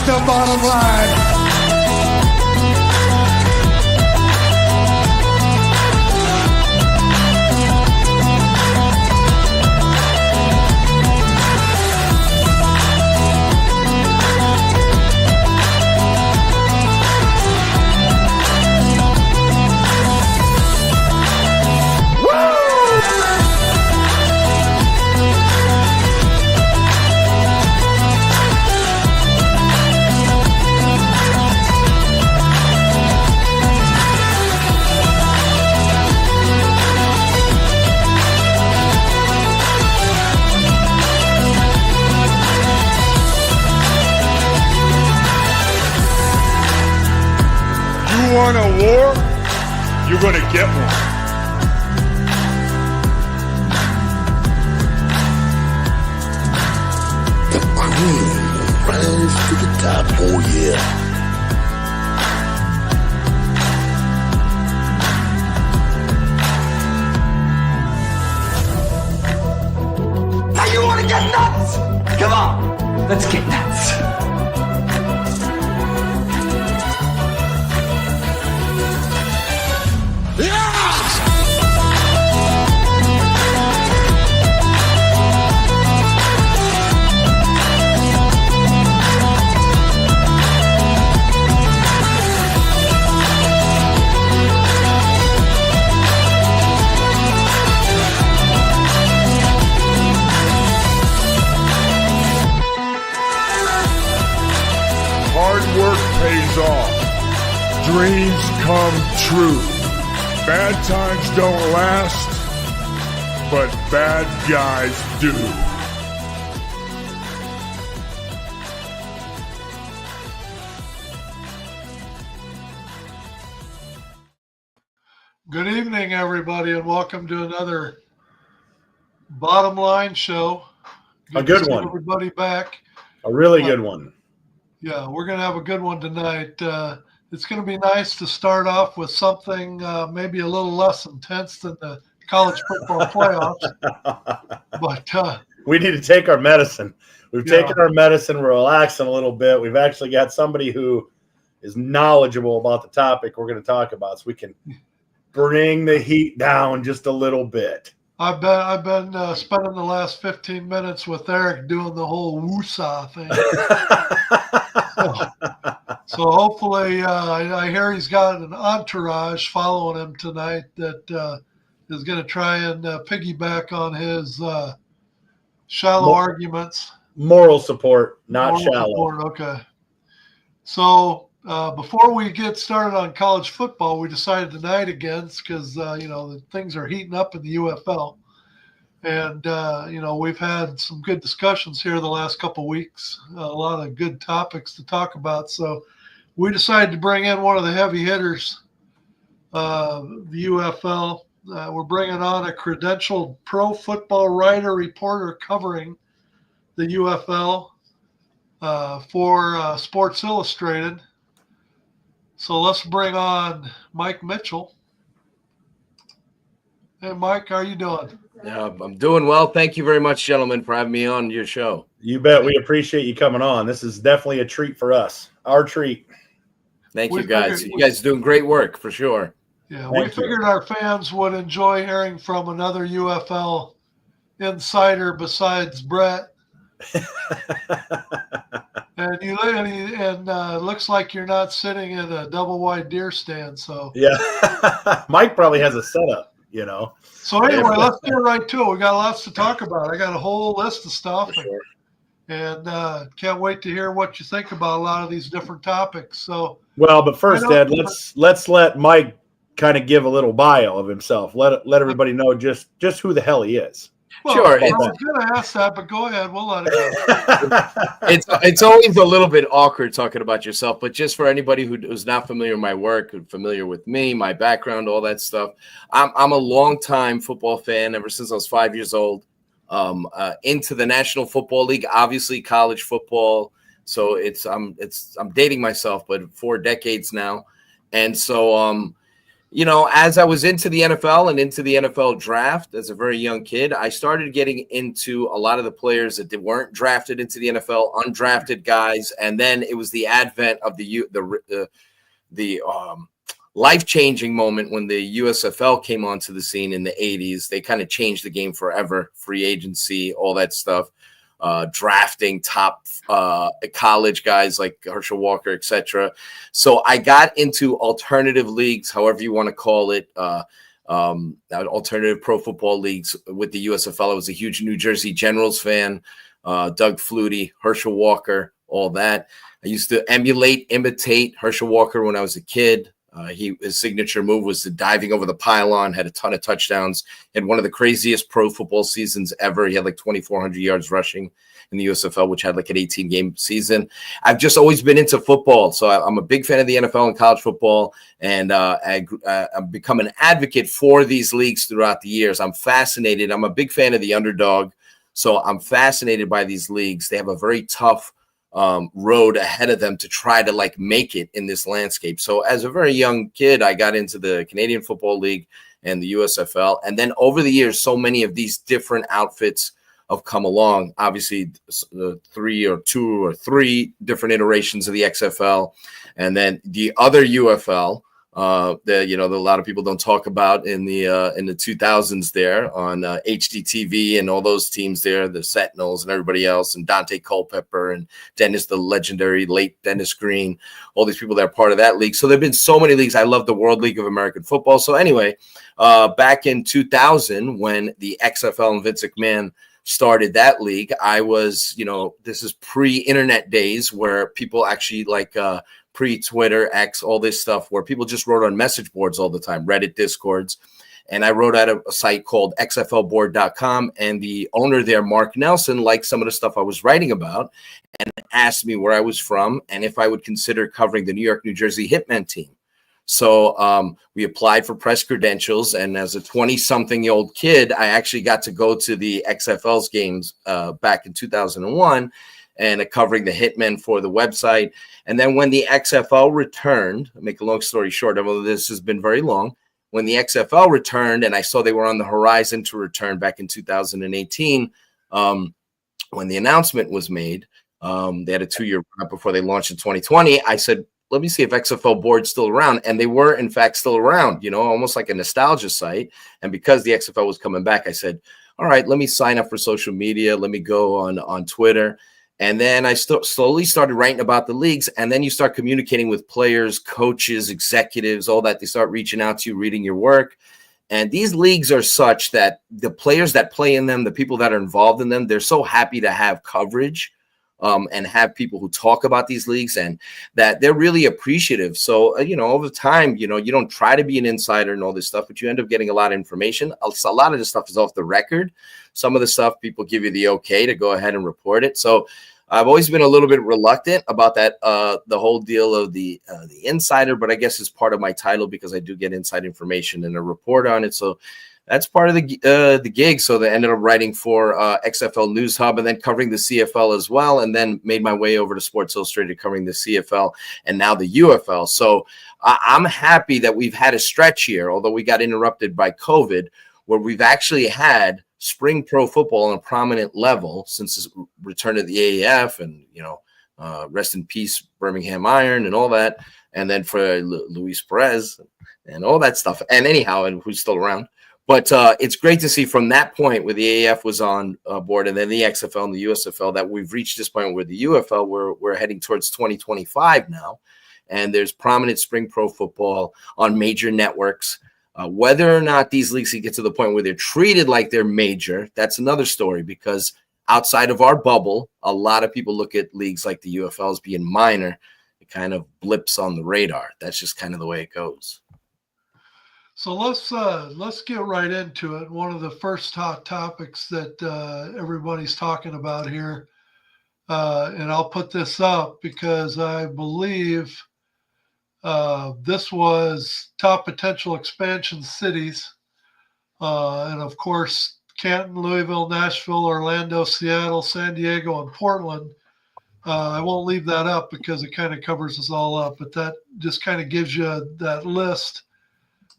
the bottom line. You want a war? You're going to get one. The queen rise to the top, oh yeah. Now you want to get nuts? Come on, let's get nuts. Hard work pays off. Dreams come true. Bad times don't last, but bad guys do. Good evening, everybody, and welcome to another Bottom Line show. A good one. Everybody back. A really good one. Yeah, we're going to have a good one tonight. It's going to be nice to start off with something maybe a little less intense than the college football playoffs. But we need to take our medicine. We've taken our medicine. We're relaxing a little bit. We've actually got somebody who is knowledgeable about the topic we're going to talk about, so we can bring the heat down just a little bit. I've been spending the last 15 minutes with Eric doing the whole woosah thing. So hopefully, I hear he's got an entourage following him tonight that is going to try and piggyback on his shallow arguments. Moral support, not Moral shallow. Support, okay. So before we get started on college football, we decided tonight against because the things are heating up in the UFL, and we've had some good discussions here the last couple of weeks. A lot of good topics to talk about. So we decided to bring in one of the heavy hitters, the UFL. We're bringing on a credentialed pro football writer reporter covering the UFL for Sports Illustrated. So let's bring on Mike Mitchell. Hey, Mike, how are you doing? I'm doing well. Thank you very much, gentlemen, for having me on your show. You bet. We appreciate you coming on. This is definitely a treat for us. Our treat. Thank you, guys. You guys are doing great work, for sure. Yeah, we figured our fans would enjoy hearing from another UFL insider besides Brett. And it looks like you're not sitting at a double wide deer stand. So yeah, Mike probably has a setup, So anyway, let's get right to it. We got lots to talk about. I got a whole list of stuff, and can't wait to hear what you think about a lot of these different topics. So but first, Ed, let's let Mike kind of give a little bio of himself. Let everybody know just who the hell he is. Well, sure. I was going to ask that, but go ahead. We'll let it go. It's always a little bit awkward talking about yourself, but just for anybody who's not familiar with my work, familiar with me, my background, all that stuff, I'm a longtime football fan ever since I was 5 years old. Into the National Football League, obviously college football. So I'm dating myself, but 4 decades now, and so as I was into the NFL and into the NFL draft as a very young kid, I started getting into a lot of the players that weren't drafted into the NFL, undrafted guys, and then it was the advent of the life-changing moment when the USFL came onto the scene in the 80s. They kind of changed the game forever. Free agency, all that stuff, drafting top college guys like Herschel Walker, etc. So I got into alternative leagues, however you want to call it, alternative pro football leagues with the USFL. I was a huge New Jersey Generals fan, Doug Flutie, Herschel Walker, all that. I used to imitate Herschel Walker when I was a kid. His signature move was the diving over the pylon, had a ton of touchdowns, had one of the craziest pro football seasons ever. He had like 2,400 yards rushing in the USFL, which had like an 18-game season. I've just always been into football, so I'm a big fan of the NFL and college football, and I've become an advocate for these leagues throughout the years. I'm fascinated. I'm a big fan of the underdog, so I'm fascinated by these leagues. They have a very tough road ahead of them to try to like make it in this landscape. So as a very young kid, I got into the Canadian Football League and the USFL. And then over the years, so many of these different outfits have come along. Obviously, two or three different iterations of the XFL. And then the other UFL, that a lot of people don't talk about in the 2000s there on HDTV and all those teams there, the Sentinels and everybody else, and Dante Culpepper and Dennis, the legendary late Dennis Green, all these people that are part of that league. So there've been so many leagues. I love the World League of American Football. So anyway, back in 2000, when the XFL and Vince McMahon started that league, I was, this is pre-internet days where people actually pre-Twitter, X, all this stuff where people just wrote on message boards all the time, Reddit, Discords. And I wrote at a site called xflboard.com, and the owner there, Mark Nelson, liked some of the stuff I was writing about and asked me where I was from and if I would consider covering the New York, New Jersey Hitmen team. So we applied for press credentials, and as a 20-something-year-old kid, I actually got to go to the XFL's games back in 2001 and covering the Hitmen for the website. And then when the XFL returned, make a long story short, although this has been very long, when the XFL returned and I saw they were on the horizon to return back in 2018, when the announcement was made, they had a 2-year run before they launched in 2020, I said, let me see if XFL Board's still around. And they were, in fact, still around, almost like a nostalgia site. And because the XFL was coming back, I said, all right, let me sign up for social media. Let me go on Twitter. And then I slowly started writing about the leagues. And then you start communicating with players, coaches, executives, all that. They start reaching out to you, reading your work. And these leagues are such that the players that play in them, the people that are involved in them, they're so happy to have coverage and have people who talk about these leagues, and that they're really appreciative. So, over time, you don't try to be an insider and all this stuff, but you end up getting a lot of information. A lot of this stuff is off the record. Some of the stuff people give you the okay to go ahead and report it. So I've always been a little bit reluctant about that, the whole deal of the insider, but I guess it's part of my title because I do get inside information and a report on it. So that's part of the gig. So they ended up writing for XFL News Hub and then covering the CFL as well, and then made my way over to Sports Illustrated covering the CFL and now the UFL. So I'm happy that we've had a stretch here, although we got interrupted by COVID, where we've actually had spring pro football on a prominent level since the return of the AAF and, rest in peace, Birmingham Iron and all that. And then for Luis Perez and all that stuff. And anyhow, and who's still around. But it's great to see from that point where the AAF was on board and then the XFL and the USFL that we've reached this point where the UFL, we're heading towards 2025 now. And there's prominent spring pro football on major networks. Whether or not these leagues can get to the point where they're treated like they're major, that's another story, because outside of our bubble, a lot of people look at leagues like the UFL as being minor. It kind of blips on the radar. That's just kind of the way it goes. So let's get right into it. One of the first hot topics that everybody's talking about here, and I'll put this up because I believe this was top potential expansion cities, and of course Canton, Louisville, Nashville, Orlando, Seattle, San Diego, and Portland. I won't leave that up because it kind of covers us all up, but that just kind of gives you that list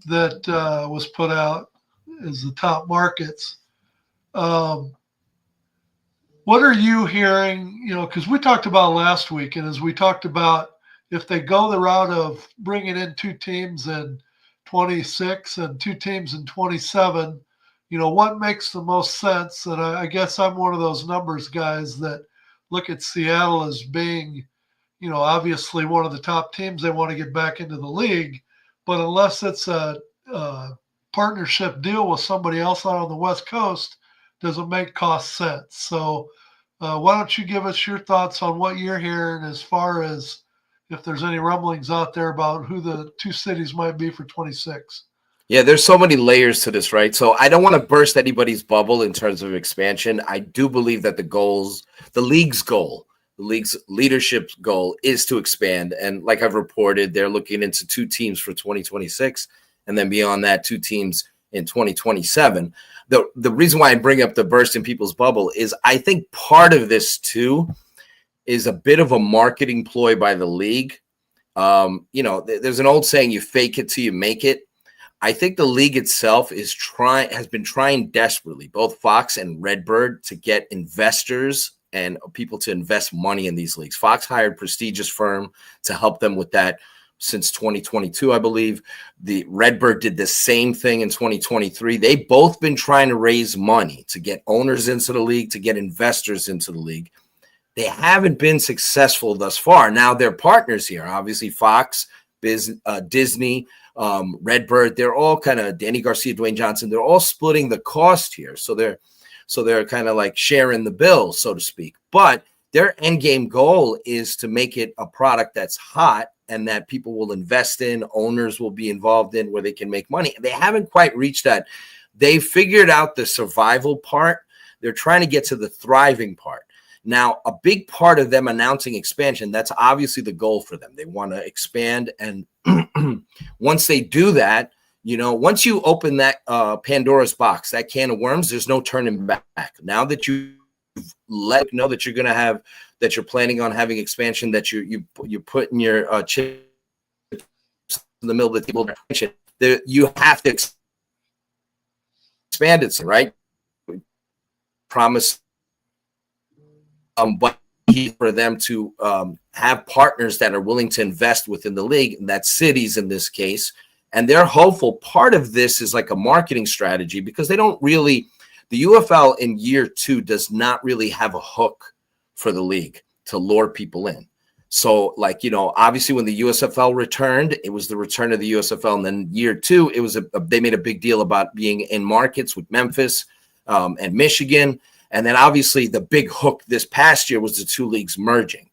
that was put out as the top markets. What are you hearing? Because we talked about last week, and as we talked about, if they go the route of bringing in 2 teams in 26 and 2 teams in 27, what makes the most sense? And I guess I'm one of those numbers guys that look at Seattle as being, obviously one of the top teams. They want to get back into the league, but unless it's a partnership deal with somebody else out on the West Coast, doesn't make cost sense. So why don't you give us your thoughts on what you're hearing as far as if there's any rumblings out there about who the 2 cities might be for 26? Yeah, there's so many layers to this, right? So I don't want to burst anybody's bubble in terms of expansion. I do believe that the league's goal, the league's leadership's goal is to expand. And like I've reported, they're looking into 2 teams for 2026. And then beyond that, 2 teams in 2027. The reason why I bring up the burst in people's bubble is I think part of this too is a bit of a marketing ploy by the league. There's an old saying, you fake it till you make it. I think the league itself has been trying desperately, both Fox and Redbird, to get investors and people to invest money in these leagues. Fox hired a prestigious firm to help them with that since 2022, I believe. The Redbird did the same thing in 2023. They've both been trying to raise money to get owners into the league, to get investors into the league. They haven't been successful thus far. Now they're partners here. Obviously, Fox, Disney, Redbird, they're all kind of Danny Garcia, Dwayne Johnson. They're all splitting the cost here. So they're kind of like sharing the bill, so to speak. But their end game goal is to make it a product that's hot and that people will invest in, owners will be involved in, where they can make money. They haven't quite reached that. They figured out the survival part. They're trying to get to the thriving part. Now, a big part of them announcing expansion, that's obviously the goal for them. They want to expand. And once they do that, once you open that Pandora's box, that can of worms, there's no turning back. Now that you've let know that you're going to have, that you're planning on having expansion, that you put in your chips in the middle of the table, you have to expand it, right? Promise. But for them to have partners that are willing to invest within the league, and that's cities in this case, and they're hopeful. Part of this is like a marketing strategy, because they don't really, the UFL in year 2 does not really have a hook for the league to lure people in. So obviously when the USFL returned, it was the return of the USFL. And then year 2, it was they made a big deal about being in markets with Memphis and Michigan. And then obviously the big hook this past year was the 2 leagues merging.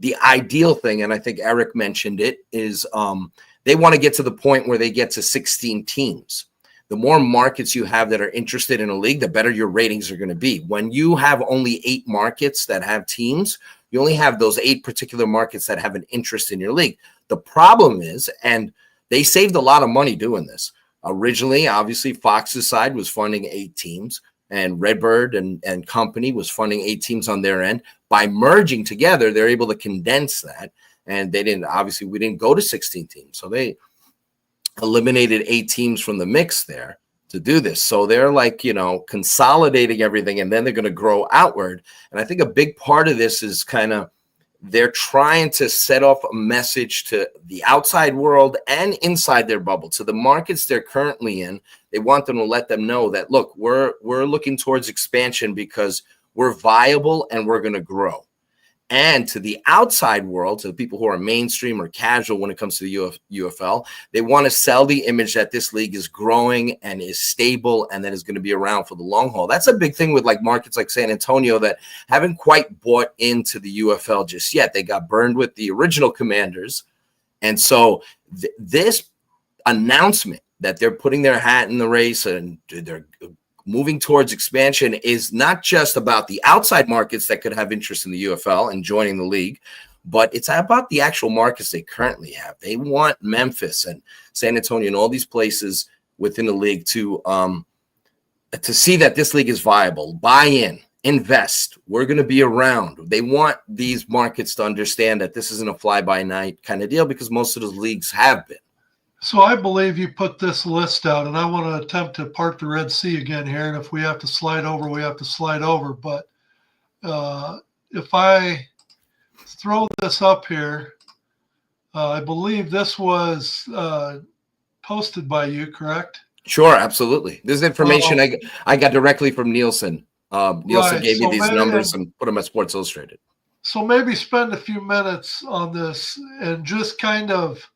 The ideal thing, and I think Eric mentioned it, is they want to get to the point where they get to 16 teams. The more markets you have that are interested in a league, the better your ratings are going to be. When you have only 8 markets that have teams, you only have those 8 particular markets that have an interest in your league. The problem is, and they saved a lot of money doing this. Originally, obviously, Fox's side was funding 8 teams. And Redbird and company was funding 8 teams on their end. By merging together, they're able to condense that. And we didn't go to 16 teams. So they eliminated 8 teams from the mix there to do this. So they're consolidating everything, and then they're going to grow outward. And I think a big part of this is they're trying to set off a message to the outside world and inside their bubble, to the markets they're currently in. They want them to let them know that, look, we're looking towards expansion because we're viable and we're going to grow. And to the outside world, to the people who are mainstream or casual when it comes to the UFL, they want to sell the image that this league is growing and is stable and that is going to be around for the long haul. That's a big thing with markets like San Antonio that haven't quite bought into the UFL just yet. They got burned with the original Commanders. And so this announcement that they're putting their hat in the race and they're moving towards expansion is not just about the outside markets that could have interest in the UFL and joining the league, but it's about the actual markets they currently have. They want Memphis and San Antonio and all these places within the league to see that this league is viable, buy in, invest. We're going to be around. They want these markets to understand that this isn't a fly-by-night kind of deal, because most of the leagues have been. So I believe you put this list out, and I want to attempt to part the Red Sea again here. And if we have to slide over, we have to slide over. But if I throw this up here, I believe this was posted by you, correct? Sure, absolutely. This is information I got directly from Nielsen. Nielsen gave me these numbers and put them at Sports Illustrated. So maybe spend a few minutes on this and just kind of,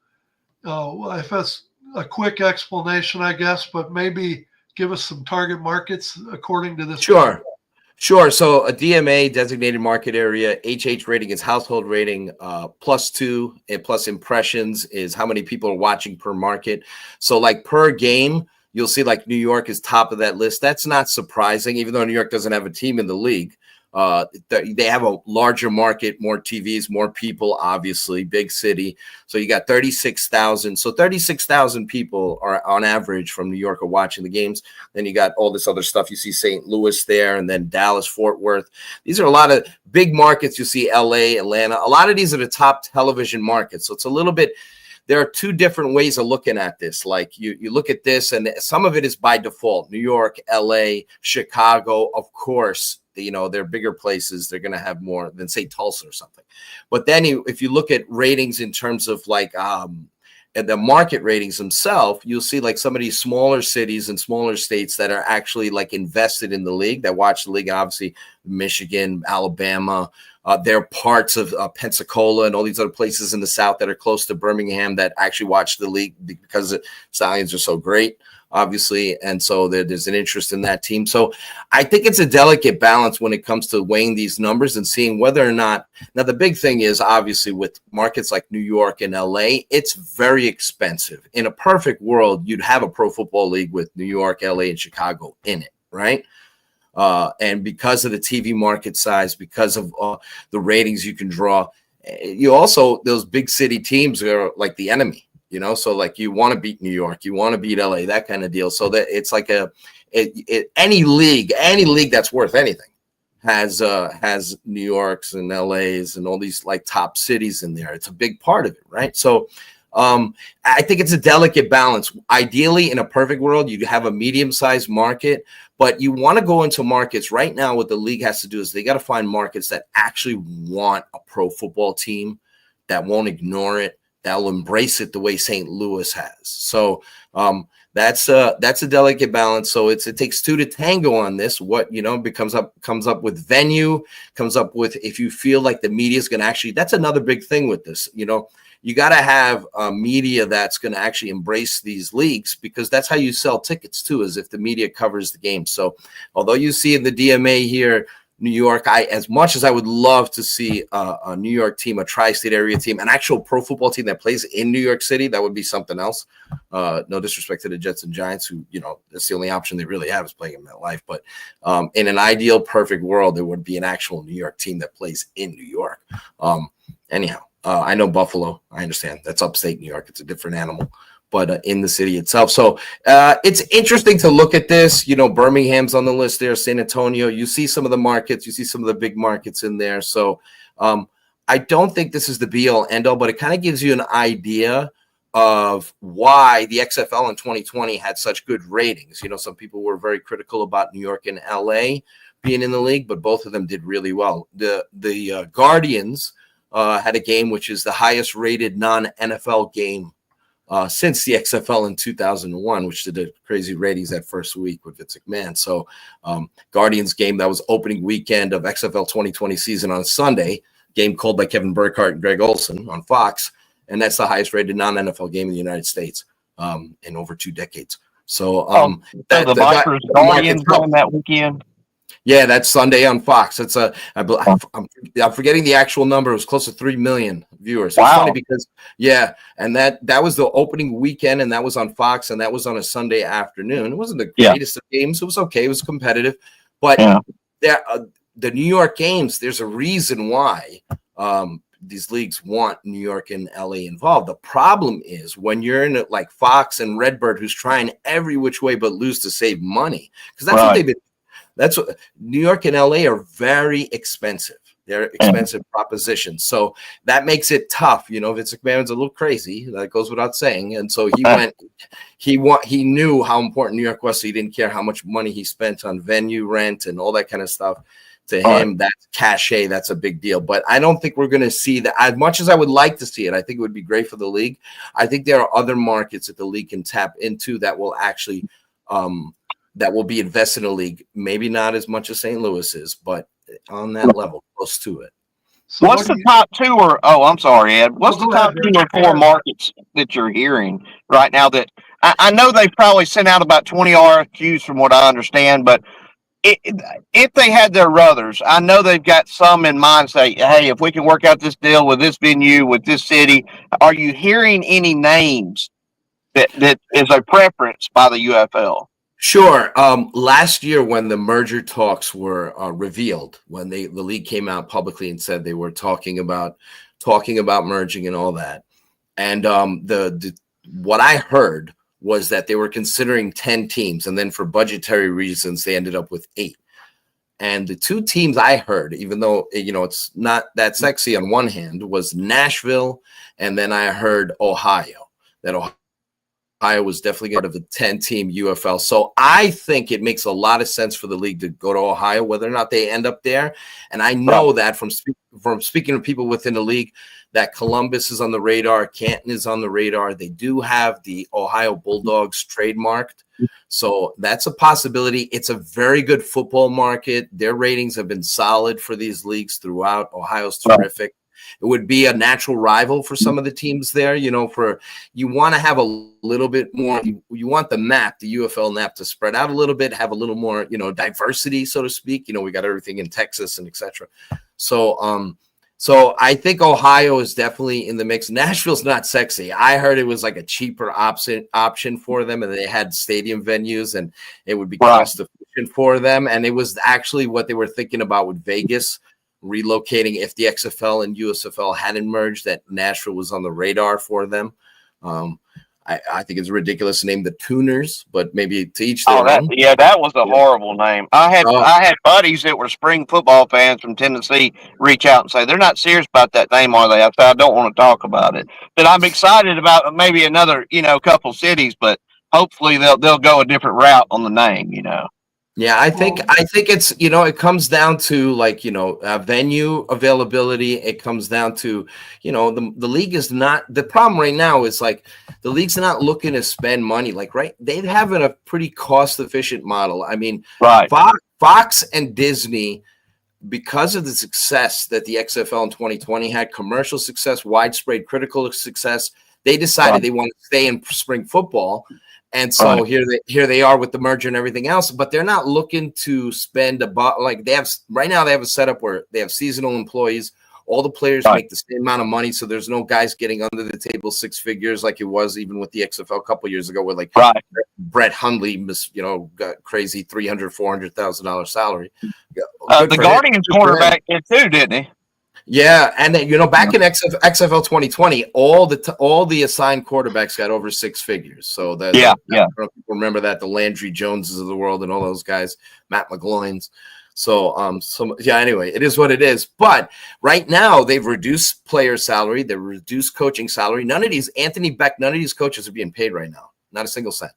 if that's a quick explanation, I guess, but maybe give us some target markets according to this. Sure. Sure. So a DMA, designated market area, HH rating is household rating, +2, and plus impressions is how many people are watching per market. So like per game, you'll see like New York is top of that list. That's not surprising, even though New York doesn't have a team in the league. They have a larger market, more TVs, more people, obviously, big city. So you got 36,000. So 36,000 people are on average from New York are watching the games. Then you got all this other stuff. You see St. Louis there, and then Dallas, Fort Worth. These are a lot of big markets. You see LA, Atlanta. A lot of these are the top television markets. So it's a little bit. There are two different ways of looking at this. Like you look at this, and some of it is by default. New York, LA, Chicago, of course. They're bigger places. They're going to have more than, say, Tulsa or something. But then if you look at ratings in terms of like the market ratings themselves, you'll see like some of these smaller cities and smaller states that are actually like invested in the league, that watch the league. Obviously, Michigan, Alabama. There are parts of Pensacola and all these other places in the South that are close to Birmingham that actually watch the league because the Stallions are so great, obviously. And so there's an interest in that team. So I think it's a delicate balance when it comes to weighing these numbers and seeing whether or not. Now, the big thing is obviously with markets like New York and LA, it's very expensive. In a perfect world, you'd have a pro football league with New York, LA, and Chicago in it, right? And because of the TV market size, because of the ratings you can draw, you also, those big city teams are like the enemy, so like you want to beat New York, you want to beat LA, that kind of deal. So that it's like any league that's worth anything has New York's and LA's and all these like top cities in there. It's a big part of it, right? So I think it's a delicate balance. Ideally, in a perfect world, you have a medium-sized market, but you want to go into markets right now. What the league has to do is they got to find markets that actually want a pro football team, that won't ignore it, that will embrace it the way St. Louis has. So that's a delicate balance. So it takes two to tango on this. What comes up with venue, comes up with if you feel like the media is going to actually. That's another big thing with this. You got to have media that's going to actually embrace these leagues, because that's how you sell tickets too, is if the media covers the game. So although you see in the DMA here, New York, as much as I would love to see a New York team, a tri-state area team, an actual pro football team that plays in New York City, that would be something else. No disrespect to the Jets and Giants, who, that's the only option they really have is playing in MetLife. But in an ideal, perfect world, there would be an actual New York team that plays in New York. Anyhow. I know Buffalo. I understand that's upstate New York. It's a different animal, but in the city itself. So it's interesting to look at this. Birmingham's on the list there, San Antonio. You see some of the markets. You see some of the big markets in there. So I don't think this is the be-all, end-all, but it kind of gives you an idea of why the XFL in 2020 had such good ratings. Some people were very critical about New York and LA being in the league, but both of them did really well. The Guardians had a game which is the highest rated non-NFL game since the XFL in 2001, which did a crazy ratings that first week with Vince McMahon. So Guardians game, that was opening weekend of XFL 2020 season on Sunday, game called by Kevin Burkhardt and Greg Olson on Fox. And that's the highest rated non-NFL game in the United States in over 2 decades. So the Vipers Guardians on that weekend. Yeah, that's Sunday on Fox. It's I'm forgetting the actual number. It was close to 3 million viewers. Wow. It's funny because and that was the opening weekend, and that was on Fox, and that was on a Sunday afternoon. It wasn't the greatest of games. It was okay. It was competitive, but the New York games, there's a reason why these leagues want New York and LA involved. The problem is when you're in it like Fox and Redbird, who's trying every which way but lose to save money, because that's what they've been. That's what New York and LA are very expensive. They're expensive propositions. So that makes it tough. Vince McMahon's a little crazy. That goes without saying. And so he knew how important New York was. So he didn't care how much money he spent on venue rent and all that kind of stuff. To him, that's cachet. That's a big deal. But I don't think we're going to see that as much as I would like to see it. I think it would be great for the league. I think there are other markets that the league can tap into that will actually that will be invested in a league. Maybe not as much as St. Louis is, but on that level, close to it. So what's the top two or I'm sorry, Ed. What's the top 2 or 4 markets that you're hearing right now that I know they've probably sent out about 20 RFQs from what I understand, but if they had their ruthers, I know they've got some in mind. Say, hey, if we can work out this deal with this venue, with this city, are you hearing any names that is a preference by the UFL? Sure. Last year, when the merger talks were revealed, when the league came out publicly and said they were talking about merging and all that, and what I heard was that they were considering 10 teams, and then for budgetary reasons, they ended up with 8. And the 2 teams I heard, even though it's not that sexy on one hand, was Nashville, and then I heard Ohio. That Ohio was definitely out of the 10-team UFL. So I think it makes a lot of sense for the league to go to Ohio, whether or not they end up there. And I know that from speaking to people within the league, that Columbus is on the radar, Canton is on the radar. They do have the Ohio Bulldogs trademarked. So that's a possibility. It's a very good football market. Their ratings have been solid for these leagues throughout. Ohio's terrific. It would be a natural rival for some of the teams there. You want to have a little bit more. You want the UFL map to spread out a little bit, have a little more, diversity, so to speak. We got everything in Texas and etc. So I think Ohio is definitely in the mix. Nashville's not sexy. I heard it was like a cheaper option for them, and they had stadium venues, and it would be cost efficient for them. And it was actually what they were thinking about with Vegas relocating if the XFL and USFL hadn't merged. That Nashville was on the radar for them. I think it's ridiculous to name the Tuners, but maybe to each their own. Yeah, that was a horrible name. I had buddies that were spring football fans from Tennessee reach out and say they're not serious about that name, are they? I said I don't want to talk about it, but I'm excited about maybe another couple cities, but hopefully they'll go a different route on the name. Yeah, I think it's it comes down to venue availability. It comes down to the league is not the problem right now. Is the league's not looking to spend money. They have a pretty cost efficient model. I mean, Fox and Disney, because of the success that the XFL in 2020 had, commercial success, widespread critical success, they decided they want to stay in spring football. And so here they are with the merger and everything else, but they're not looking to spend they have right now. They have a setup where they have seasonal employees. All the players make the same amount of money, so there's no guys getting under the table 6 figures like it was even with the XFL a couple years ago, where Brett Hundley got crazy $300,000-$400,000 salary. The Guardians quarterback did too, didn't he? Yeah, and then back in XFL 2020, all the assigned quarterbacks got over 6 figures. So I don't know if people remember that, the Landry Joneses of the world and all those guys, Matt McGloins. So anyway, it is what it is. But right now they've reduced player salary, they've reduced coaching salary. None of these coaches are being paid right now, not a single cent.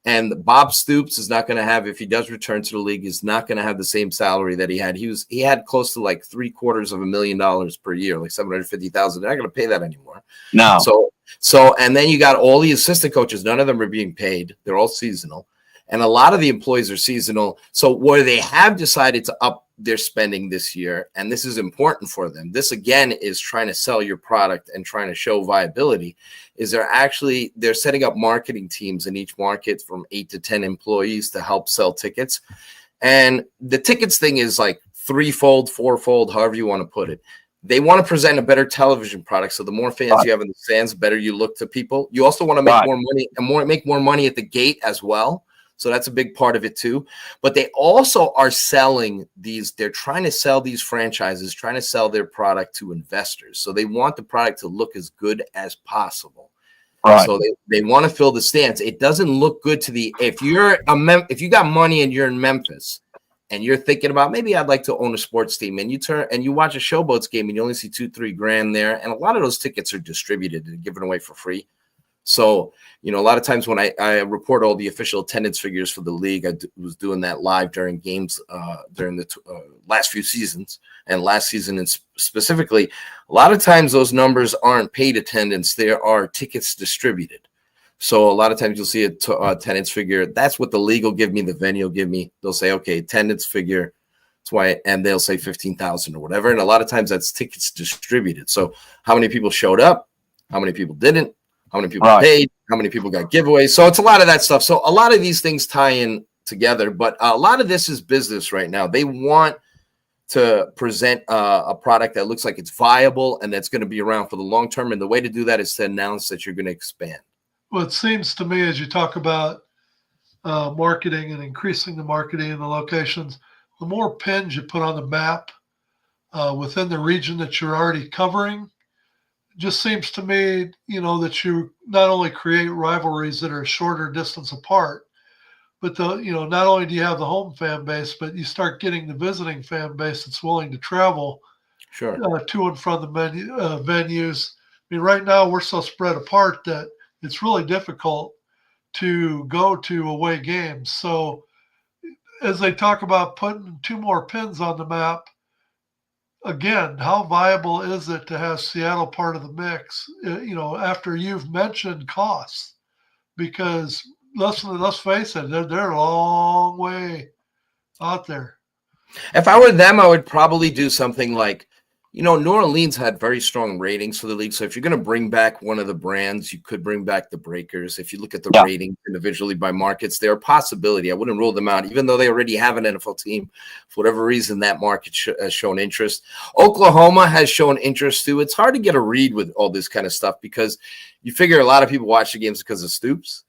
And Bob Stoops is not going to have, if he does return to the league, is not going to have the same salary that he had. He had close to $750,000 per year, $750,000. They're not going to pay that anymore. No. So and then you got all the assistant coaches. None of them are being paid. They're all seasonal. And a lot of the employees are seasonal. So where they have decided to up their spending this year, and this is important for them, this again is trying to sell your product and trying to show viability, is they're setting up marketing teams in each market from 8 to 10 employees to help sell tickets. And the tickets thing is threefold, fourfold, however you want to put it. They want to present a better television product. So the more fans you have in the stands, better you look to people. You also want to make more money and make more money at the gate as well. So that's a big part of it too. But they also are selling they're trying to sell these franchises, trying to sell their product to investors. So they want the product to look as good as possible. Right. So they want to fill the stands. It doesn't look good if you got money and you're in Memphis and you're thinking about maybe I'd like to own a sports team, and you watch a Showboats game and you only see $2-3 grand there, and a lot of those tickets are distributed and given away for free. So, a lot of times when I report all the official attendance figures for the league, I was doing that live during games during the last few seasons, and last season and specifically, a lot of times those numbers aren't paid attendance. There are tickets distributed. So a lot of times you'll see attendance figure. That's what the league will give me, the venue will give me. They'll say, okay, attendance figure. That's why, and they'll say 15,000 or whatever. And a lot of times that's tickets distributed. So how many people showed up? How many people didn't? How many people paid? How many people got giveaways? So it's a lot of that stuff. So a lot of these things tie in together, but a lot of this is business right now. They want to present a product that looks like it's viable and that's going to be around for the long term. And the way to do that is to announce that you're going to expand. Well, it seems to me as you talk about marketing and increasing the marketing and the locations, the more pins you put on the map within the region that you're already covering, just seems to me, that you not only create rivalries that are a shorter distance apart, but not only do you have the home fan base, but you start getting the visiting fan base that's willing to travel to and from the venues. I mean, right now we're so spread apart that it's really difficult to go to away games. So as they talk about putting 2 more pins on the map, again, how viable is it to have Seattle part of the mix, after you've mentioned costs? Because let's face it, they're a long way out there. If I were them, I would probably do something like, New Orleans had very strong ratings for the league. So if you're going to bring back one of the brands, you could bring back the Breakers. If you look at the ratings individually by markets, they're a possibility. I wouldn't rule them out, even though they already have an NFL team. For whatever reason, that market has shown interest. Oklahoma has shown interest too. It's hard to get a read with all this kind of stuff because you figure a lot of people watch the games because of Stoops.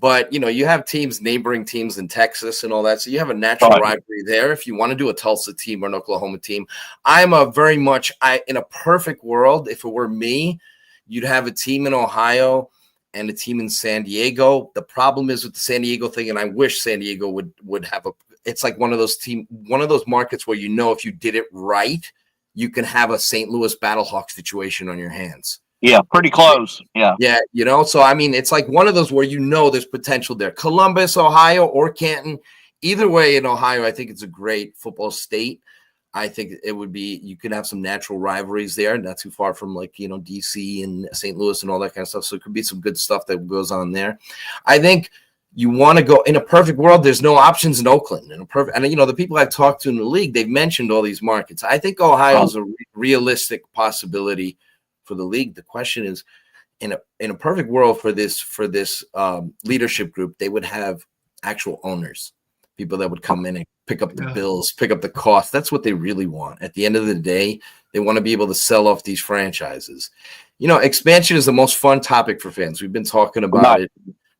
But, you have neighboring teams in Texas and all that. So you have a natural rivalry there. If you want to do a Tulsa team or an Oklahoma team, I'm in a perfect world, if it were me, you'd have a team in Ohio and a team in San Diego. The problem is with the San Diego thing, and I wish San Diego would have it's like one of those markets where, if you did it right, you can have a St. Louis Battlehawks situation on your hands. Yeah, pretty close. Yeah. Yeah, so I mean, it's like one of those where there's potential there. Columbus, Ohio, or Canton. Either way, in Ohio, I think it's a great football state. I think it would be, you could have some natural rivalries there, not too far from DC and St. Louis and all that kind of stuff. So it could be some good stuff that goes on there. I think you want to go in a perfect world. There's no options in Oakland. And the people I've talked to in the league, they've mentioned all these markets. I think Ohio is a realistic possibility for the league. The question is, in a perfect world for this leadership group, they would have actual owners, people that would come in and pick up the bills, pick up the cost. That's what they really want. At the end of the day, they want to be able to sell off these franchises. Expansion is the most fun topic for fans. We've been talking about it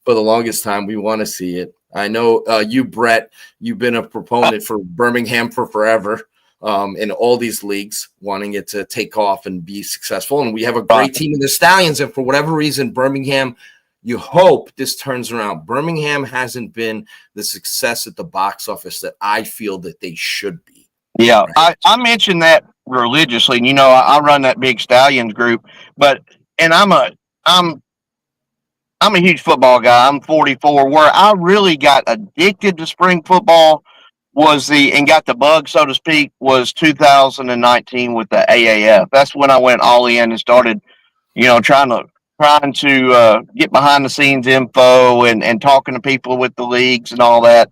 for the longest time. We want to see it. I know you, Brett, you've been a proponent for Birmingham for forever. In all these leagues, wanting it to take off and be successful. And we have a great team in the Stallions. And for whatever reason, Birmingham, you hope this turns around. Birmingham hasn't been the success at the box office that I feel that they should be. Yeah, right? I mentioned that religiously. And, I run that big Stallions group, and I'm a huge football guy. I'm 44. Where I really got addicted to spring football and got the bug, so to speak, was 2019 with the AAF. That's when I went all in and started, trying to get behind the scenes info and talking to people with the leagues and all that.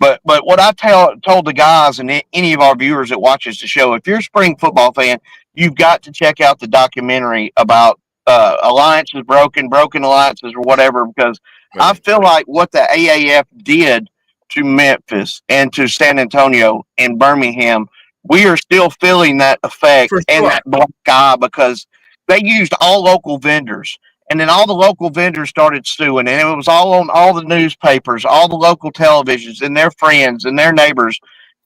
But what I told the guys and any of our viewers that watches the show, if you're a spring football fan, you've got to check out the documentary about alliances, broken alliances or whatever, because I feel like what the AAF did to Memphis and to San Antonio and Birmingham, we are still feeling that effect and that black eye because they used all local vendors. And then all the local vendors started suing, and it was all on all the newspapers, all the local televisions, and their friends and their neighbors.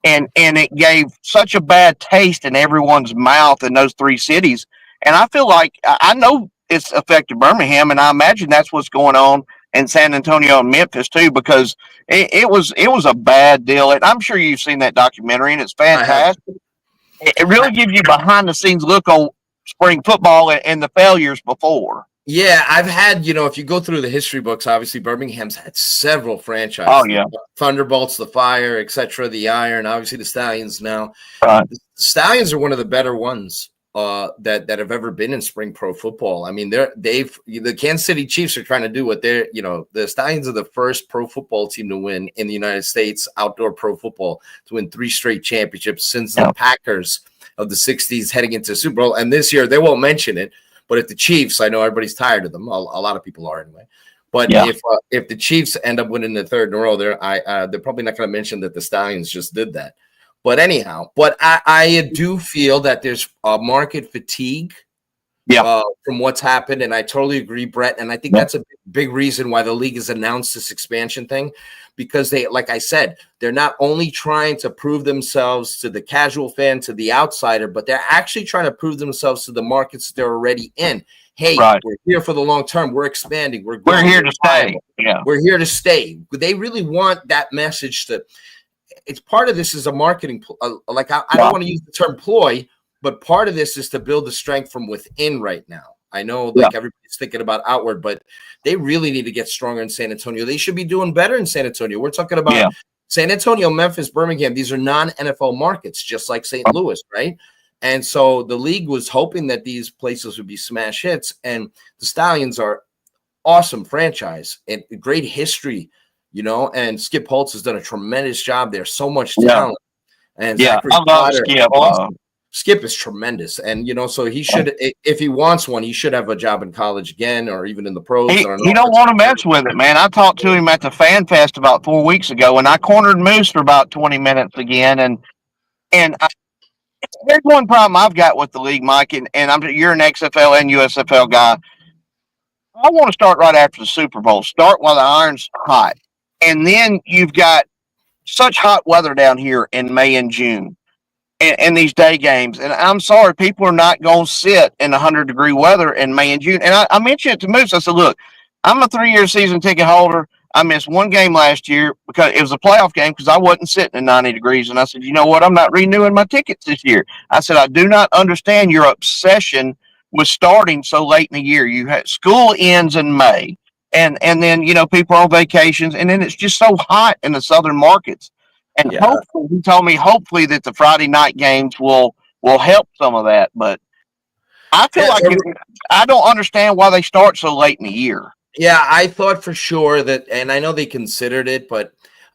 And it gave such a bad taste in everyone's mouth in those 3 cities. And I feel like I know it's affected Birmingham, and I imagine that's what's going on and San Antonio and Memphis too, because it was a bad deal. And I'm sure you've seen that documentary, and it's fantastic. It really gives you behind the scenes look on spring football and the failures before. Yeah, I've had, if you go through the history books, obviously Birmingham's had several franchises. Oh, yeah. Thunderbolts, the Fire, etc., the Iron, obviously the Stallions now. Right. The Stallions are one of the better ones that have ever been in spring pro football. I mean, the Kansas City Chiefs are trying to do what the Stallions are the first pro football team to win in the United States, outdoor pro football, to win 3 straight championships since the Packers of the 60s heading into Super Bowl. And this year, they won't mention it. But if the Chiefs, I know everybody's tired of them. A lot of people are anyway. But if the Chiefs end up winning the 3rd in a row, they're probably not going to mention that the Stallions just did that. But anyhow, I do feel that there's market fatigue from what's happened, and I totally agree, Brett. And I think that's a big reason why the league has announced this expansion thing, because they, like I said, they're not only trying to prove themselves to the casual fan, to the outsider, but they're actually trying to prove themselves to the markets they're already in. Hey, we're here for the long term. We're expanding. We're here to stay. Yeah, we're here to stay. They really want that message to. It's part of this is a marketing. I don't want to use the term ploy, but part of this is to build the strength from within right now. I know everybody's thinking about outward, but they really need to get stronger in San Antonio. They should be doing better in San Antonio. We're talking about San Antonio, Memphis, Birmingham. These are non-NFL markets, just like St. Louis, right? And so the league was hoping that these places would be smash hits. And the Stallions are awesome franchise and great history, and Skip Holtz has done a tremendous job there. So much talent. And I love Skip. Skip is tremendous. And, so he should, if he wants one, he should have a job in college again, or even in the pros. He don't want to mess with it, man. I talked to him at the Fan Fest about 4 weeks ago, and I cornered Moose for about 20 minutes again. And there's one problem I've got with the league, Mike, and you're an XFL and USFL guy. I want to start right after the Super Bowl. Start while the iron's hot. And then you've got such hot weather down here in May and June. And these day games. And I'm sorry, people are not going to sit in 100-degree weather in May and June. And I mentioned it to Moose. I said, look, I'm a 3-year season ticket holder. I missed one game last year because it was a playoff game because I wasn't sitting in 90 degrees. And I said, you know what? I'm not renewing my tickets this year. I said, I do not understand your obsession with starting so late in the year. You had school ends in May. And then, people are on vacations. And then it's just so hot in the southern markets. And hopefully, he told me, that the Friday night games will help some of that. But I feel I don't understand why they start so late in the year. Yeah, I thought for sure that, and I know they considered it, but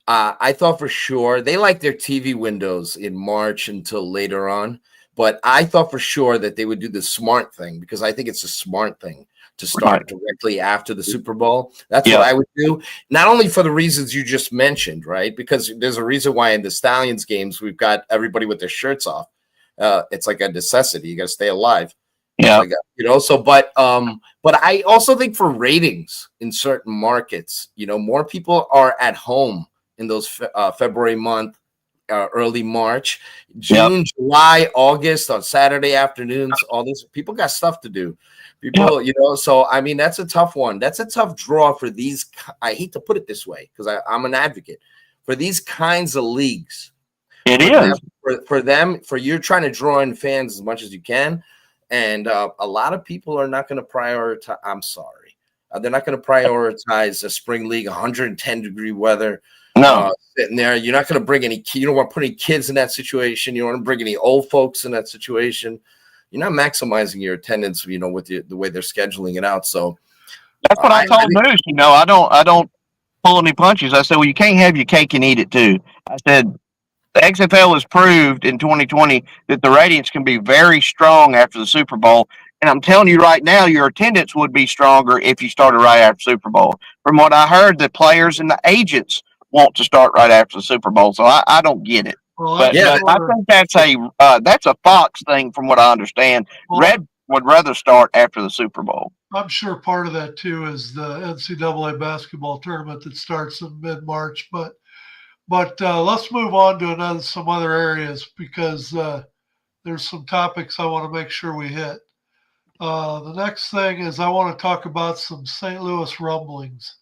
I thought for sure they like their TV windows in March until later on. But I thought for sure that they would do the smart thing, because I think it's a smart thing to start directly after the Super Bowl. That's what I would do. Not only for the reasons you just mentioned, right? Because there's a reason why in the Stallions games, we've got everybody with their shirts off. It's like a necessity. You got to stay alive. Yeah. But I also think for ratings in certain markets, more people are at home in those February month, early March, June, July, August, on Saturday afternoons, all these people got stuff to do. People, so I mean, that's a tough one. That's a tough draw for these. I hate to put it this way, because I'm an advocate for these kinds of leagues. It is for them, for you're trying to draw in fans as much as you can. And a lot of people are not going to prioritize. I'm sorry. They're not going to prioritize a spring league, 110-degree weather. No. Sitting there. You're not going to bring any, you don't want to put any kids in that situation. You don't want to bring any old folks in that situation. You're not maximizing your attendance, with the way they're scheduling it out. So that's what I told Moose. I don't pull any punches. I said, well, you can't have your cake and eat it too. I said, the XFL has proved in 2020 that the ratings can be very strong after the Super Bowl. And I'm telling you right now, your attendance would be stronger if you started right after Super Bowl. From what I heard, the players and the agents want to start right after the Super Bowl. So I don't get it. Well, but I think that's a Fox thing, from what I understand. Well, Red would rather start after the Super Bowl. I'm sure part of that too is the NCAA basketball tournament that starts in mid-March. But let's move on to some other areas, because there's some topics I want to make sure we hit. The next thing is I want to talk about some St. Louis rumblings.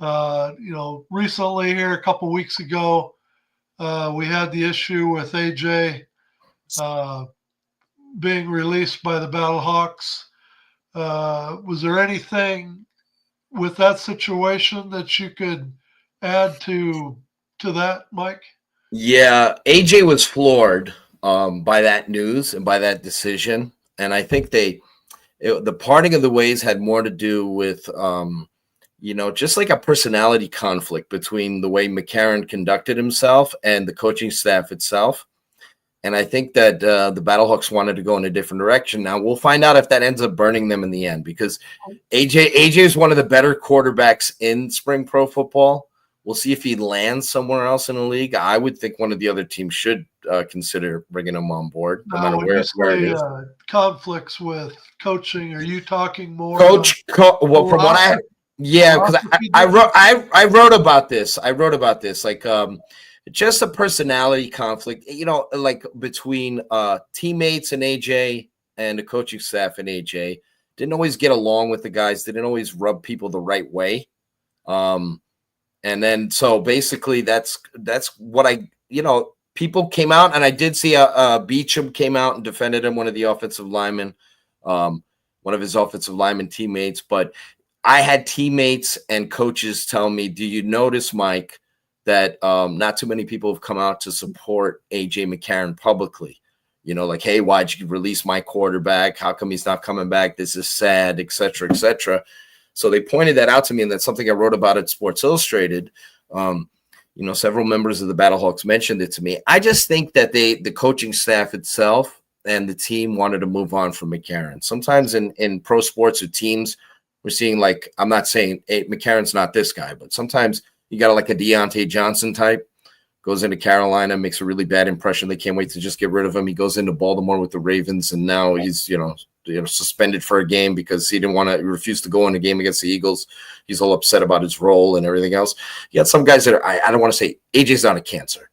Recently here, a couple weeks ago, we had the issue with AJ being released by the Battlehawks. Was there anything with that situation that you could add to that, Mike? Yeah, AJ was floored by that news and by that decision, and I think the parting of the ways had more to do with just like a personality conflict between the way McCarron conducted himself and the coaching staff itself. And I think that the Battlehawks wanted to go in a different direction. Now we'll find out if that ends up burning them in the end, because AJ is one of the better quarterbacks in spring pro football. We'll see if he lands somewhere else in the league. I would think one of the other teams should consider bringing him on board, no matter where it is. Conflicts with coaching. Are you talking more? Well, from what because I wrote about this. Like just a personality conflict, like between teammates and AJ and the coaching staff and AJ. Didn't always get along with the guys. Didn't always rub people the right way. And then so basically that's what people came out, and I did see Beecham came out and defended him, one of the offensive linemen, one of his offensive lineman teammates. But I had teammates and coaches tell me, do you notice, Mike, that not too many people have come out to support AJ McCarron publicly? Like, hey, why'd you release my quarterback? How come he's not coming back? This is sad, et cetera, et cetera. So they pointed that out to me, and that's something I wrote about at Sports Illustrated. Several members of the Battlehawks mentioned it to me. I just think that the coaching staff itself and the team wanted to move on from McCarron. Sometimes in pro sports or teams, we're seeing, like, I'm not saying McCarron's not this guy, but sometimes you got like a Deontay Johnson type, goes into Carolina, makes a really bad impression. They can't wait to just get rid of him. He goes into Baltimore with the Ravens, and now he's, suspended for a game because he refused to go in a game against the Eagles. He's all upset about his role and everything else. You got some guys that are, I don't want to say AJ's not a cancer,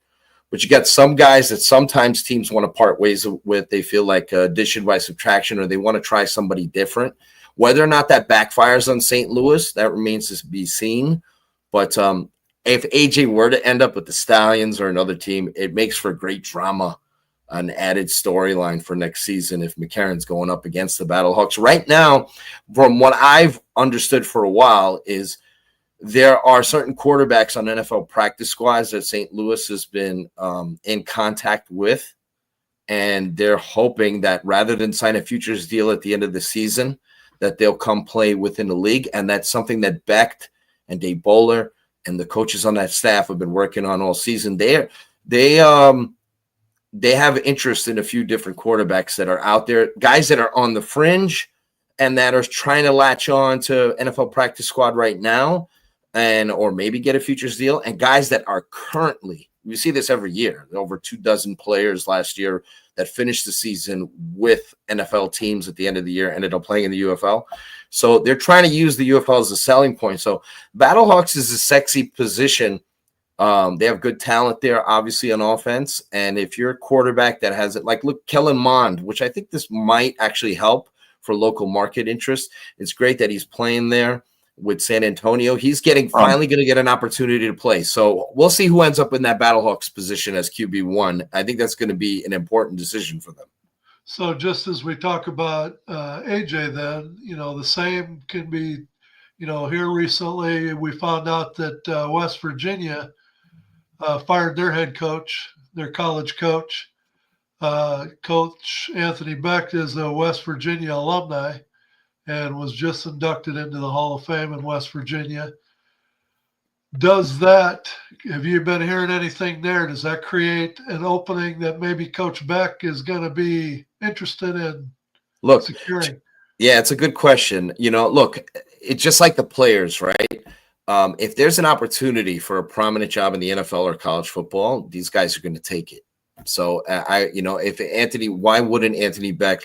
but you got some guys that sometimes teams want to part ways with. They feel like addition by subtraction, or they want to try somebody different. Whether or not that backfires on St. Louis, that remains to be seen. But if AJ were to end up with the Stallions or another team, it makes for great drama, an added storyline for next season if McCarron's going up against the Battlehawks. Right now, from what I've understood for a while, is there are certain quarterbacks on NFL practice squads that St. Louis has been in contact with, and they're hoping that rather than sign a futures deal at the end of the season, that they'll come play within the league. And that's something that Becht and Dave Bowler and the coaches on that staff have been working on all season. They have interest in a few different quarterbacks that are out there, guys that are on the fringe and that are trying to latch on to NFL practice squad right now, or maybe get a futures deal, and guys that are currently, you see this every year, over 24 players last year that finished the season with NFL teams at the end of the year, ended up playing in the UFL. So they're trying to use the UFL as a selling point. So Battlehawks is a sexy position. They have good talent there, obviously, on offense. And if you're a quarterback that has it, like, look, Kellen Mond, which I think this might actually help for local market interest. It's great that he's playing there with San Antonio. He's finally going to get an opportunity to play. So we'll see who ends up in that Battlehawks position as QB1. I think that's going to be an important decision for them. So just as we talk about AJ, then, the same can be, here recently we found out that West Virginia fired their head coach, their college coach. Coach Anthony Becht is a West Virginia alumni and was just inducted into the Hall of Fame in West Virginia. Have you been hearing anything there? Does that create an opening that maybe Coach Beck is going to be interested in securing? Yeah, it's a good question. It's just like the players, right? If there's an opportunity for a prominent job in the NFL or college football, these guys are going to take it. So why wouldn't Anthony Beck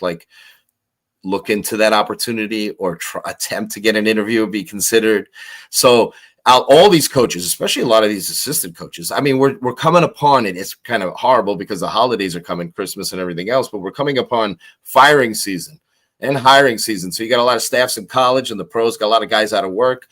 look into that opportunity or attempt to get an interview, be considered? So all these coaches, especially a lot of these assistant coaches, I mean, we're coming upon it. It's kind of horrible because the holidays are coming, Christmas and everything else, but we're coming upon firing season and hiring season. So you got a lot of staffs in college, and the pros got a lot of guys out of work.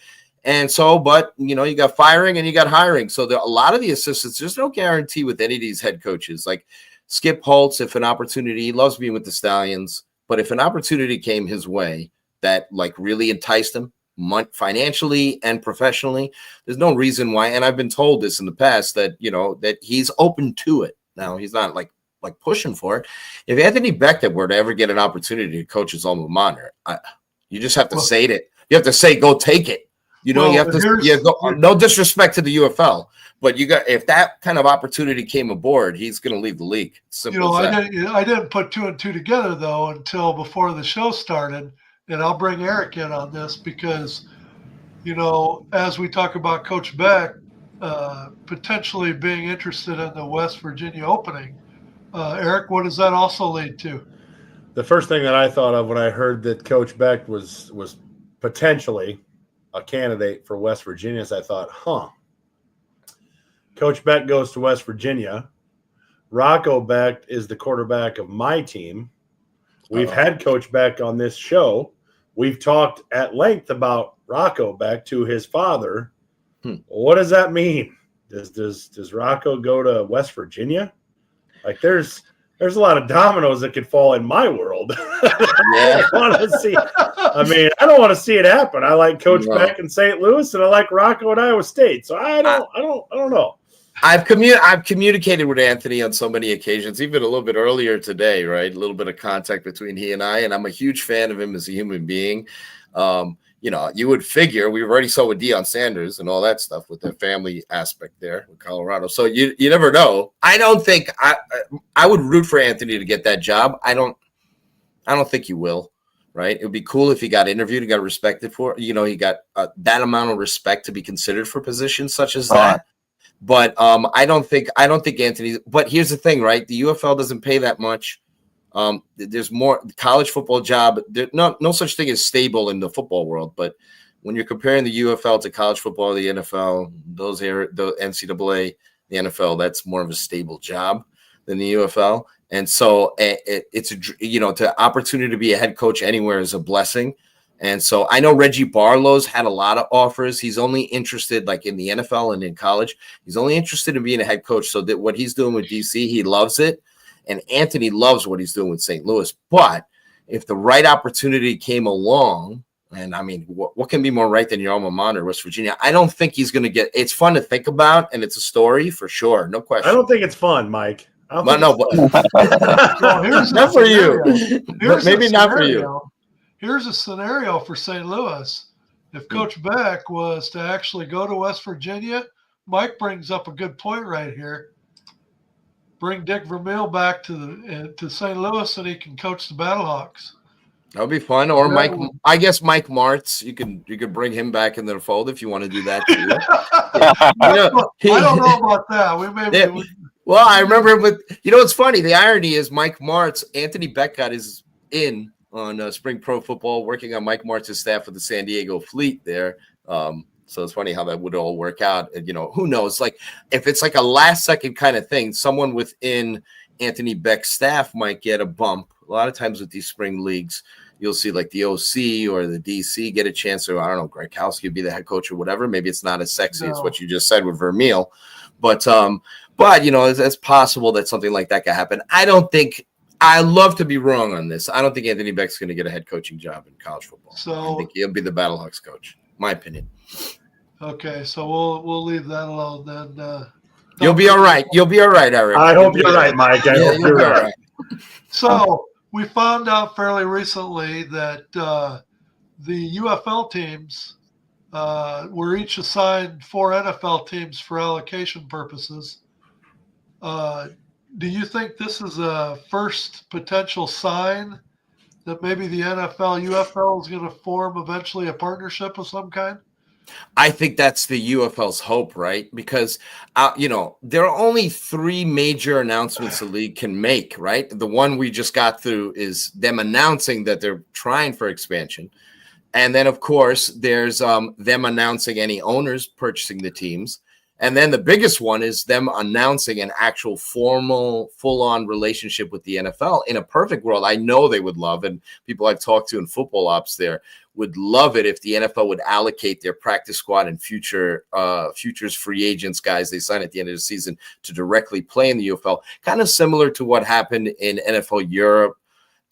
And so, but you got firing and you got hiring. So a lot of the assistants, there's no guarantee with any of these head coaches. Like Skip Holtz, if an opportunity, he loves being with the Stallions, but if an opportunity came his way that like really enticed him financially and professionally, there's no reason why. And I've been told this in the past that, that he's open to it. Now he's not like pushing for it. If Anthony Beckett were to ever get an opportunity to coach his alma mater, you just have to say it. You have to say, go take it. You have to, no disrespect to the UFL, but if that kind of opportunity came aboard, he's going to leave the league. Simple as that. I didn't put two and two together though until before the show started, and I'll bring Eric in on this because, as we talk about Coach Beck potentially being interested in the West Virginia opening, Eric, what does that also lead to? The first thing that I thought of when I heard that Coach Beck was potentially a candidate for West Virginia is I thought, Coach Beck goes to West Virginia. Rocco Beck is the quarterback of my team. We've had Coach Beck on this show. We've talked at length about Rocco Beck to his father. What does that mean? Does Rocco go to West Virginia? Like there's a lot of dominoes that could fall in my world. I don't want to see it happen. I like Coach Beck in St. Louis, and I like Rocco at Iowa State. So I don't know. I've communicated with Anthony on so many occasions, even a little bit earlier today, right? A little bit of contact between he and I'm a huge fan of him as a human being. You would figure we already saw with Deion Sanders and all that stuff with the family aspect there with Colorado. So you never know. I don't think I would root for Anthony to get that job. I don't think he will. Right? It would be cool if he got interviewed and got respected for. He got that amount of respect to be considered for positions such as that. But I don't think Anthony. But here's the thing, right? The UFL doesn't pay that much. There's more college football job. There's no such thing as stable in the football world. But when you're comparing the UFL to college football, the NFL, the NCAA, the NFL, that's more of a stable job than the UFL. And so it's the opportunity to be a head coach anywhere is a blessing. And so I know Reggie Barlow's had a lot of offers. He's only interested like in the NFL and in college. He's only interested in being a head coach. So that what he's doing with DC, he loves it. And Anthony loves what he's doing with St. Louis. But if the right opportunity came along, and I mean, what can be more right than your alma mater, West Virginia? I don't think he's going to get – it's fun to think about, and it's a story for sure. No question. I don't think it's fun, Mike. Well, here's not for you. Maybe not for you. Here's a scenario for St. Louis. If Coach Beck was to actually go to West Virginia, Mike brings up a good point right here. Bring Dick Vermeil back to St. Louis, and he can coach the Battlehawks. That'll be fun. Or Mike, I guess Mike Martz. You could bring him back into the fold if you want to do that too. I don't know about that. Well, I remember with it's funny. The irony is Mike Martz, Anthony Beck got his in on spring pro football, working on Mike Martz's staff with the San Diego Fleet there. So it's funny how that would all work out. And, who knows? Like if it's like a last second kind of thing, someone within Anthony Beck's staff might get a bump. A lot of times with these spring leagues, you'll see like the OC or the DC get a chance, or I don't know, Gronkowski would be the head coach or whatever. Maybe it's not as sexy as what you just said with Vermeil, but it's possible that something like that could happen. I love to be wrong on this. I don't think Anthony Beck's going to get a head coaching job in college football. So I think he'll be the Battlehawks coach. My opinion. Okay, so we'll leave that alone then. You'll be all right. You'll be all right, Eric. I hope you're right, Mike. I hope you're right. So we found out fairly recently that the UFL teams were each assigned 4 NFL teams for allocation purposes. Do you think this is a first potential sign that maybe the NFL UFL is going to form eventually a partnership of some kind? I think that's the UFL's hope, right? Because, there are only 3 major announcements the league can make, right? The one we just got through is them announcing that they're trying for expansion. And then, of course, there's them announcing any owners purchasing the teams. And then the biggest one is them announcing an actual formal, full-on relationship with the NFL. In a perfect world, I know they would love, and people I've talked to in football ops there would love it if the NFL would allocate their practice squad and futures free agents, guys they sign at the end of the season, to directly play in the UFL, kind of similar to what happened in NFL Europe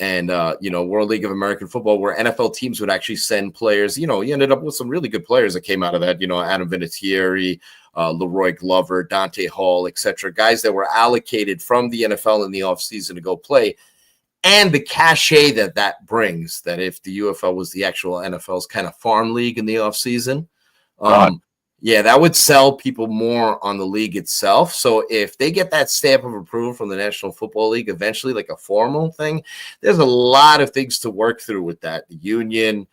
and World League of American Football, where NFL teams would actually send players. You ended up with some really good players that came out of that. Adam Vinatieri, Leroy Glover, Dante Hall, etc. Guys that were allocated from the NFL in the offseason to go play. And the cachet that brings, that if the UFL was the actual NFL's kind of farm league in the offseason, that would sell people more on the league itself. So if they get that stamp of approval from the National Football League, eventually like a formal thing, there's a lot of things to work through with that. The union,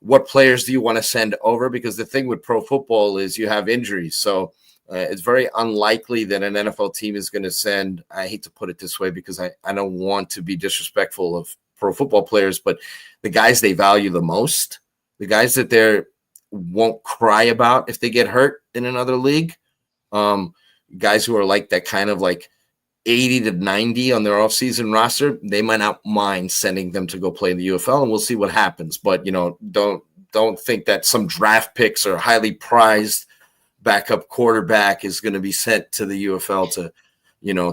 what players do you want to send over? Because the thing with pro football is you have injuries. So it's very unlikely that an NFL team is going to send, I hate to put it this way because I don't want to be disrespectful of pro football players, but the guys they value the most, the guys that they won't cry about if they get hurt in another league, guys who are like that kind of like 80 to 90 on their offseason roster, they might not mind sending them to go play in the UFL, and we'll see what happens. But, don't think that some draft picks or highly prized backup quarterback is going to be sent to the UFL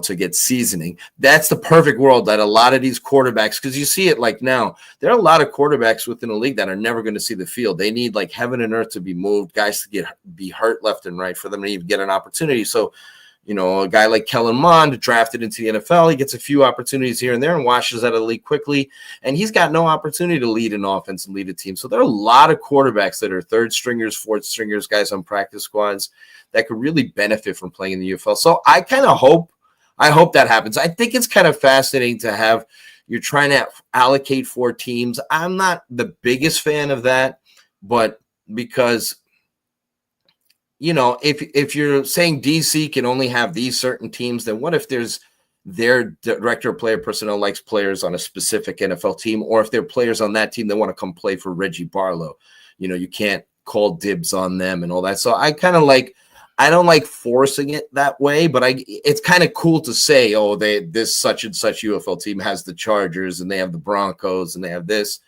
to get seasoning. That's the perfect world that a lot of these quarterbacks, because you see it like now, there are a lot of quarterbacks within the league that are never going to see the field. They need like heaven and earth to be moved, guys to be hurt left and right for them to even get an opportunity. So, a guy like Kellen Mond drafted into the NFL, he gets a few opportunities here and there and washes out of the league quickly. And he's got no opportunity to lead an offense and lead a team. So there are a lot of quarterbacks that are third stringers, fourth stringers, guys on practice squads that could really benefit from playing in the UFL. So I hope that happens. I think it's kind of fascinating to have, you're trying to allocate 4 teams. I'm not the biggest fan of that, but because if you're saying DC can only have these certain teams, then what if there's their director of player personnel likes players on a specific NFL team, or if there are players on that team that want to come play for Reggie Barlow, you can't call dibs on them and all that. So I don't like forcing it that way, but it's kind of cool to say, this such and such UFL team has the Chargers and they have the Broncos and they have this.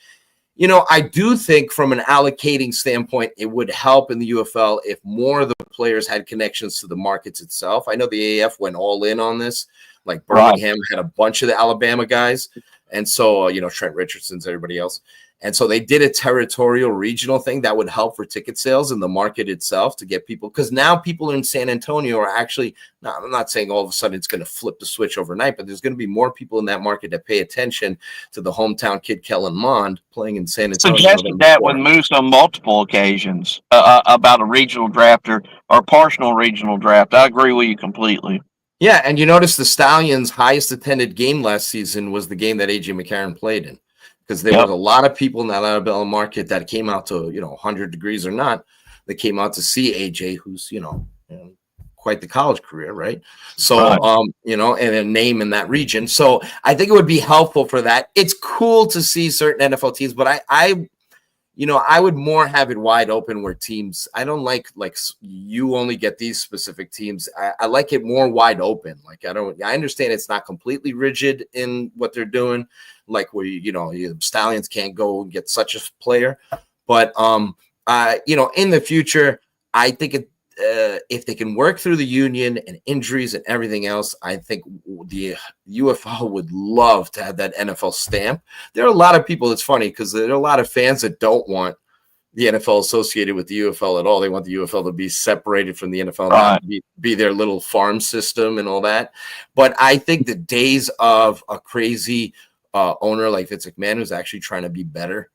I do think from an allocating standpoint, it would help in the UFL if more of the players had connections to the markets itself. I know the AAF went all in on this. Like Birmingham had a bunch of the Alabama guys. And so, Trent Richardson's, everybody else. And so they did a territorial regional thing that would help for ticket sales in the market itself to get people, because now people in San Antonio are actually, I'm not saying all of a sudden it's going to flip the switch overnight, but there's going to be more people in that market that pay attention to the hometown kid Kellen Mond playing in San Antonio. Suggested that with Moose on multiple occasions about a regional draft or partial regional draft. I agree with you completely. Yeah, and you notice the Stallions' highest attended game last season was the game that A.J. McCarron played in. Because there was a lot of people in that Alabama market that came out to, 100 degrees or not, that came out to see AJ, who's, quite the college career, right? So, and a name in that region. So I think it would be helpful for that. It's cool to see certain NFL teams, but I would more have it wide open where teams, I don't like you only get these specific teams. I like it more wide open. I understand it's not completely rigid in what they're doing, like where, Stallions can't go and get such a player. But, in the future, I think if they can work through the union and injuries and everything else, I think the UFL would love to have that NFL stamp. There are a lot of people, it's funny because there are a lot of fans that don't want the NFL associated with the UFL at all. They want the UFL to be separated from the NFL, not be their little farm system and all that. But I think the days of a crazy owner like Vince McMahon who's actually trying to be better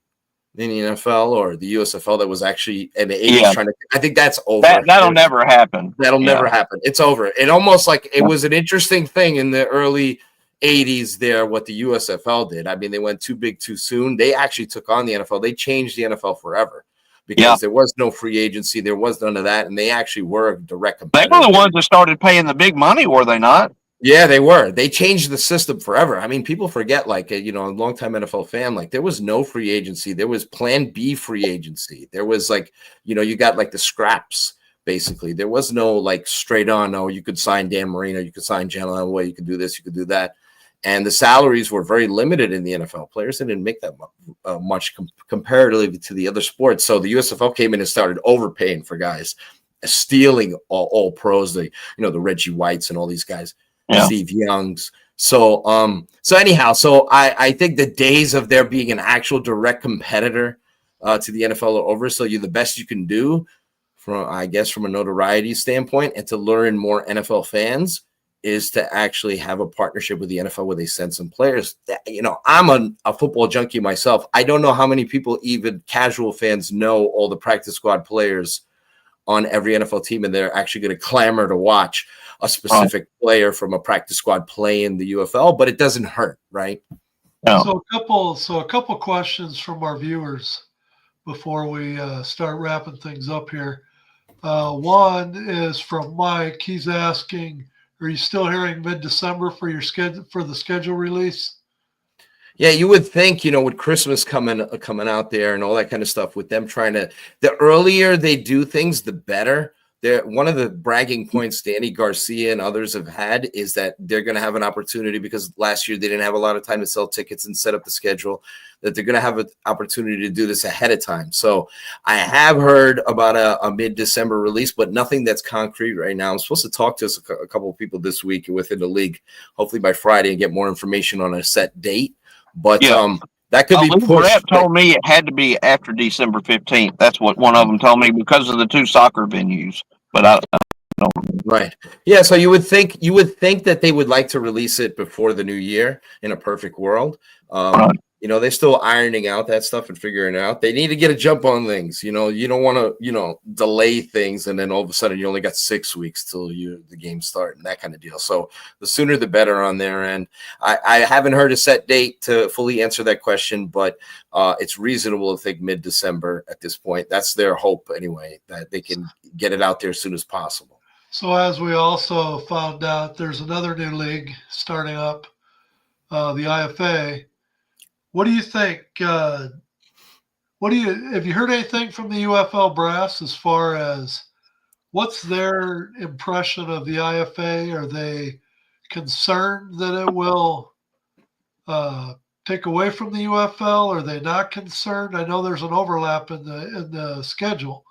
in the NFL or the USFL that was actually in the 80s trying to, I think that's over. That'll never happen. That'll never happen. It's over. It almost like it was an interesting thing in the early 80s there, what the USFL did. I mean, they went too big too soon. They actually took on the NFL. They changed the NFL forever because there was no free agency. There was none of that. And they actually were a direct competitor. They were the ones that started paying the big money, were they not? Yeah, they were. They changed the system forever. I mean, people forget, a longtime NFL fan, there was no free agency. There was Plan B free agency. There was you got the scraps basically. There was no like straight on, oh, you could sign Dan Marino, you could sign Jalen Elway, you could do this, you could do that. And the salaries were very limited in the NFL. Players didn't make that much comparatively to the other sports. So the USFL came in and started overpaying for guys, stealing all pros, the Reggie Whites and all these guys, Steve Youngs. So anyhow, I think the days of there being an actual direct competitor to the NFL are over. So you're the best you can do from a notoriety standpoint, and to lure in more NFL fans is to actually have a partnership with the NFL where they send some players. I'm a football junkie myself. I don't know how many people, even casual fans, know all the practice squad players on every NFL team, and they're actually going to clamor to watch a specific player from a practice squad play in the UFL, but it doesn't hurt, right? So a couple questions from our viewers before we start wrapping things up here. One is from Mike. He's asking, are you still hearing mid-December for your schedule, for the schedule release? Yeah, you would think, with Christmas coming out there and all that kind of stuff, with them trying to, the earlier they do things, the better. One of the bragging points Danny Garcia and others have had is that they're going to have an opportunity, because last year they didn't have a lot of time to sell tickets and set up the schedule, that they're going to have an opportunity to do this ahead of time. So I have heard about a mid-December release, but nothing that's concrete right now. I'm supposed to talk to a couple of people this week within the league, hopefully by Friday, and get more information on a set date. But that could be pushed. Brett told me it had to be after December 15th. That's what one of them told me, because of the two soccer venues. But I don't. Right. Yeah. So you would think that they would like to release it before the new year in a perfect world. They're still ironing out that stuff and figuring it out. They need to get a jump on things. You don't want to, delay things, and then all of a sudden you only got 6 weeks till the games start and that kind of deal. So the sooner the better on their end. I haven't heard a set date to fully answer that question, but it's reasonable to think mid-December at this point. That's their hope anyway, that they can get it out there as soon as possible. So as we also found out, there's another new league starting up, the IFA. What do you think? Have you heard anything from the UFL brass as far as what's their impression of the IFA? Are they concerned that it will take away from the UFL? Are they not concerned? I know there's an overlap in the schedule,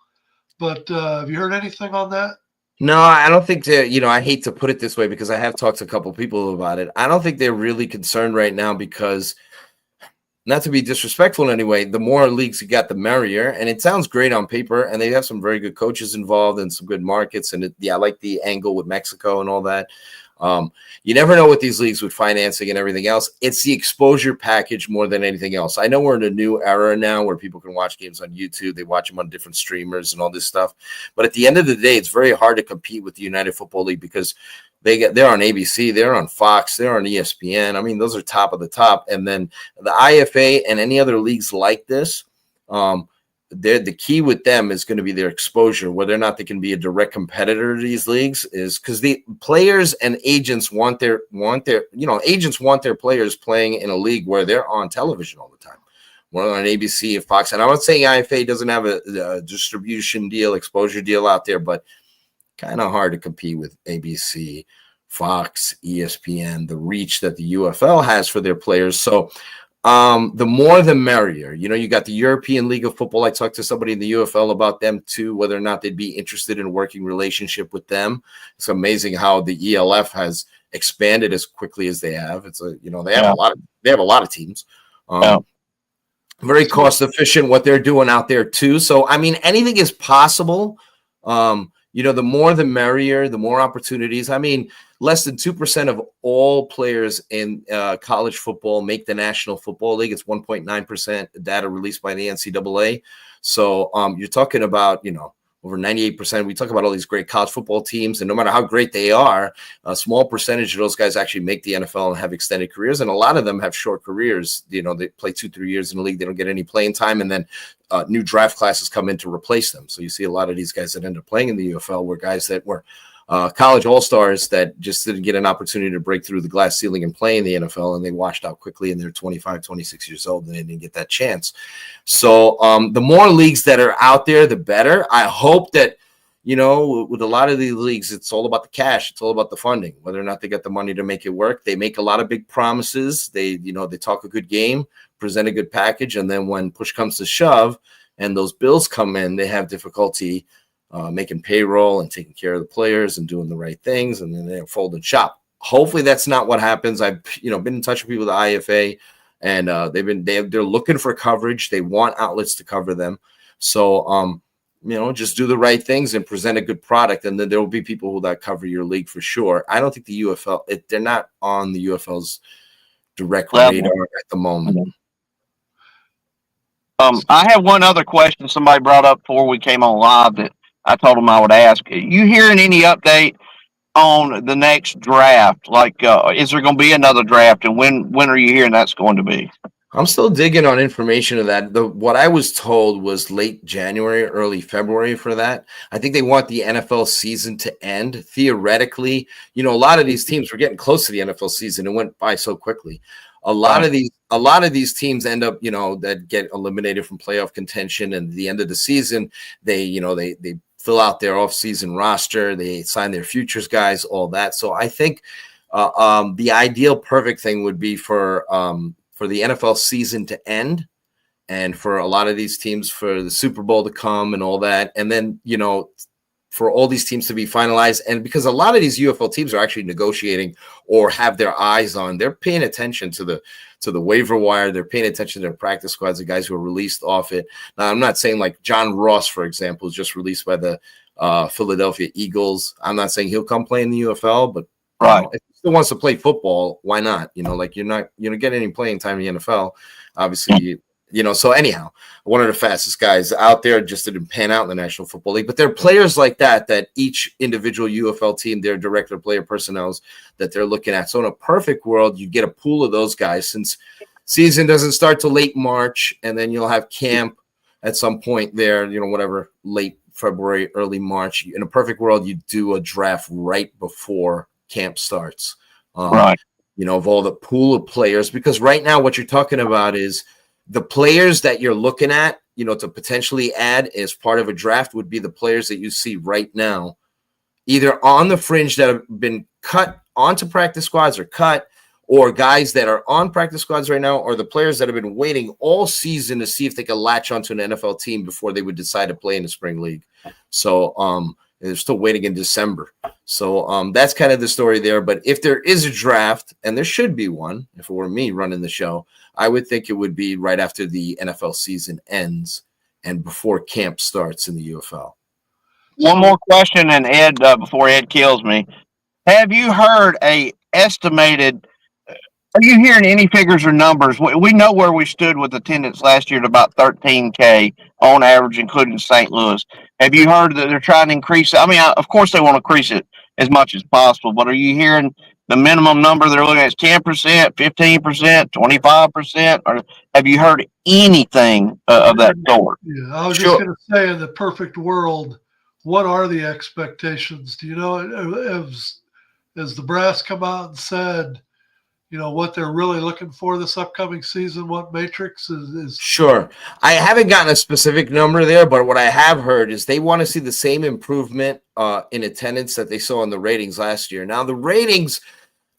but have you heard anything on that? No, I don't think that, I hate to put it this way, because I have talked to a couple of people about it. I don't think they're really concerned right now, because, not to be disrespectful in any way, the more leagues you got, the merrier. And it sounds great on paper, and they have some very good coaches involved and some good markets. And I like the angle with Mexico and all that. You never know with these leagues with financing and everything else. It's the exposure package more than anything else. I know we're in a new era now where people can watch games on YouTube. They watch them on different streamers and all this stuff. But at the end of the day, it's very hard to compete with the United Football League, because they're on ABC, they're on Fox, they're on ESPN. I mean, those are top of the top. And then the IFA and any other leagues like this, the key with them is going to be their exposure. Whether or not they can be a direct competitor to these leagues is because the players and agents want their players playing in a league where they're on television all the time. We're on ABC and Fox. And I'm not saying IFA doesn't have a distribution deal, exposure deal out there, but kind of hard to compete with ABC, Fox, ESPN, the reach that the UFL has for their players. So the more the merrier. You got the European League of Football. I talked to somebody in the UFL about them too, whether or not they'd be interested in a working relationship with them. It's amazing how the ELF has expanded as quickly as they have. It's they have a lot of teams. Very cost efficient what they're doing out there too. So I mean, anything is possible. The more the merrier, the more opportunities. I mean, less than 2% of all players in college football make the National Football League. It's 1.9% data released by the NCAA. So you're talking about, over 98%. We talk about all these great college football teams, and no matter how great they are, a small percentage of those guys actually make the NFL and have extended careers. And a lot of them have short careers. They play 2-3 years in the league. They don't get any playing time. And then new draft classes come in to replace them. So you see a lot of these guys that end up playing in the UFL were guys that were college all-stars that just didn't get an opportunity to break through the glass ceiling and play in the NFL, and they washed out quickly, and they're 25, 26 years old, and they didn't get that chance. So the more leagues that are out there, the better. I hope that, you know, with a lot of these leagues, it's all about the cash. It's all about the funding, whether or not they get the money to make it work. They make a lot of big promises. They talk a good game, present a good package. And then when push comes to shove and those bills come in, they have difficulty making payroll and taking care of the players and doing the right things. And then they're folding shop. Hopefully that's not what happens. I've, been in touch with people at the IFA, and they're looking for coverage. They want outlets to cover them. So, just do the right things and present a good product, and then there will be people who that cover your league for sure. I don't think the UFL, they're not on the UFL's direct radar at the moment. I have one other question somebody brought up before we came on live that I told them I would ask. You hearing any update on the next draft? Like, is there going to be another draft, and when are you hearing that's going to be? I'm still digging on information of that. What I was told was late January, early February for that. I think they want the NFL season to end. Theoretically, a lot of these teams were getting close to the NFL season. It went by so quickly. A lot of these teams end up, that get eliminated from playoff contention, and at the end of the season, they fill out their off-season roster, they sign their futures guys, all that. So I think the ideal perfect thing would be for the NFL season to end, and for a lot of these teams for the Super Bowl to come and all that. And then, for all these teams to be finalized. And because a lot of these UFL teams are actually negotiating or have their eyes on, they're paying attention to the waiver wire. They're paying attention to their practice squads, the guys who are released off it. Now, I'm not saying like John Ross, for example, is just released by the Philadelphia Eagles. I'm not saying he'll come play in the UFL, but right. If he still wants to play football, why not? You're not getting any playing time in the NFL. Obviously, so anyhow, one of the fastest guys out there just didn't pan out in the National Football League. But there are players like that each individual UFL team, their director player personnel that they're looking at. So in a perfect world, you get a pool of those guys, since season doesn't start till late March, and then you'll have camp at some point there, whatever, late February, early March. In a perfect world, you do a draft right before camp starts. Right. Of all the pool of players, because right now what you're talking about is the players that you're looking at, to potentially add as part of a draft would be the players that you see right now, either on the fringe that have been cut onto practice squads or cut, or guys that are on practice squads right now, or the players that have been waiting all season to see if they could latch onto an NFL team before they would decide to play in the spring league. So, they're still waiting in December. So that's kind of the story there. But if there is a draft, and there should be one, if it were me running the show, I would think it would be right after the NFL season ends and before camp starts in the UFL. One more question, and Ed, before Ed kills me. Have you heard are you hearing any figures or numbers? We know where we stood with attendance last year at about 13K on average, including St. Louis. Have you heard that they're trying to increase it? I mean, of course they want to increase it as much as possible, but are you hearing the minimum number they're looking at is 10%, 15%, 25%? Or have you heard anything of that sort? Yeah, I was just going to say, in the perfect world, what are the expectations? Do you know, has the brass come out and said, what they're really looking for this upcoming season, what matrix is? Sure. I haven't gotten a specific number there, but what I have heard is they want to see the same improvement in attendance that they saw in the ratings last year. Now,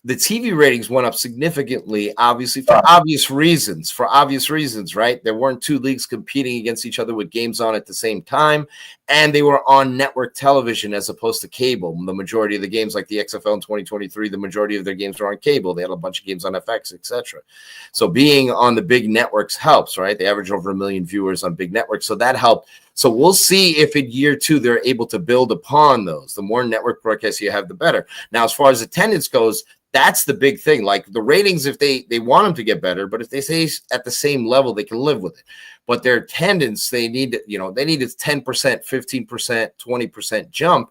the TV ratings went up significantly, obviously, for obvious reasons, right? There weren't two leagues competing against each other with games on at the same time, and they were on network television as opposed to cable. The majority of the games, like the XFL in 2023, the majority of their games were on cable. They had a bunch of games on FX, etc. So being on the big networks helps, right? They average over 1 million viewers on big networks, so that helped. So we'll see if in year 2 they're able to build upon those. The more network broadcasts you have, the better. Now, as far as attendance goes, that's the big thing. Like the ratings, if they want them to get better, but if they stay at the same level, they can live with it. But their attendance, they need a 10%, 15%, 20% jump.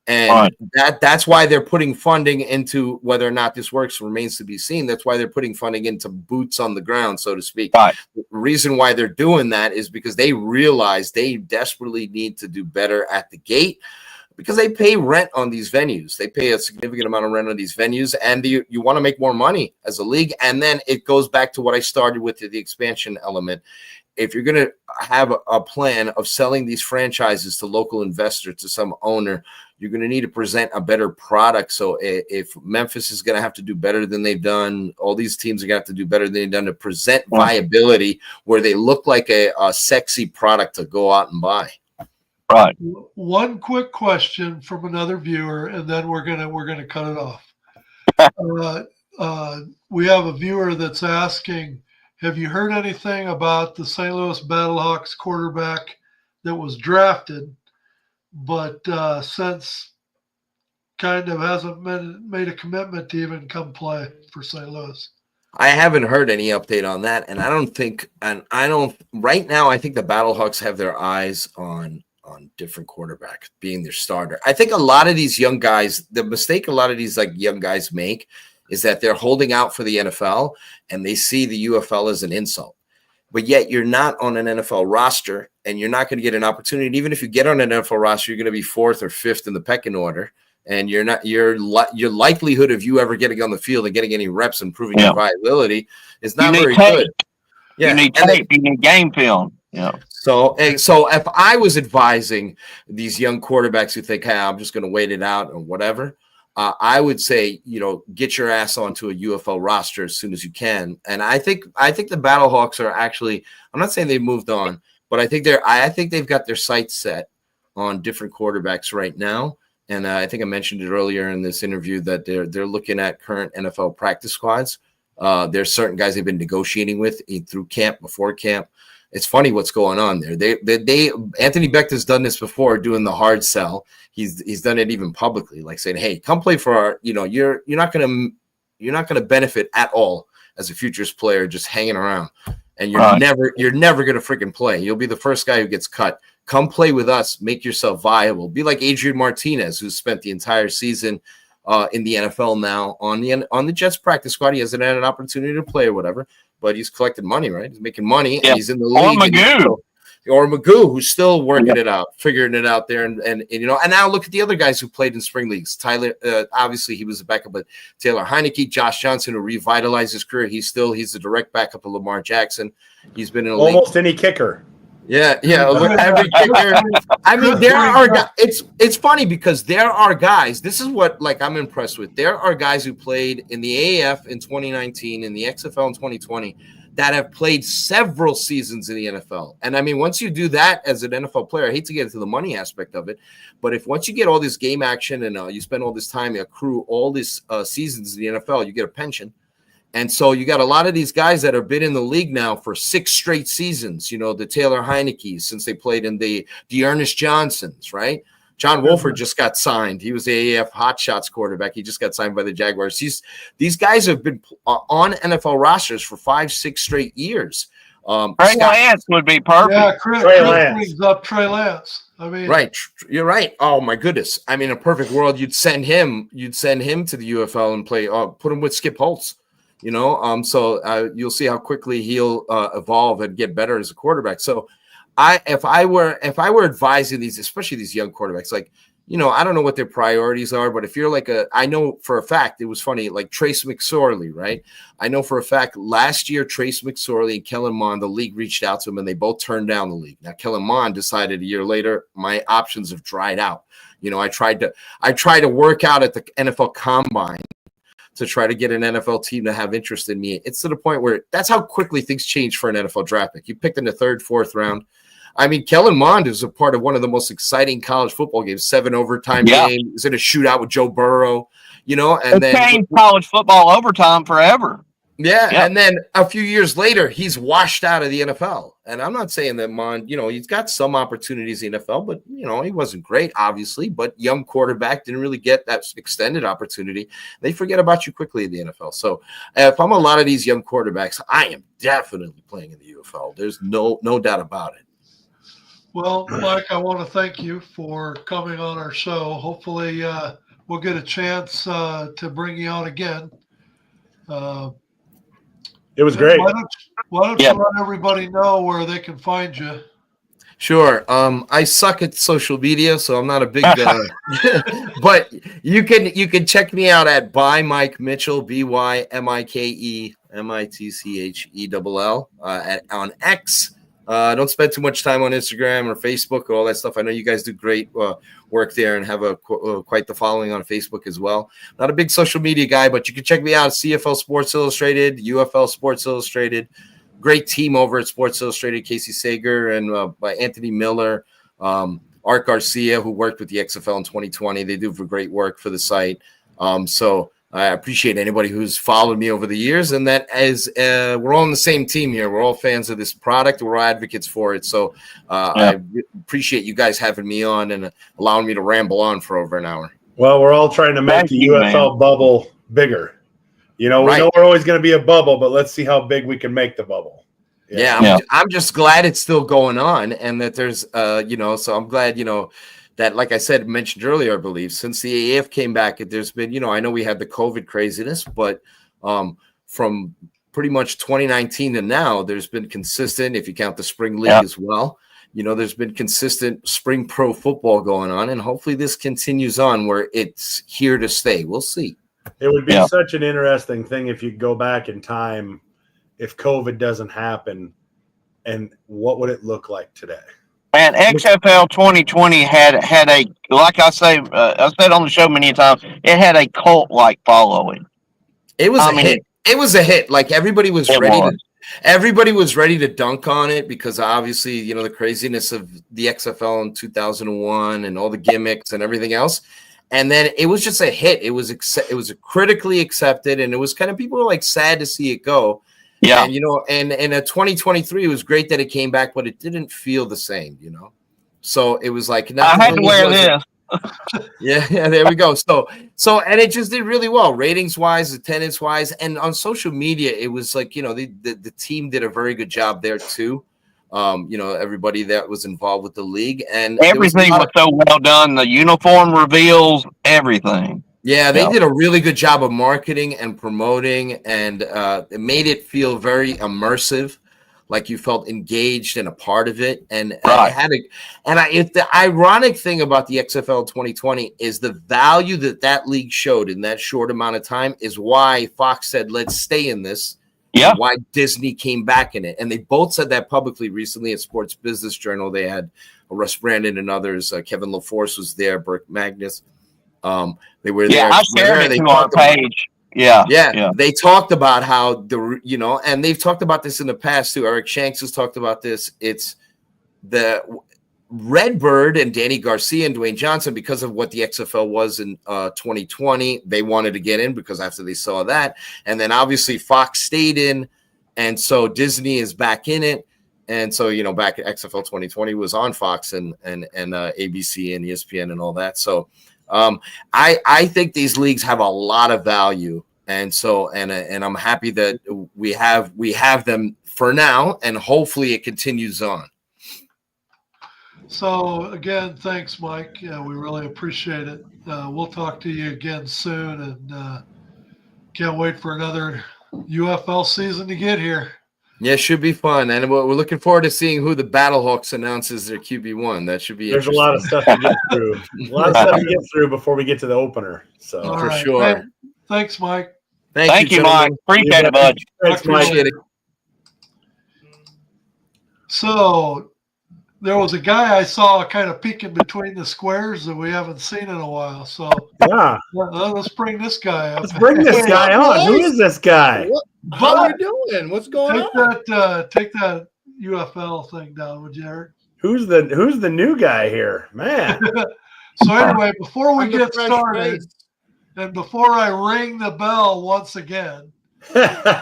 And that's why they're putting funding into, whether or not this works remains to be seen. That's why they're putting funding into boots on the ground, so to speak. Right. The reason why they're doing that is because they realize they desperately need to do better at the gate, because they pay rent on these venues. They pay a significant amount of rent on these venues, and you want to make more money as a league. And then it goes back to what I started with, the expansion element. if you're going to have a plan of selling these franchises to local investors, to some owner, you're going to need to present a better product. So if Memphis is going to have to do better than they've done, all these teams are going to have to do better than they've done to present viability where they look like a sexy product to go out and buy. Right. One quick question from another viewer, and then we're gonna cut it off. We have a viewer that's asking, have you heard anything about the St. Louis Battlehawks quarterback that was drafted, but since kind of hasn't made a commitment to even come play for St. Louis? I haven't heard any update on that, and right now I think the Battlehawks have their eyes on different quarterbacks being their starter. I think a lot of these young guys, the mistake a lot of these like young guys make is that they're holding out for the NFL and they see the UFL as an insult. But yet you're not on an NFL roster and you're not going to get an opportunity. And even if you get on an NFL roster, you're going to be 4th or 5th in the pecking order. And your likelihood of you ever getting on the field and getting any reps and proving your viability is not very good. Yeah. You need tape. You need game film. Yeah. So if I was advising these young quarterbacks who think, hey, I'm just going to wait it out or whatever, I would say, get your ass onto a UFL roster as soon as you can. And I think the Battlehawks are actually, I'm not saying they've moved on, but I think they've got their sights set on different quarterbacks right now. And I think I mentioned it earlier in this interview that they're looking at current NFL practice squads. There's certain guys they've been negotiating with through camp, before camp. It's funny what's going on there. They Anthony Becht has done this before, doing the hard sell. He's done it even publicly, like saying, "Hey, come play for our. You're not gonna benefit at all as a futures player just hanging around, and you're never gonna freaking play. You'll be the first guy who gets cut. Come play with us. Make yourself viable. Be like Adrian Martinez, who spent the entire season in the NFL now on the Jets practice squad. He hasn't had an opportunity to play or whatever." But he's collecting money, right? He's making money, and he's in the league. Or Magoo, who's still working it out, figuring it out there, and now look at the other guys who played in spring leagues. Tyler, obviously he was a backup, but Taylor Heineke, Josh Johnson, who revitalized his career. He's the direct backup of Lamar Jackson. He's been in almost any kicker. Yeah. Every kicker. I mean, there are guys. It's funny because there are guys. This is what I'm impressed with. There are guys who played in the AAF in 2019, in the XFL in 2020, that have played several seasons in the NFL. And I mean, once you do that as an NFL player, I hate to get into the money aspect of it, but once you get all this game action and you spend all this time, you accrue all these seasons in the NFL, you get a pension. And so you got a lot of these guys that have been in the league now for 6 straight seasons, the Taylor Heinekes, since they played in the Ernest Johnsons, right? John Wolford just got signed. He was the AAF Hot Shots quarterback. He just got signed by the Jaguars. These guys have been on NFL rosters for 5-6 straight years. Trey Lance would be perfect. Yeah, Chris brings up Trey Lance. I mean, right. You're right. Oh my goodness. I mean, in a perfect world, you'd send him to the UFL and play. Put him with Skip Holtz. So you'll see how quickly he'll evolve and get better as a quarterback. So if I were advising these, especially these young quarterbacks, I don't know what their priorities are, but if you're I know for a fact, it was funny, like Trace McSorley, right? I know for a fact last year, Trace McSorley and Kellen Mond, the league reached out to him and they both turned down the league. Now, Kellen Mond decided a year later, my options have dried out. I tried to work out at the NFL Combine to try to get an NFL team to have interest in me. It's to the point where that's how quickly things change for an NFL draft pick. You picked in the 3rd, 4th round. I mean, Kellen Mond is a part of one of the most exciting college football games, 7 overtime game. He's in a shootout with Joe Burrow, and then changed college football overtime forever. Yeah, and then a few years later, he's washed out of the NFL. And I'm not saying that Mond, he's got some opportunities in the NFL, but, he wasn't great, obviously. But young quarterback didn't really get that extended opportunity. They forget about you quickly in the NFL. So if I'm a lot of these young quarterbacks, I am definitely playing in the UFL. There's no doubt about it. Well, Mike, I want to thank you for coming on our show. Hopefully we'll get a chance to bring you on again. It was great. Why don't you let everybody know where they can find you? Sure. I suck at social media, so I'm not a big but you can check me out at by Mike Mitchell, BYMikeMitchell on X. Don't spend too much time on Instagram or Facebook or all that stuff. I know you guys do great work there and have quite the following on Facebook as well. Not a big social media guy, but you can check me out at CFL Sports Illustrated, UFL Sports Illustrated. Great team over at Sports Illustrated, Casey Sager and by Anthony Miller, Art Garcia, who worked with the XFL in 2020. They do great work for the site. So I appreciate anybody who's followed me over the years, and that as we're all on the same team here. We're all fans of this product. We're all advocates for it. So I appreciate you guys having me on and allowing me to ramble on for over an hour. Well, we're all trying to make the UFL bubble bigger. You know, we know we're always going to be a bubble, but let's see how big we can make the bubble. I'm just glad it's still going on, and that there's so I'm glad that, like I said, mentioned earlier, I believe, since the AAF came back, there's been, I know we had the COVID craziness, but from pretty much 2019 to now, there's been consistent, if you count the spring league as well, there's been consistent spring pro football going on, and hopefully this continues on where it's here to stay. We'll see. It would be such an interesting thing if you go back in time, if COVID doesn't happen, and what would it look like today? Man, XFL 2020 had a, like I say, I said on the show many times, it had a cult-like following. It was hit. It was a hit. Like everybody was ready. Everybody was ready to dunk on it because obviously, the craziness of the XFL in 2001 and all the gimmicks and everything else. And then it was just a hit. It was critically accepted, and it was kind of, people were like sad to see it go. Yeah. And in 2023, it was great that it came back, but it didn't feel the same, So it was like, I had to wear this. Yeah, there we go. So and it just did really well, ratings wise, attendance wise, and on social media, it was like, the team did a very good job there too. Everybody that was involved with the league, and everything was so well done. The uniform reveals, everything. Yeah, they did a really good job of marketing and promoting, and it made it feel very immersive, like you felt engaged and a part of it. And the ironic thing about the XFL 2020 is the value that league showed in that short amount of time is why Fox said, let's stay in this. Yeah. Why Disney came back in it. And they both said that publicly recently at Sports Business Journal. They had Russ Brandon and others. Kevin LaForce was there, Burke Magnus. They were there. I shared it to our page. Yeah. They talked about how and they've talked about this in the past too. Eric Shanks has talked about this. It's the Redbird and Danny Garcia and Dwayne Johnson, because of what the XFL was in 2020, they wanted to get in because after they saw that, and then obviously Fox stayed in, and so Disney is back in it. And so, back at XFL 2020 was on Fox and ABC and ESPN and all that. So I think these leagues have a lot of value, and so and I'm happy that we have them for now, and hopefully it continues on. So again, thanks, Mike. Yeah, we really appreciate it. We'll talk to you again soon, and can't wait for another UFL season to get here. Yeah, it should be fun, and we're looking forward to seeing who the Battlehawks announces their QB1. That should be. There's a lot of stuff to get through. A lot of stuff to get through before we get to the opener. So all for right. sure. Thanks, Mike. Thank you, Mike. Appreciate it, bud. Thanks, Mike. Appreciate it. So there was a guy I saw kind of peeking between the squares that we haven't seen in a while. So let's bring this guy up. Let's bring this guy on. Who is this guy? What are you doing? What's going on? Take that UFL thing down, would you, Eric? Who's the new guy here, man? So anyway, before we get started, and before I ring the bell once again, let's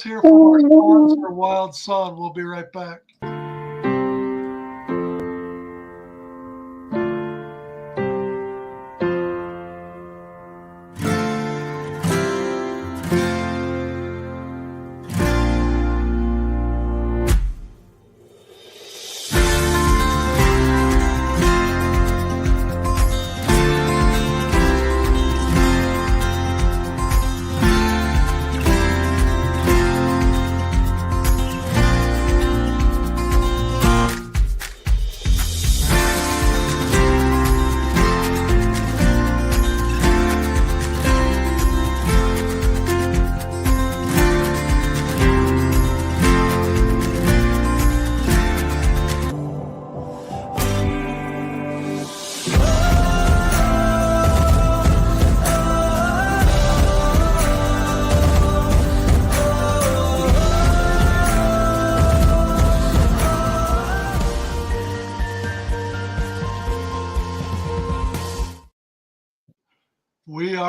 hear from our sponsor, Wild Sun. We'll be right back.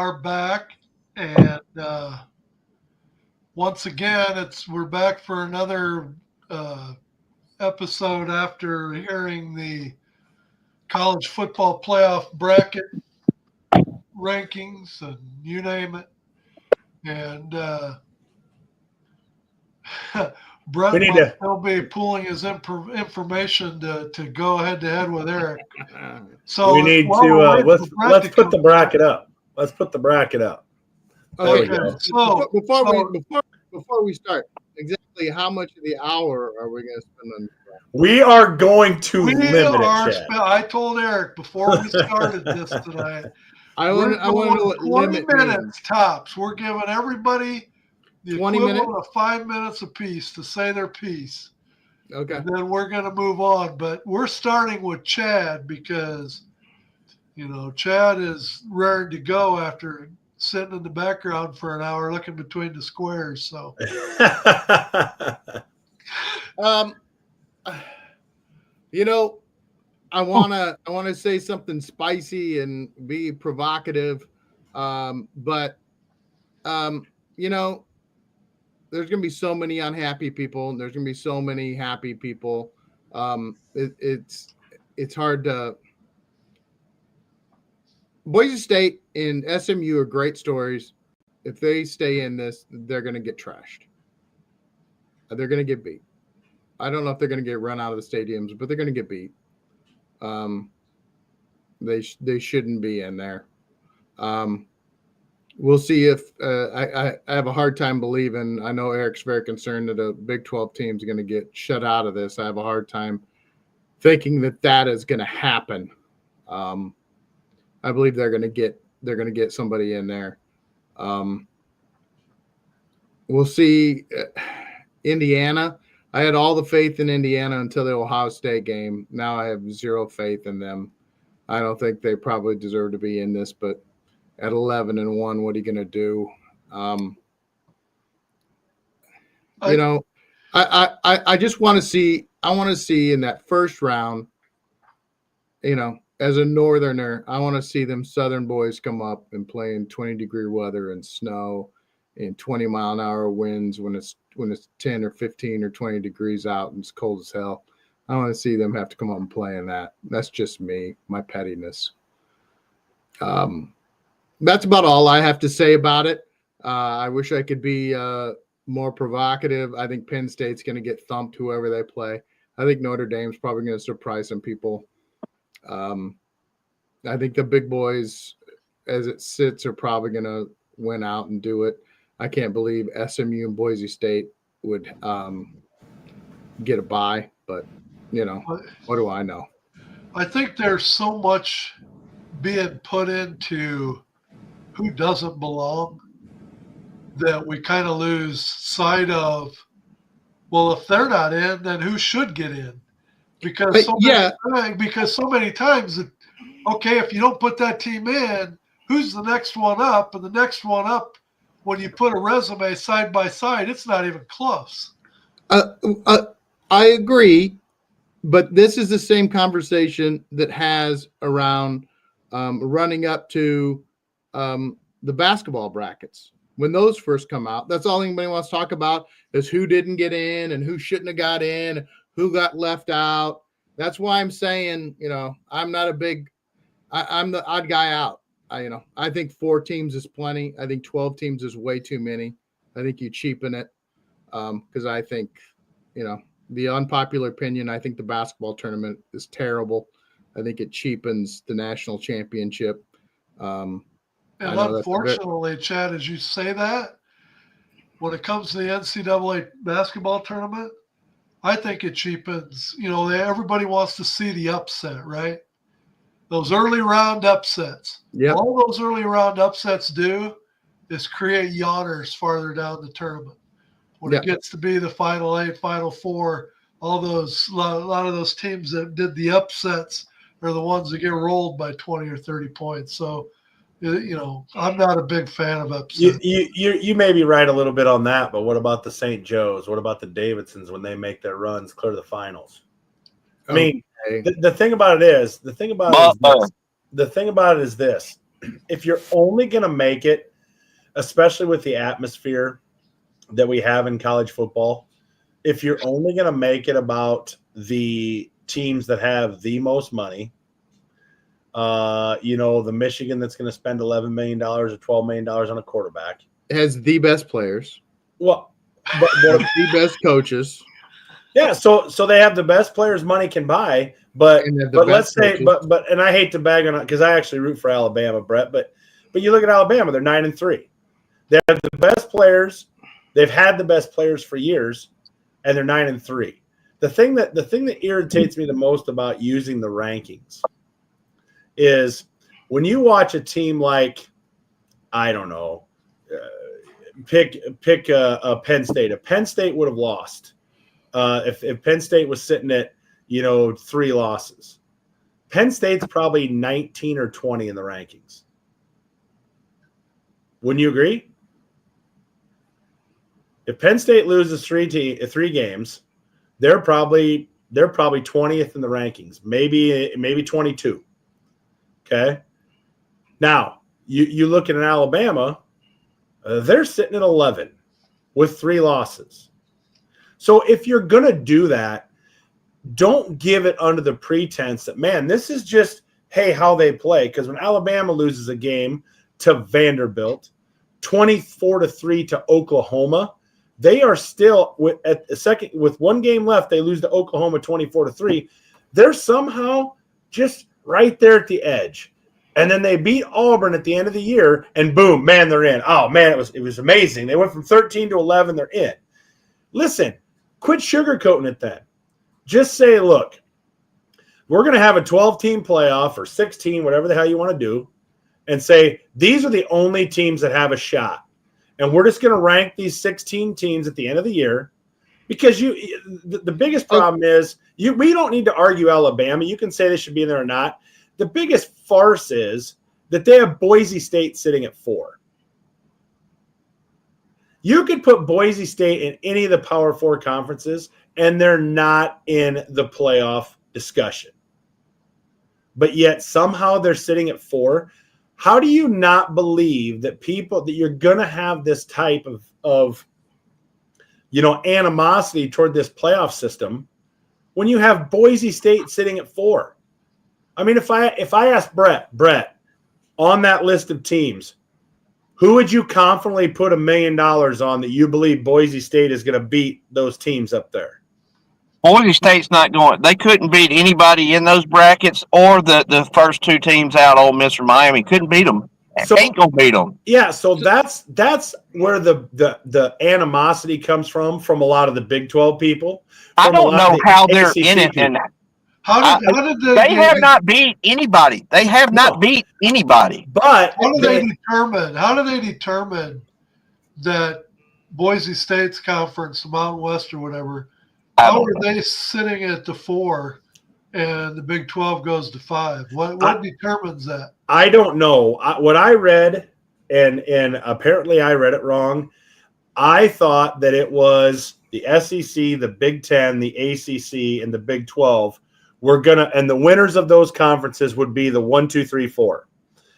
are back, and once again, we're back for another episode after hearing the college football playoff bracket rankings and you name it. And Brett might still be pulling his information to go head to head with Eric. So we need to let's put the bracket up. Let's put the bracket up. Okay. So before we start, exactly how much of the hour are we going to spend on? We are going to limit it. I told Eric before we started this tonight. I want to know what 20 limit minutes means. tops. We're giving everybody the 20 equivalent minutes? of 5 minutes apiece to say their piece. Okay. And then we're going to move on. But we're starting with Chad because, Chad is raring to go after sitting in the background for an hour looking between the squares. So, I wanna say something spicy and be provocative, but there's gonna be so many unhappy people, and there's gonna be so many happy people. It's hard to. Boise State and SMU are great stories. If they stay in this, they're gonna get trashed. They're gonna get beat. I don't know if they're going to get run out of the stadiums, but they're going to get beat. They shouldn't be in there. We'll see if I have a hard time believing. I know Eric's very concerned that a Big 12 team is going to get shut out of this. I have a hard time thinking that is going to happen. I believe they're going to get somebody in there. We'll see. Indiana. I had all the faith in Indiana until the Ohio State game. Now I have zero faith in them. I don't think they probably deserve to be in this, but at 11-1, what are you going to do? I just want to see. I want to see in that first round. As a Northerner, I want to see them Southern boys come up and play in 20-degree weather and snow and 20-mile-an-hour winds when it's 10 or 15 or 20 degrees out and it's cold as hell. I want to see them have to come up and play in that. That's just me, my pettiness. That's about all I have to say about it. I wish I could be more provocative. I think Penn State's going to get thumped whoever they play. I think Notre Dame's probably going to surprise some people. I think the big boys, as it sits, are probably going to win out and do it. I can't believe SMU and Boise State would get a bye, but what do I know? I think there's so much being put into who doesn't belong that we kind of lose sight of, well, if they're not in, then who should get in? Because so many times, okay, if you don't put that team in, who's the next one up? And the next one up, when you put a resume side by side, it's not even close. I agree, but this is the same conversation that has around running up to the basketball brackets. When those first come out, that's all anybody wants to talk about is who didn't get in and who shouldn't have got in, who got left out. That's why I'm saying, I'm not I'm the odd guy out. I think 4 teams is plenty. I think 12 teams is way too many. I think you cheapen it because I think, the unpopular opinion, I think the basketball tournament is terrible. I think it cheapens the national championship. And unfortunately, Chad, as you say that, when it comes to the NCAA basketball tournament, I think it cheapens. Everybody wants to see the upset, right? Those early round upsets. Yep. All those early round upsets do is create yawners farther down the tournament. When it gets to be the Final 8, Final 4, a lot of those teams that did the upsets are the ones that get rolled by 20 or 30 points. So, I'm not a big fan of upsets. You may be right a little bit on that, but what about the St. Joe's? What about the Davidsons when they make their runs clear to the finals? I mean, the thing about it is this. if you're only going to make it, especially with the atmosphere that we have in college football, if you're only going to make it about the teams that have the most money, the Michigan that's going to spend $11 million or $12 million on a quarterback has the best players. Well, but the best coaches. Yeah, so they have the best players money can buy, but let's say, but and I hate to bag on it because I actually root for Alabama, Brett, but you look at Alabama, they're 9-3. They have the best players, they've had the best players for years, and they're 9-3. The thing that irritates me the most about using the rankings is when you watch a team like, I don't know, pick a Penn State. If Penn State would have lost, if Penn State was sitting at 3 losses, Penn State's probably 19 or 20 in the rankings. Wouldn't you agree? If Penn State loses 3 games, they're probably 20th in the rankings, maybe 22. Okay. Now you look at an Alabama, they're sitting at 11 with 3 losses. So if you're going to do that, don't give it under the pretense that, man, this is just, hey, how they play. Because when Alabama loses a game to Vanderbilt, 24-3 to Oklahoma, they are still with 1 game left. They lose to Oklahoma 24-3. They're somehow just right there at the edge. And then they beat Auburn at the end of the year, and boom, man, they're in. Oh man, it was amazing. They went from 13 to 11. They're in. Listen, quit sugarcoating it then. Just say, look, we're going to have a 12-team playoff or 16, whatever the hell you want to do, and say these are the only teams that have a shot. And we're just going to rank these 16 teams at the end of the year because the biggest problem is we don't need to argue Alabama. You can say they should be in there or not. The biggest farce is that they have Boise State sitting at 4. You could put Boise State in any of the Power 4 conferences, and they're not in the playoff discussion. But yet somehow they're sitting at 4. How do you not believe that you're going to have this type of animosity toward this playoff system when you have Boise State sitting at 4? I mean, if I ask Brett, on that list of teams, who would you confidently put $1 million on that you believe Boise State is going to beat those teams up there? Boise State's not going. They couldn't beat anybody in those brackets or the first 2 teams out, Ole Miss or Miami. Couldn't beat them. Ain't gonna beat them. Yeah, so that's where the animosity comes from a lot of the Big 12 people. I don't know how they're in it, and how did they have not beat anybody. They have not beat anybody. But how do they determine that Boise State's conference, the Mountain West or whatever, how are they sitting at the 4 and the Big 12 goes to 5? What determines that? I don't know. What I read, and apparently I read it wrong, I thought that it was the SEC, the Big 10, the ACC, and the Big 12 were and the winners of those conferences would be the 1, 2, 3, 4.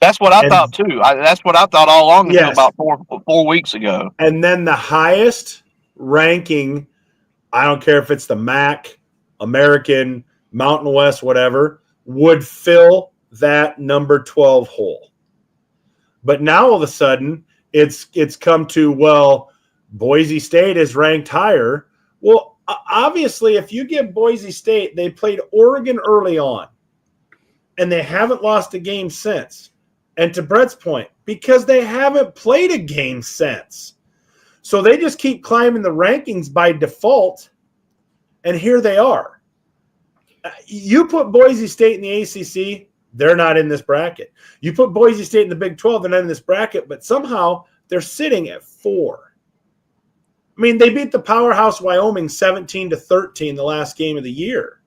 That's what I thought too. That's what I thought all along until about 4 weeks ago. And then the highest ranking, I don't care if it's the MAC, American, Mountain West, whatever, would fill that number 12 hole. But now all of a sudden it's come to, well, Boise State is ranked higher. Well, obviously, if you give Boise State, they played Oregon early on, and they haven't lost a game since. And to Brett's point, because they haven't played a game since. So they just keep climbing the rankings by default, and here they are. You put Boise State in the ACC, they're not in this bracket. You put Boise State in the Big 12, they're not in this bracket, but somehow they're sitting at 4. I mean, they beat the powerhouse Wyoming 17-13 the last game of the year.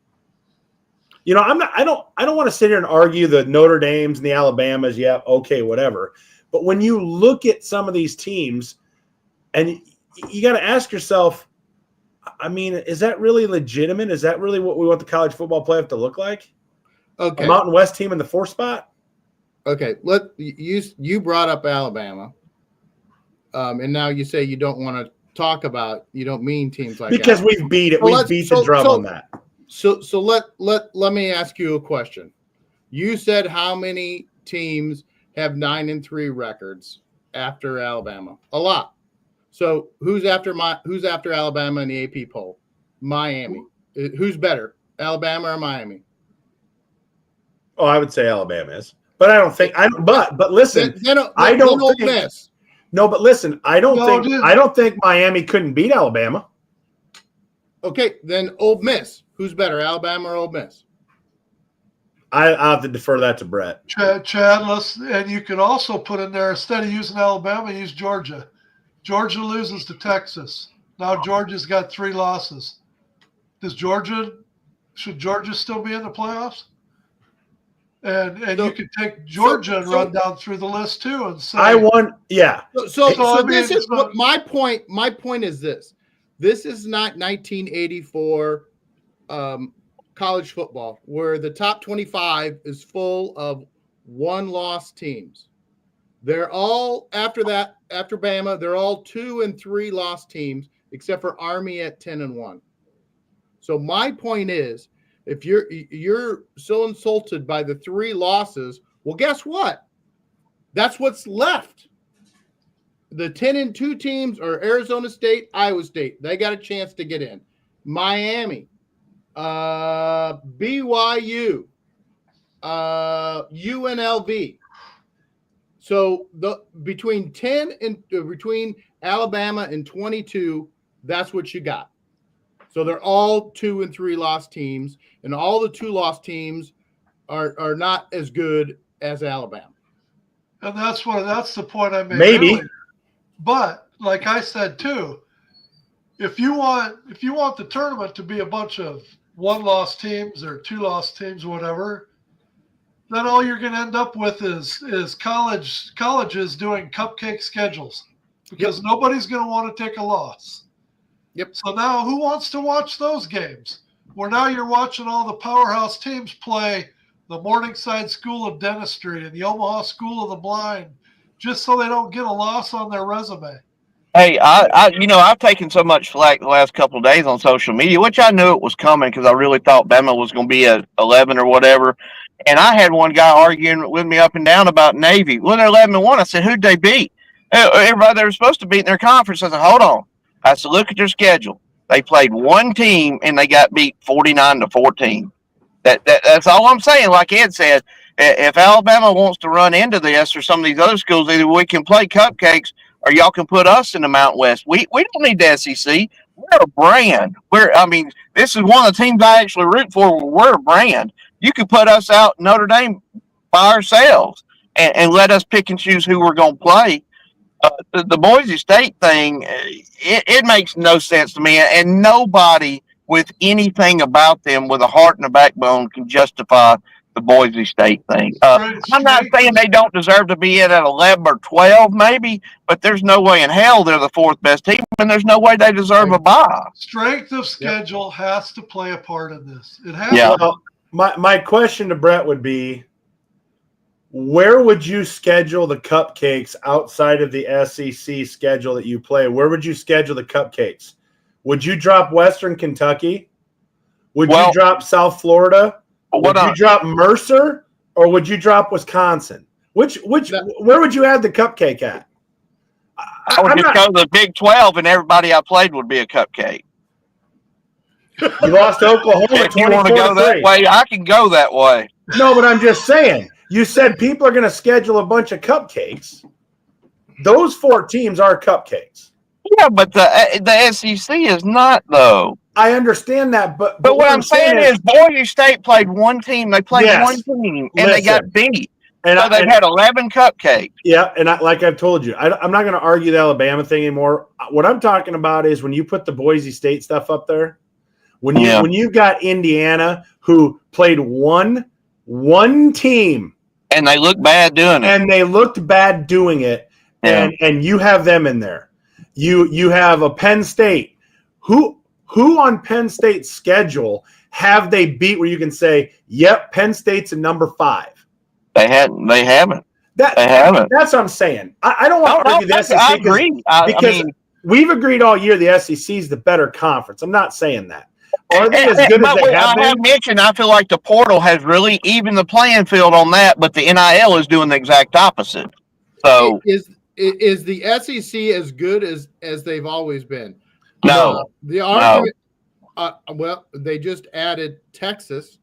I don't want to sit here and argue the Notre Dames and the Alabamas. Yeah, okay, whatever. But when you look at some of these teams, and you got to ask yourself, I mean, is that really legitimate? Is that really what we want the college football playoff to look like? Okay. A Mountain West team in the 4th spot? Okay, you brought up Alabama, and now you say you don't want to talk about, you don't mean teams like because Alabama. we've beat it. We've beat the drum on that. So let me ask you a question. You said how many teams have 9-3 records after Alabama? A lot. So who's after Alabama in the AP poll? Miami. Who's better, Alabama or Miami? Oh, I would say Alabama is, but I don't think But listen, I don't think. Miss. No, but listen, I don't think Miami couldn't beat Alabama. Okay, then Ole Miss. Who's better, Alabama or Ole Miss? I'll have to defer that to Brett. Chad, and you could also put in there, instead of using Alabama, use Georgia. Georgia loses to Texas. Now Georgia's got 3 losses. Should Georgia still be in the playoffs? And you could take Georgia and run down through the list too and say So this is what my point. My point is this. This is not 1984 college football where the top 25 is full of 1-loss teams. They're all after Bama, they're all 2 and 3 loss teams, except for Army at 10-1. So my point is, if you're so insulted by the 3 losses, well, guess what? That's what's left. The 10-2 teams are Arizona State, Iowa State. They got a chance to get in. Miami, BYU, UNLV. So between Alabama and 22, that's what you got. So they're all 2 and 3 loss teams, and all the 2-loss teams are not as good as Alabama. And that's the point I made. Maybe. Earlier. But like I said too, if you want the tournament to be a bunch of 1-loss teams or 2-loss teams, whatever, then all you're going to end up with is colleges doing cupcake schedules because nobody's going to want to take a loss. Yep. So now who wants to watch those games? Where now you're watching all the powerhouse teams play the Morningside School of Dentistry and the Omaha School of the Blind just so they don't get a loss on their resume. Hey, I've taken so much flack the last couple of days on social media, which I knew it was coming because I really thought Bama was going to be at 11 or whatever. And I had one guy arguing with me up and down about Navy. Well, they're 11-1. I said, who'd they beat? Everybody they were supposed to beat in their conference. I said, hold on. I said, look at their schedule. They played one team and they got beat 49-14. That's all I'm saying. Like Ed said, if Alabama wants to run into this or some of these other schools, either we can play cupcakes or y'all can put us in the Mountain West. We don't need the SEC. We're a brand. This is one of the teams I actually root for. We're a brand. You could put us out Notre Dame by ourselves and let us pick and choose who we're going to play. The Boise State thing, it makes no sense to me, and nobody with anything about them with a heart and a backbone can justify the Boise State thing. I'm not saying they don't deserve to be in at 11 or 12 maybe, but there's no way in hell they're the 4th best team, and there's no way they deserve a bye. Strength of schedule has to play a part in this. It has. Yeah. Well, my question to Brett would be, where would you schedule the cupcakes outside of the SEC schedule that you play? Where would you schedule the cupcakes? Would you drop Western Kentucky? Would you drop South Florida? Would you drop Mercer? Or would you drop Wisconsin? Where would you add the cupcake at? I would go to the Big 12 and everybody I played would be a cupcake. You lost to Oklahoma. If you want to go that way, I can go that way. No, but I'm just saying. You said people are going to schedule a bunch of cupcakes. Those 4 teams are cupcakes. Yeah, but the SEC is not, though. I understand that, but what I'm saying is Boise State played one team. They played one team, and they got beat. And so they've had 11 cupcakes. Yeah, and like I've told you, I'm not going to argue the Alabama thing anymore. What I'm talking about is when you put the Boise State stuff up there, when you've got Indiana who played one team. And they look bad doing it. And they looked bad doing it. Yeah. And you have them in there. You have a Penn State. Who on Penn State's schedule have they beat where you can say, yep, Penn State's a number 5? They haven't. They haven't. That's what I'm saying. I don't want to argue the SEC. I agree. Because we've agreed all year the SEC is the better conference. I'm not saying that. Are they as good as they have been? I have mentioned I feel like the portal has really evened the playing field on that, but the NIL is doing the exact opposite. So is the SEC as good as they've always been? No. The argument. Well, they just added Texas.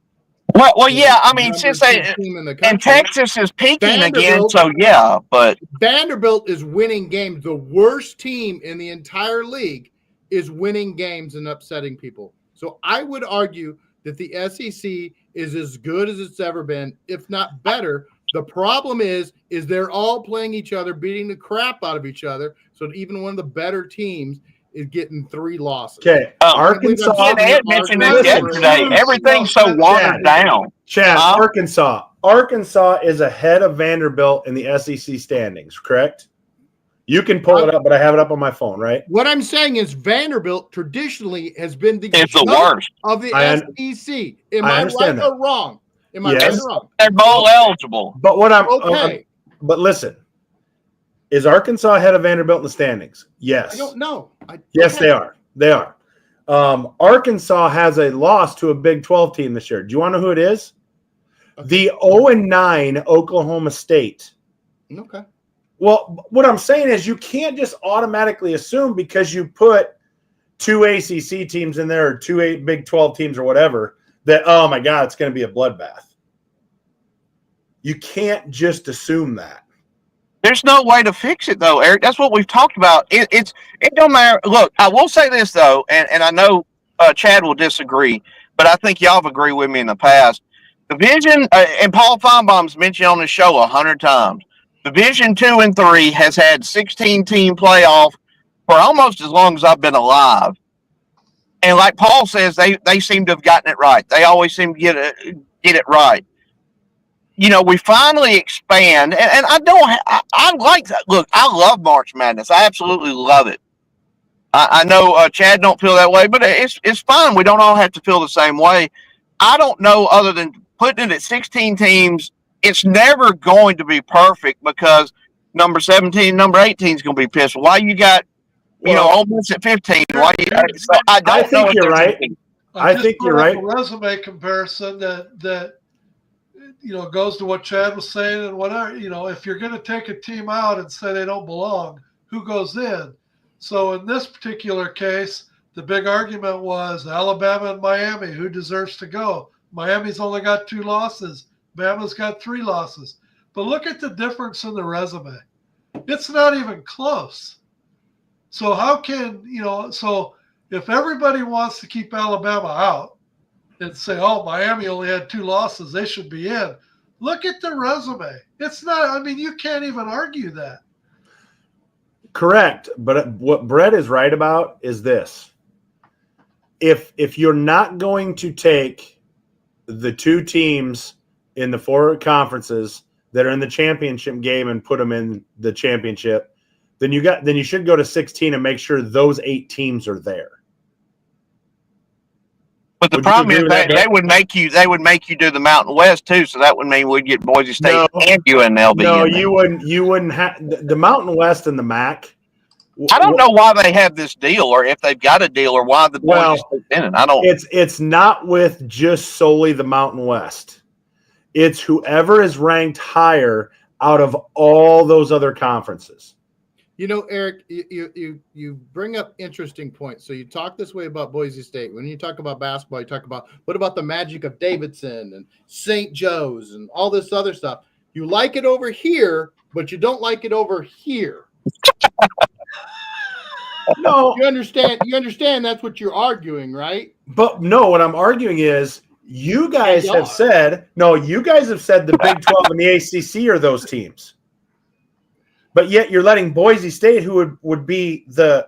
Well, yeah. I mean, since and Texas is peaking again, so yeah. But Vanderbilt is winning games. The worst team in the entire league is winning games and upsetting people. So I would argue that the SEC is as good as it's ever been, if not better. The problem is they're all playing each other, beating the crap out of each other. So even one of the better teams is getting 3 losses. Okay, Arkansas. Ed mentioned this yesterday. Everything's so watered down. Chad, Arkansas. Arkansas is ahead of Vanderbilt in the SEC standings, correct? You can pull it up, but I have it up on my phone, right? What I'm saying is Vanderbilt traditionally has been the worst of the SEC. Am I right or wrong? Am I right or wrong? They're bowl eligible. But what but listen, is Arkansas ahead of Vanderbilt in the standings? Yes. I don't know. Yes, they are. They are. Arkansas has a loss to a Big 12 team this year. Do you want to know who it is? Okay. The 0-9 Oklahoma State. Okay. Well, what I'm saying is you can't just automatically assume because you put 2 ACC teams in there or 2 Big 12 teams or whatever that, oh, my God, it's going to be a bloodbath. You can't just assume that. There's no way to fix it, though, Eric. That's what we've talked about. It don't matter. Look, I will say this, though, and I know Chad will disagree, but I think y'all have agreed with me in the past. Division, and Paul Feinbaum's mentioned on the show 100 times, Division 2 and 3 has had 16-team playoff for almost as long as I've been alive. And like Paul says, they seem to have gotten it right. They always seem to get it right. You know, we finally expand, and I like that. Look, I love March Madness. I absolutely love it. I know Chad don't feel that way, but it's fine. We don't all have to feel the same way. I don't know, other than putting it at 16 teams, it's never going to be perfect because number 17, number 18 is going to be pissed. Why you got, almost at 15? Why you got? So I think you're right. I think you're right. A resume comparison that goes to what Chad was saying and whatever. If you're going to take a team out and say they don't belong, who goes in? So in this particular case, the big argument was Alabama and Miami. Who deserves to go? Miami's only got 2 losses. Bama's got 3 losses. But look at the difference in the resume. It's not even close. So how can, so if everybody wants to keep Alabama out and say, oh, Miami only had 2 losses, they should be in. Look at the resume. It's not, you can't even argue that. Correct. But what Brett is right about is this. If you're not going to take the 2 teams in the 4 conferences that are in the championship game and put them in the championship, then you should go to 16 and make sure those 8 teams are there. But the problem is they would make you do the Mountain West too, so that would mean we'd get Boise State and UNLV. No, you wouldn't have the Mountain West and the MAC. I don't know why they have this deal, or if they've got a deal, or why the Boise State's in it. I don't. It's not with just solely the Mountain West. It's whoever is ranked higher out of all those other conferences. Eric, you bring up interesting points. So you talk this way about Boise State. When you talk about basketball, you talk about what about the magic of Davidson and St. Joe's and all this other stuff. You like it over here, but you don't like it over here. No, you understand that's what you're arguing, right? But no, what I'm arguing is you guys have said the Big 12 and the ACC are those teams. But yet you're letting Boise State, who would be the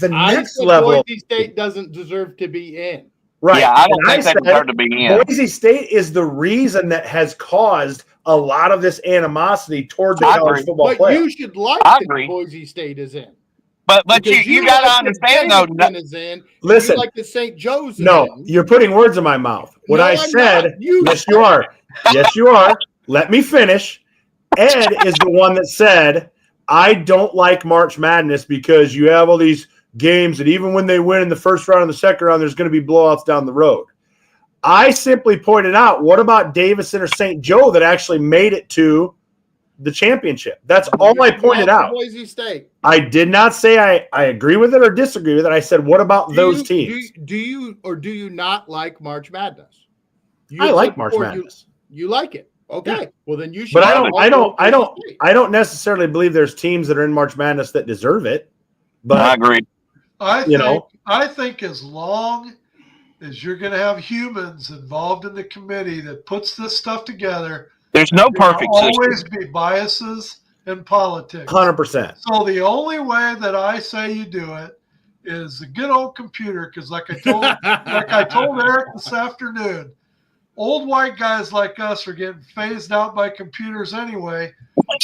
next level. Boise State doesn't deserve to be in. Right. Yeah, I don't think they deserve to be in. Boise State is the reason that has caused a lot of this animosity toward the college football playoff. But you should like that Boise State is in. But you got to understand, though. Listen. You like the St. Joe's. No, you're putting words in my mouth. What I said, yes, you are. Yes, you are. Let me finish. Ed is the one that said, I don't like March Madness because you have all these games that even when they win in the first round and the second round, there's going to be blowouts down the road. I simply pointed out, what about Davidson or St. Joe that actually made it to the championship? That's all I pointed out. Boise State. I did not say I agree with it or disagree with it. I said, what about those teams? Do you not like March Madness? I like March Madness. You like it. Okay. Well, then you should. But I don't necessarily believe there's teams that are in March Madness that deserve it. But I agree. I think as long as you're going to have humans involved in the committee that puts this stuff together, there's no perfect there'll always system. be biases in politics. 100%. So the only way that I say you do it is the good old computer, because like I told Eric this afternoon, old white guys like us are getting phased out by computers anyway.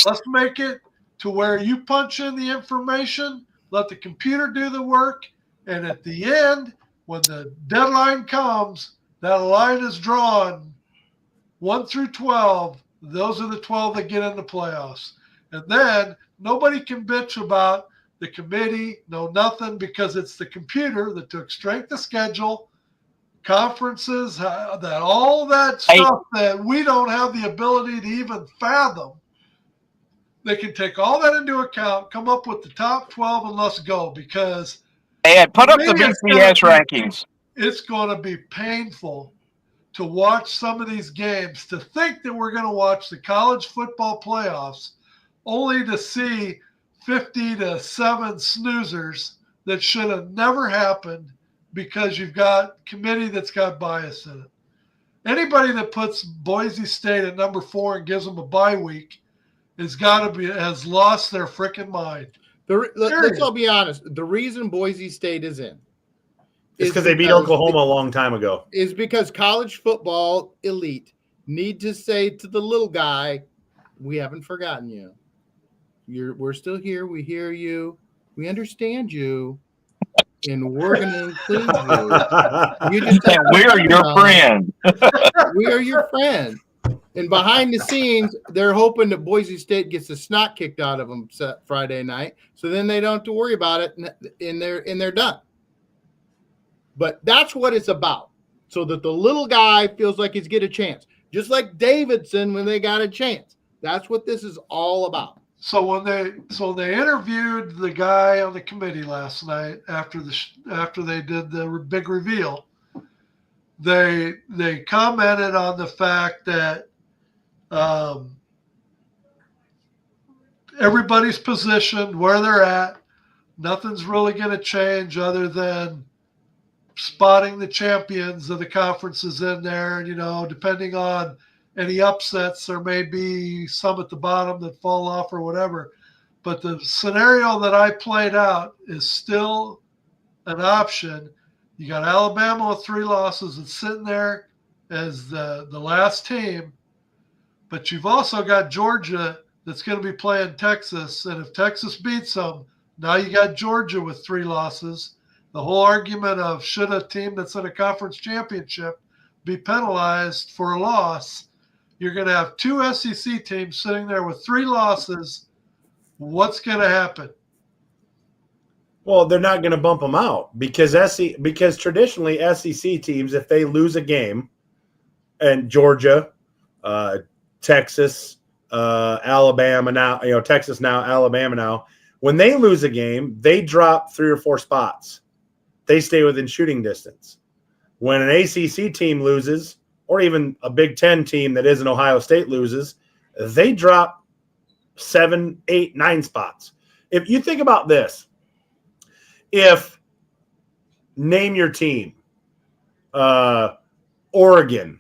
Let's make it to where you punch in the information, let the computer do the work, and at the end, when the deadline comes, that line is drawn 1 through 12. Those are the 12 that get in the playoffs. And then nobody can bitch about the committee, no nothing, because it's the computer that took strength of schedule, conferences, that all that stuff that we don't have the ability to even fathom. They can take all that into account, come up with the top 12, and let's go. Because put up the BCS rankings. It's going to be painful to watch some of these games, to think that we're going to watch the college football playoffs only to see 50-7 snoozers that should have never happened, because you've got committee that's got bias in it. Anybody that puts Boise State at number 4 and gives them a bye week has lost their freaking mind. Let's all be honest. The reason Boise State is in is because they beat Oklahoma a long time ago. Is because college football elite need to say to the little guy, we haven't forgotten you. We're still here. We hear you. We understand you. And we're going to include you. We're your friend. We are your friend. And behind the scenes, they're hoping that Boise State gets the snot kicked out of them Friday night, so then they don't have to worry about it, and they're done. But that's what it's about, so that the little guy feels like he's get a chance, just like Davidson when they got a chance. That's what this is all about. So when they interviewed the guy on the committee last night after they did the big reveal, they commented on the fact that everybody's positioned where they're at. Nothing's really going to change other than spotting the champions of the conferences in there. And, depending on any upsets, there may be some at the bottom that fall off or whatever. But the scenario that I played out is still an option. You got Alabama with 3 losses and sitting there as the last team. But you've also got Georgia that's going to be playing Texas. And if Texas beats them, now you got Georgia with 3 losses. The whole argument of should a team that's in a conference championship be penalized for a loss? You're going to have 2 SEC teams sitting there with 3 losses. What's going to happen? Well, they're not going to bump them out because traditionally SEC teams, if they lose a game, and Georgia, Texas, Alabama now, Texas now, Alabama now, when they lose a game, they drop 3 or 4 spots. They stay within shooting distance. When an ACC team loses, or even a Big Ten team that isn't Ohio State loses, they drop 7, 8, 9 spots. If you think about this, if name your team, Oregon,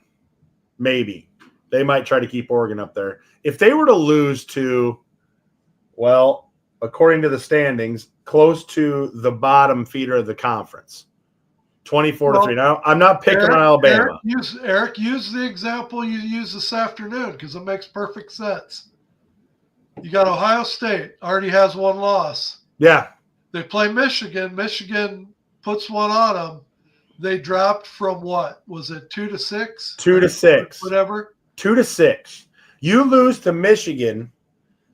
maybe they might try to keep Oregon up there. If they were to lose to, well, according to the standings, close to the bottom feeder of the conference, 24-3. Now, I'm not picking on Alabama. Eric, use the example you used this afternoon because it makes perfect sense. You got Ohio State, already has 1 loss. Yeah. They play Michigan. Michigan puts 1 on them. They dropped from what? Was it 2 to 6? 2 to 6. Whatever. 2 to 6. You lose to Michigan,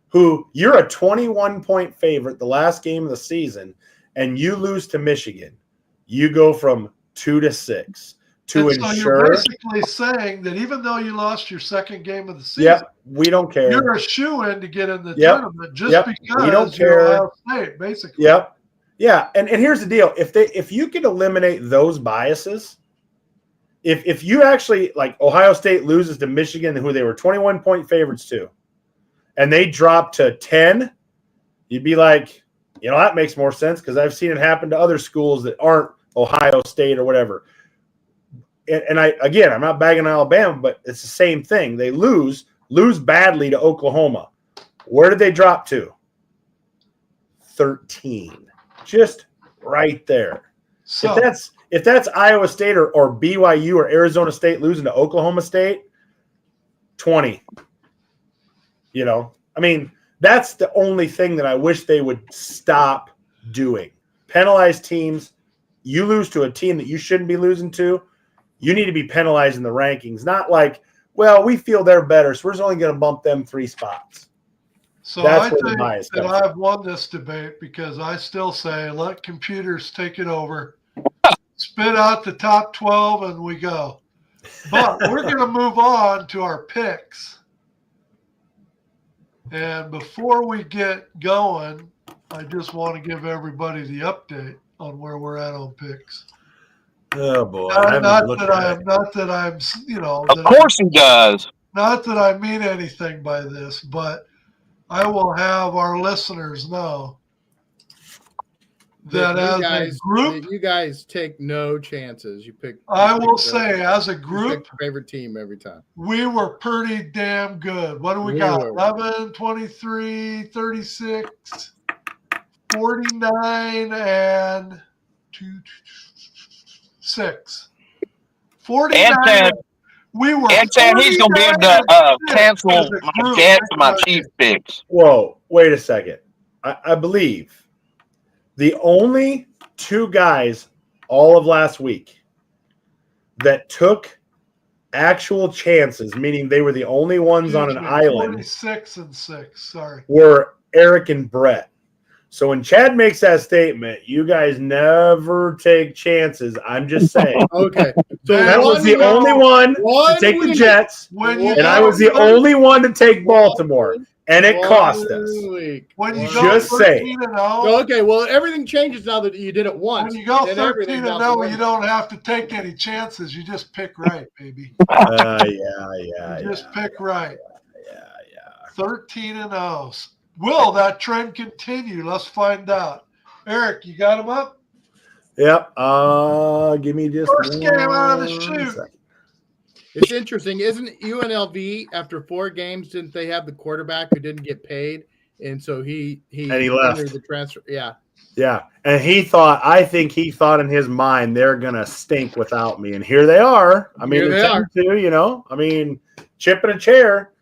who you're a 21-point favorite the last game of the season, and you lose to Michigan. You go from 2 to 6 to and ensure. So you're basically saying that even though you lost your second game of the season, Yep, we don't care. You're a shoo-in to get in the tournament just because we don't you're care. Ohio State, basically. Yep. Yeah, and here's the deal. If you can eliminate those biases, if you actually, like, Ohio State loses to Michigan, who they were 21-point favorites to, and they drop to 10, you'd be like, that makes more sense because I've seen it happen to other schools that aren't Ohio State or whatever. And I'm not bagging on Alabama, but it's the same thing. They lose badly to Oklahoma. Where did they drop to? 13. Just right there. So, if that's Iowa State or BYU or Arizona State losing to Oklahoma State, 20. That's the only thing that I wish they would stop doing. Penalize teams. You lose to a team that you shouldn't be losing to, you need to be penalized in the rankings. Not like, well, we feel they're better, so we're just only going to bump them 3 spots. So That's I where the think bias that comes from. I've won this debate because I still say let computers take it over, spit out the top 12, and we go. But we're going to move on to our picks. And before we get going, I just want to give everybody the update on where we're at on picks. Oh boy! Not that I'm, Of course he does. Not that I mean anything by this, but I will have our listeners know that as a group, you guys take no chances. You pick. I will say, as a group, favorite team every time. We were pretty damn good. What do we got? 11, 23, 36, 49, and 6. 49. We were. And said he's going to be able to cancel my Jets and my Chiefs picks. Whoa! Wait a second. I believe the only 2 guys all of last week that took actual chances, meaning they were the only ones on an island, 46 and 6. Sorry, were Eric and Brett. So when Chad makes that statement, you guys never take chances. I'm just saying. Okay. So that was the only one to take the Jets, and I was the only one to take Baltimore, and it cost us. When you just go 13 and 0, okay, well, everything changes now that you did it once. When you go 13 and 0, you don't have to take any chances. You just pick right, baby. Just pick right. 13 and 0. Will that trend continue? Let's find out. Eric, you got him up? Yep. Give me just first game out of the chute. It's interesting, isn't UNLV after 4 games? Didn't they have the quarterback who didn't get paid, and so he left the transfer? Yeah, and I think he thought in his mind they're gonna stink without me, and here they are. I mean, they're 10-2, chip in a chair.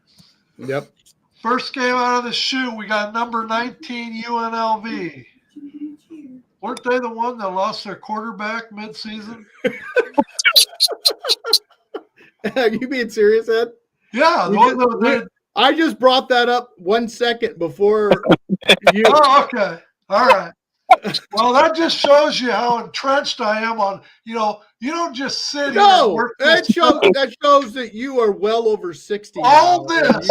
Yep. First game out of the chute, we got number 19 UNLV. Weren't they the one that lost their quarterback mid-season? Are you being serious, Ed? Yeah. I just brought that up 1 second before you. Oh, okay. All right. Well, that just shows you how entrenched I am on, you don't just sit here and work that shows that you are well over 60. All this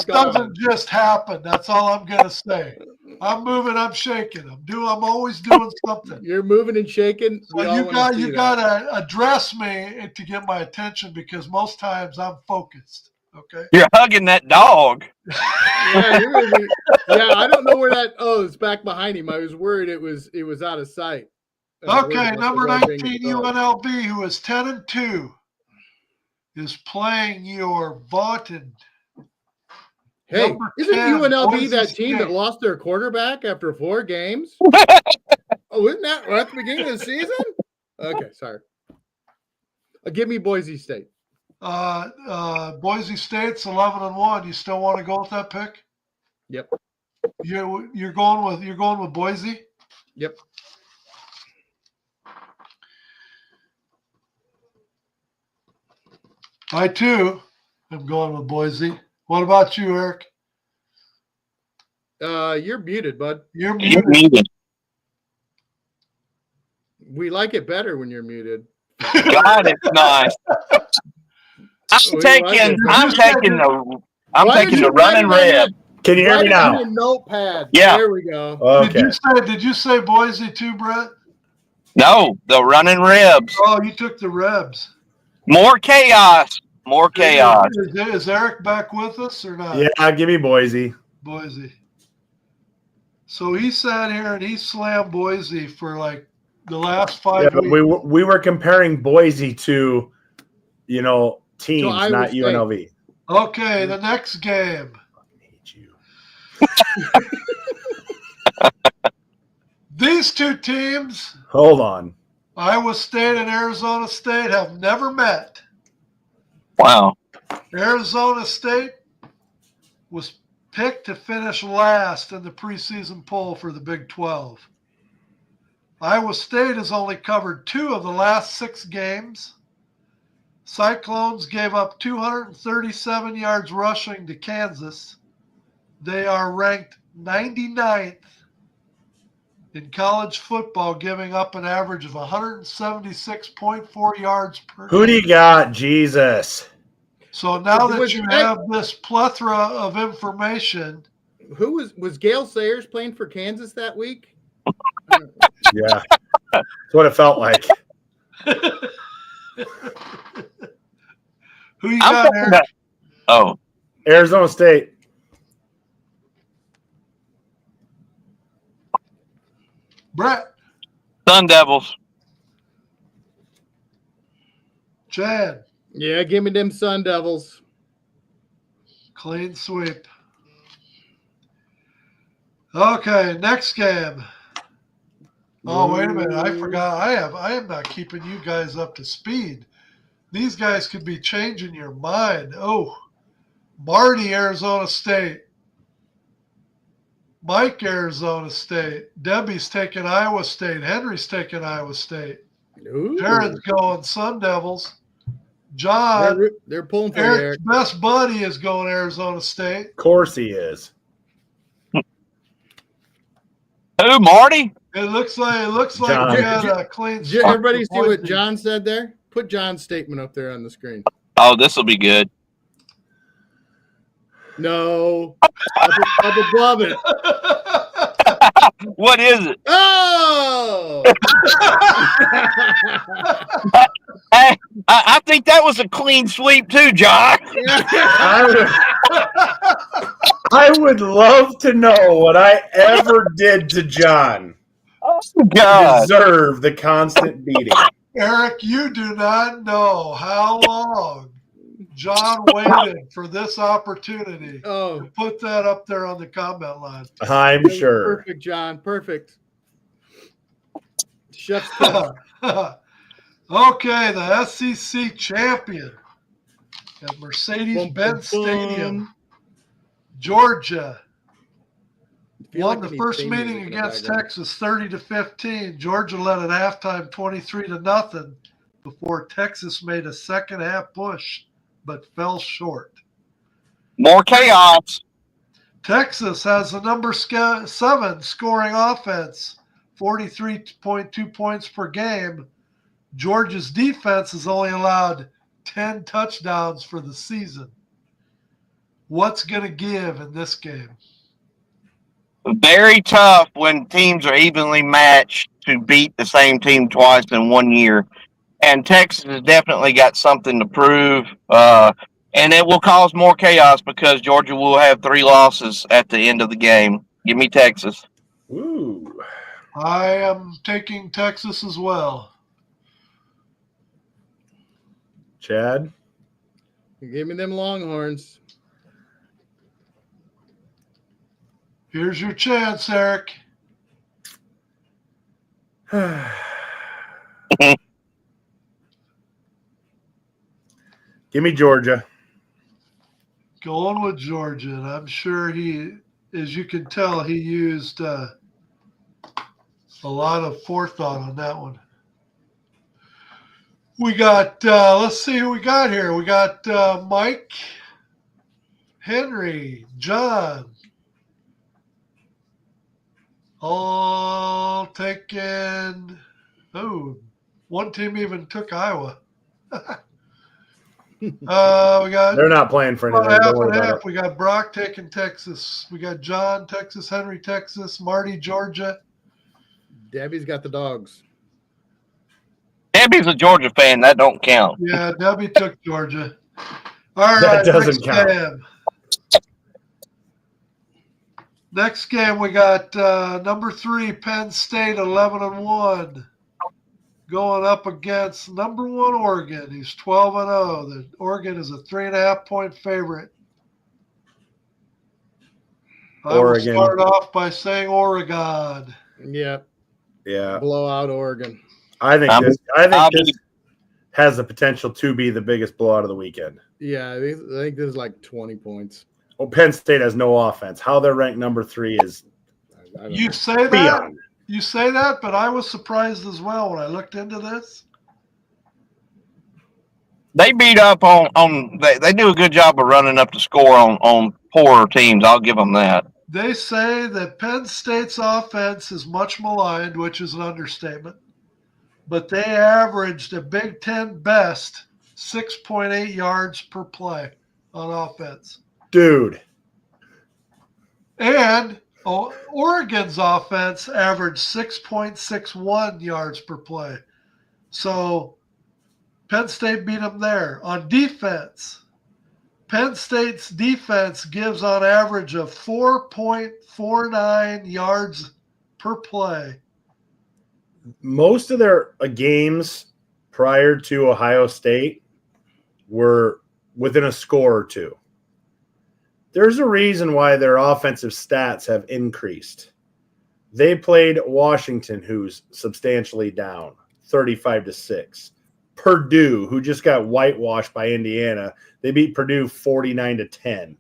doesn't just happen. That's all I'm going to say. I'm moving, I'm shaking. I'm always doing something. You're moving and shaking. So you got to address me to get my attention because most times I'm focused. Okay. You're hugging that dog. Yeah, I don't know where that. Oh, it's back behind him. I was worried it was out of sight. Okay, number 19 UNLV, who is 10-2, is playing your vaunted. Hey, isn't UNLV that team that lost their quarterback after 4 games? Oh, isn't that at the beginning of the season? Okay, sorry. Give me Boise State. Boise State's 11-1. You still want to go with that pick? Yep. You're going with Boise? Yep. I too am going with Boise. What about you, Eric? You're muted, bud. You're You're muted. muted. We like it better when you're muted. God, it's nice. I'm taking the running red. Can you hear me Write it on now? your notepad. Yeah. There we go. Okay. Did you say Boise too, Brett? No, the running Rebs. Oh, you took the Rebs. More chaos. More chaos. Is Eric back with us or not? Yeah, give me Boise. Boise. So he sat here and he slammed Boise for like the last 5 Yeah, but weeks. we were comparing Boise to, teams, Iowa not State. UNLV. Okay, the next game. I hate you. These two teams, Hold on. Iowa State and Arizona State, have never met. Wow. Arizona State was picked to finish last in the preseason poll for the Big 12. Iowa State has only covered 2 of the last 6 games. Cyclones gave up 237 yards rushing to Kansas. They are ranked 99th in college football, giving up an average of 176.4 yards per Who do game. you got? Jesus. So now that Was you that- have this plethora of information, Who was Gale Sayers playing for Kansas that week? Yeah. That's what it felt like. who you I'm got, talking Eric? about- Oh, Arizona State. Brett, Sun Devils. Chad, Yeah, give me them Sun Devils. clean sweep. Okay, next game. Oh, wait a minute. I forgot. I am not keeping you guys up to speed. These guys could be changing your mind. Oh, Marty, Arizona State. Mike, Arizona State. Debbie's taking Iowa State. Henry's taking Iowa State. Ooh. Jared's going Sun Devils. John, They're pulling for you, Eric's Eric. best buddy, is going Arizona State. Of course he is. Who, Marty? It looks like John. we got a clean Did sweep everybody for see what Boise. John said there? Put John's statement up there on the screen. Oh, this will be good. No. Up above it. What is it? Oh! Hey, I think that was a clean sweep too, John. I would love to know what I ever did to John Oh, to God. deserve the constant beating. Eric, you do not know how long John waited for this opportunity. Oh, Put that up there on the comment line. I'm sure. perfect, John. Perfect. Chef's kiss. Okay, the SEC champion at Mercedes-Benz Stadium, Georgia, Feel won like the we need first theme meeting music in the against background. Texas 30-15. Georgia led at halftime 23-0 before Texas made a second half push but fell short. More chaos. Texas has the number 7 scoring offense, 43.2 points per game. Georgia's defense has only allowed 10 touchdowns for the season. What's going to give in this game? Very tough when teams are evenly matched to beat the same team twice in 1 year. And Texas has definitely got something to prove. And it will cause more chaos because Georgia will have 3 losses at the end of the game. Give me Texas. Ooh. I am taking Texas as well. Chad? Give me them Longhorns. Here's your chance, Eric. Give me Georgia. Going with Georgia, and I'm sure he, as you can tell, he used a lot of forethought on that one. We got, let's see who we got here. We got Mike, Henry, John, all taking. Oh, one team even took Iowa. We got They're not playing for anything. half Don't worry and about half. it. We got Brock taking Texas. We got John, Texas, Henry, Texas, Marty, Georgia. Debbie's got the dogs. Debbie's a Georgia fan. That don't count. Yeah, Debbie took Georgia. All That right, doesn't next count. game. Next game, we got number 3, Penn State, 11-1, going up against number 1, Oregon. He's 12-0. The Oregon is a 3.5-point favorite. I will Oregon. start off by saying Oregon. Yeah. Yeah. Blowout Oregon. I think I'll this be- has the potential to be the biggest blowout of the weekend. Yeah, I think this is like 20 points. Well, Penn State has no offense. How they're ranked number 3 is I don't You know. say that, beyond. but I was surprised as well when I looked into this. They beat up on they do a good job of running up the score on poorer teams. I'll give them that. They say that Penn State's offense is much maligned, which is an understatement, but they averaged a Big Ten best 6.8 yards per play on offense. Dude. And Oregon's offense averaged 6.61 yards per play. So Penn State beat them there. On defense, Penn State's defense gives on average of 4.49 yards per play. Most of their games prior to Ohio State were within a score or two. There's a reason why their offensive stats have increased. They played Washington, who's substantially down, 35-6. Purdue, who just got whitewashed by Indiana, they beat Purdue 49-10.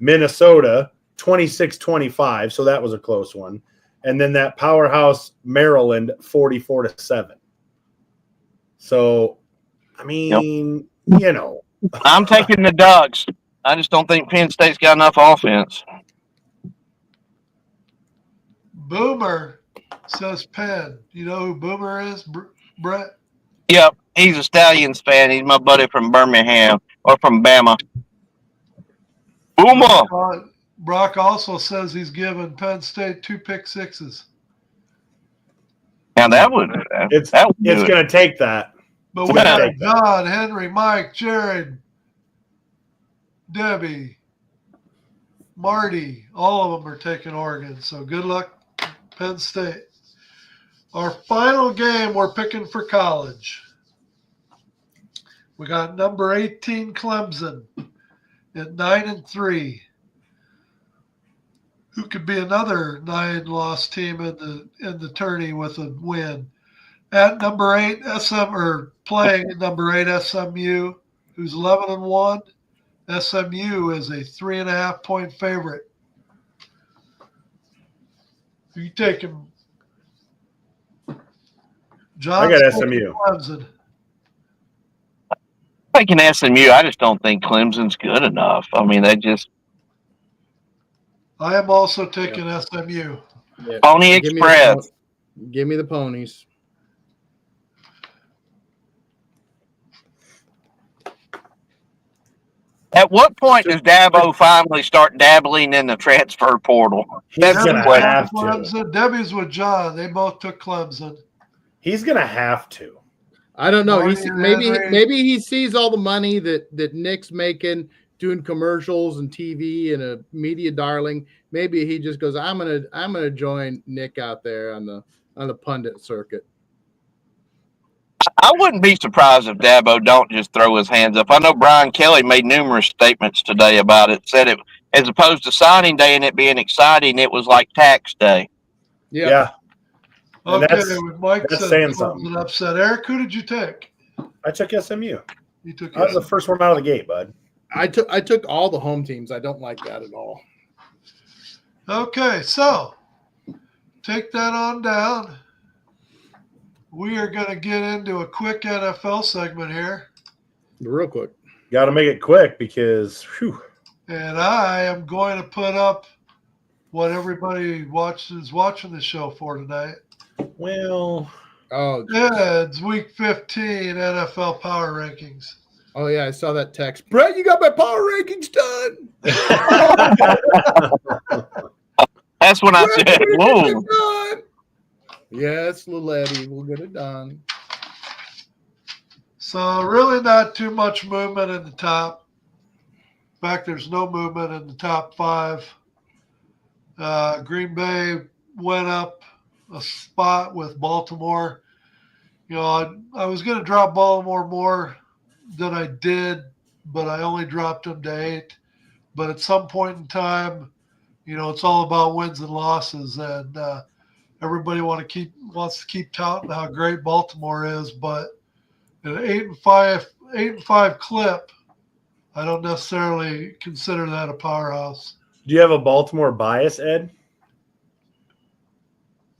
Minnesota, 26-25, so that was a close one. And then that powerhouse Maryland, 44-7. So, I mean, you know. I'm taking the Ducks. I just don't think Penn State's got enough offense. Boomer says Penn. You know who Boomer is, Brett? Yep, he's a Stallions fan. He's my buddy from Birmingham or from Bama. Boomer. Brock also says he's given Penn State 2 pick sixes. Now that would It's that would do it. going to take that. But we got John, Henry, Mike, Jared, Debbie, Marty. All of them are taking Oregon. So good luck, Penn State. Our final game, we're picking for college. We got number 18 Clemson at 9-3. Who could be another 9-loss team in the tourney with a win? At number 8 playing at number 8 SMU, who's 11-1. SMU is a 3.5-point favorite. Who you taking? John, I got SMU. Clemson. Taking SMU, I just don't think Clemson's good enough. I mean, they just I am also taking SMU. Yeah. Pony Give me Express. Give me the ponies. At what point does Dabo finally start dabbling in the transfer portal? He's That's going the to question. have to. Clemson. Debbie's with John. They both took Clemson. He's going to have to. I don't know. Marty and Maybe Henry. he sees all the money that Nick's making doing commercials and TV and a media darling. Maybe he just goes, I'm gonna join Nick out there on the pundit circuit. I wouldn't be surprised if Dabo don't just throw his hands up. I know Brian Kelly made numerous statements today about it. Said it, as opposed to signing day and it being exciting, it was like tax day. Yeah. And Okay, that's- with Mike that's said saying Clemson something. upset. Eric, who did you take? I took SMU. You took I was the first one out of the gate, bud. I took all the home teams. I don't like that at all. Okay, so take that on down. We are going to get into a quick NFL segment here. Real quick. Got to make it quick because, whew. And I am going to put up what everybody is watching the show for tonight. Well, Oh, It's Week 15 NFL Power Rankings. oh yeah, I saw that text. Brett, you got my power rankings done. That's when I Brett, said, we're gonna get whoa. it done. Yes, little Eddie, we'll get it done. So really not too much movement in the top. In fact, there's no movement in the top 5. Green Bay went up a spot with Baltimore. You know, I was going to drop Baltimore more than I did, but I only dropped them to 8. But at some point in time, you know, it's all about wins and losses, and everybody wants to keep touting how great Baltimore is. But an 8-5 clip, I don't necessarily consider that a powerhouse. do you have a Baltimore bias, Ed?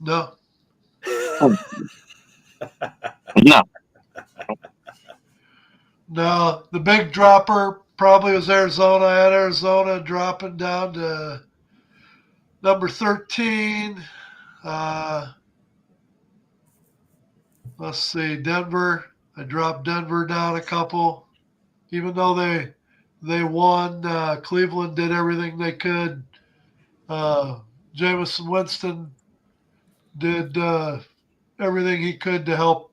No. No. No, the big dropper probably was Arizona. I had Arizona dropping down to number 13. Let's see, Denver. I dropped Denver down a couple. Even though they won, Cleveland did everything they could. Jameson Winston did everything he could to help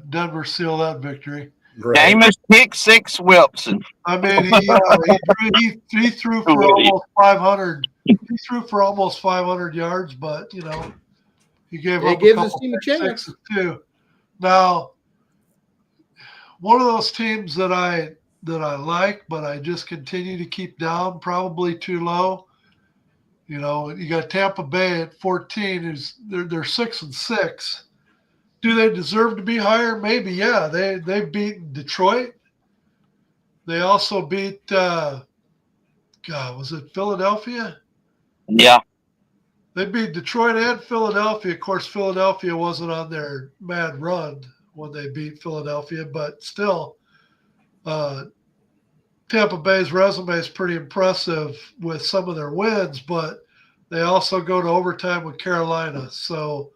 Denver seal that victory. Right. Jameis kick 6 Wilson. I mean, he threw for almost 500. He threw for almost 500 yards, but you know, he gave up gives a his couple team a pick chance. sixes too. Now, one of those teams that I like, but I just continue to keep down, probably too low. You know, you got Tampa Bay at 14. They're 6-6. Do they deserve to be higher? Maybe, yeah. They've beaten Detroit. They also beat was it Philadelphia? Yeah. They beat Detroit and Philadelphia. Of course, Philadelphia wasn't on their mad run when they beat Philadelphia, but still, Tampa Bay's resume is pretty impressive with some of their wins, but they also go to overtime with Carolina. So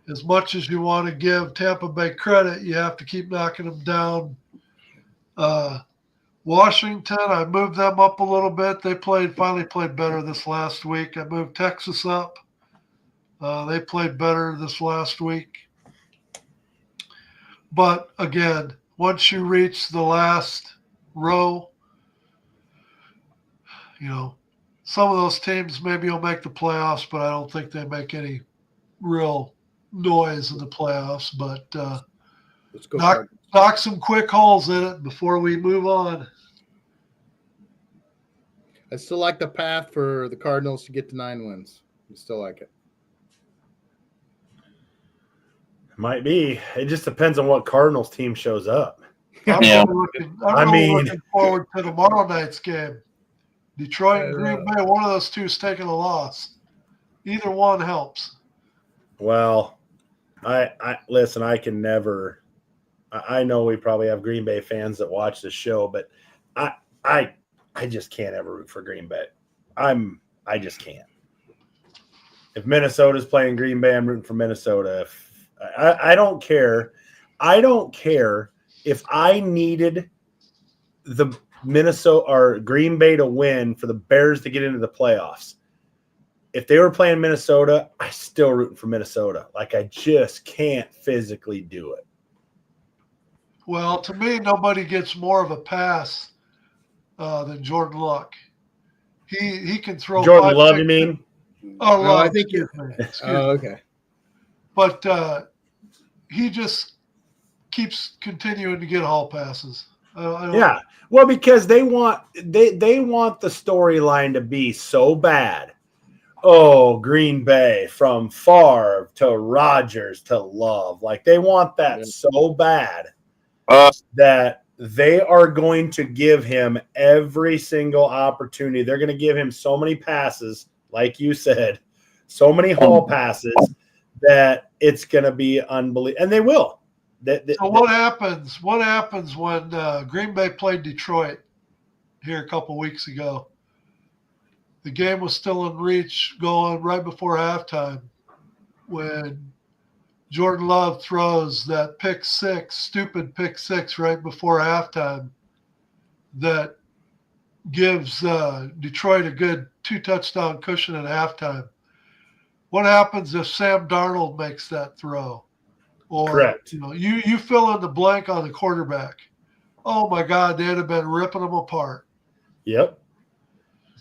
as much as you want to give Tampa Bay credit, you have to keep knocking them down. Washington, I moved them up a little bit. They finally played better this last week. I moved Texas up. They played better this last week. But again, once you reach the last row, you know, some of those teams maybe will make the playoffs, but I don't think they make any real noise in the playoffs. But Let's go. knock some quick holes in it before we move on. I still like the path for the Cardinals to get to 9 wins. I still like it. Might be. It just depends on what Cardinals team shows up. I'm Yeah. really looking forward to tomorrow night's game. Detroit and Green Bay, one of those two is taking a loss. Either one helps. Well, I listen, I can never I know we probably have Green Bay fans that watch this show, but I just can't ever root for Green Bay. I just can't. If Minnesota's playing Green Bay, I'm rooting for Minnesota. I don't care. I don't care if I needed the Minnesota or Green Bay to win for the Bears to get into the playoffs. If they were playing Minnesota, I still rooting for Minnesota. Like, I just can't physically do it. Well, to me, nobody gets more of a pass than Jordan Love. He can throw. Jordan Love, you mean? Oh, Love. I think excuse me. okay. But he just keeps continuing to get hall passes. Yeah. Well, because they want the storyline to be so bad. Oh, Green Bay from Favre to Rodgers to Love. Like, they want that so bad that they are going to give him every single opportunity. They're going to give him so many passes, like you said, so many hall passes that it's going to be unbelievable. And they will. So what happens? What happens when Green Bay played Detroit here a couple weeks ago? the game was still in reach going right before halftime when Jordan Love throws that stupid pick six right before halftime that gives Detroit a good 2-touchdown cushion at halftime. What happens if Sam Darnold makes that throw? Or Correct. You fill in the blank on the quarterback. Oh my God, they'd have been ripping them apart. Yep.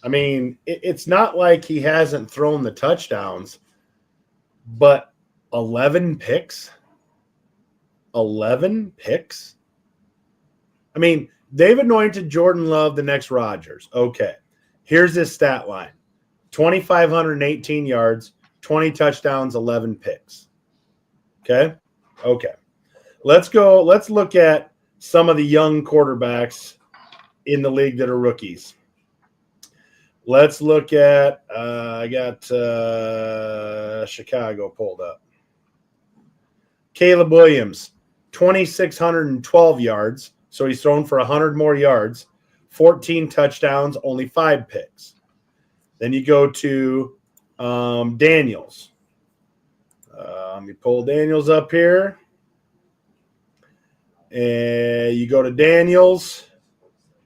I mean, it's not like he hasn't thrown the touchdowns, but 11 picks? 11 picks? I mean, they've anointed Jordan Love the next Rodgers. Okay. Here's his stat line. 2,518 yards, 20 touchdowns, 11 picks. Okay? Okay. Let's look at some of the young quarterbacks in the league that are rookies. Let's look at I got Chicago pulled up. Caleb Williams, 2,612 yards. So he's thrown for 100 more yards, 14 touchdowns, only 5 picks. Then you go to Daniels. Let me pull Daniels up here. And you go to Daniels,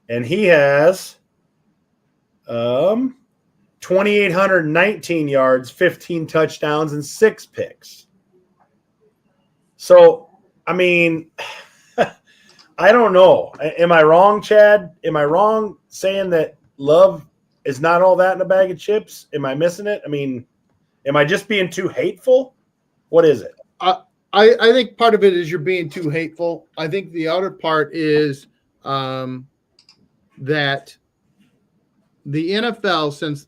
and he has 2,819 yards, 15 touchdowns, and 6 picks. So, I mean, I don't know. Am I wrong, Chad? Am I wrong saying that Love is not all that in a bag of chips? Am I missing it? I mean, am I just being too hateful? What is it? I think part of it is you're being too hateful. I think the other part is that the NFL,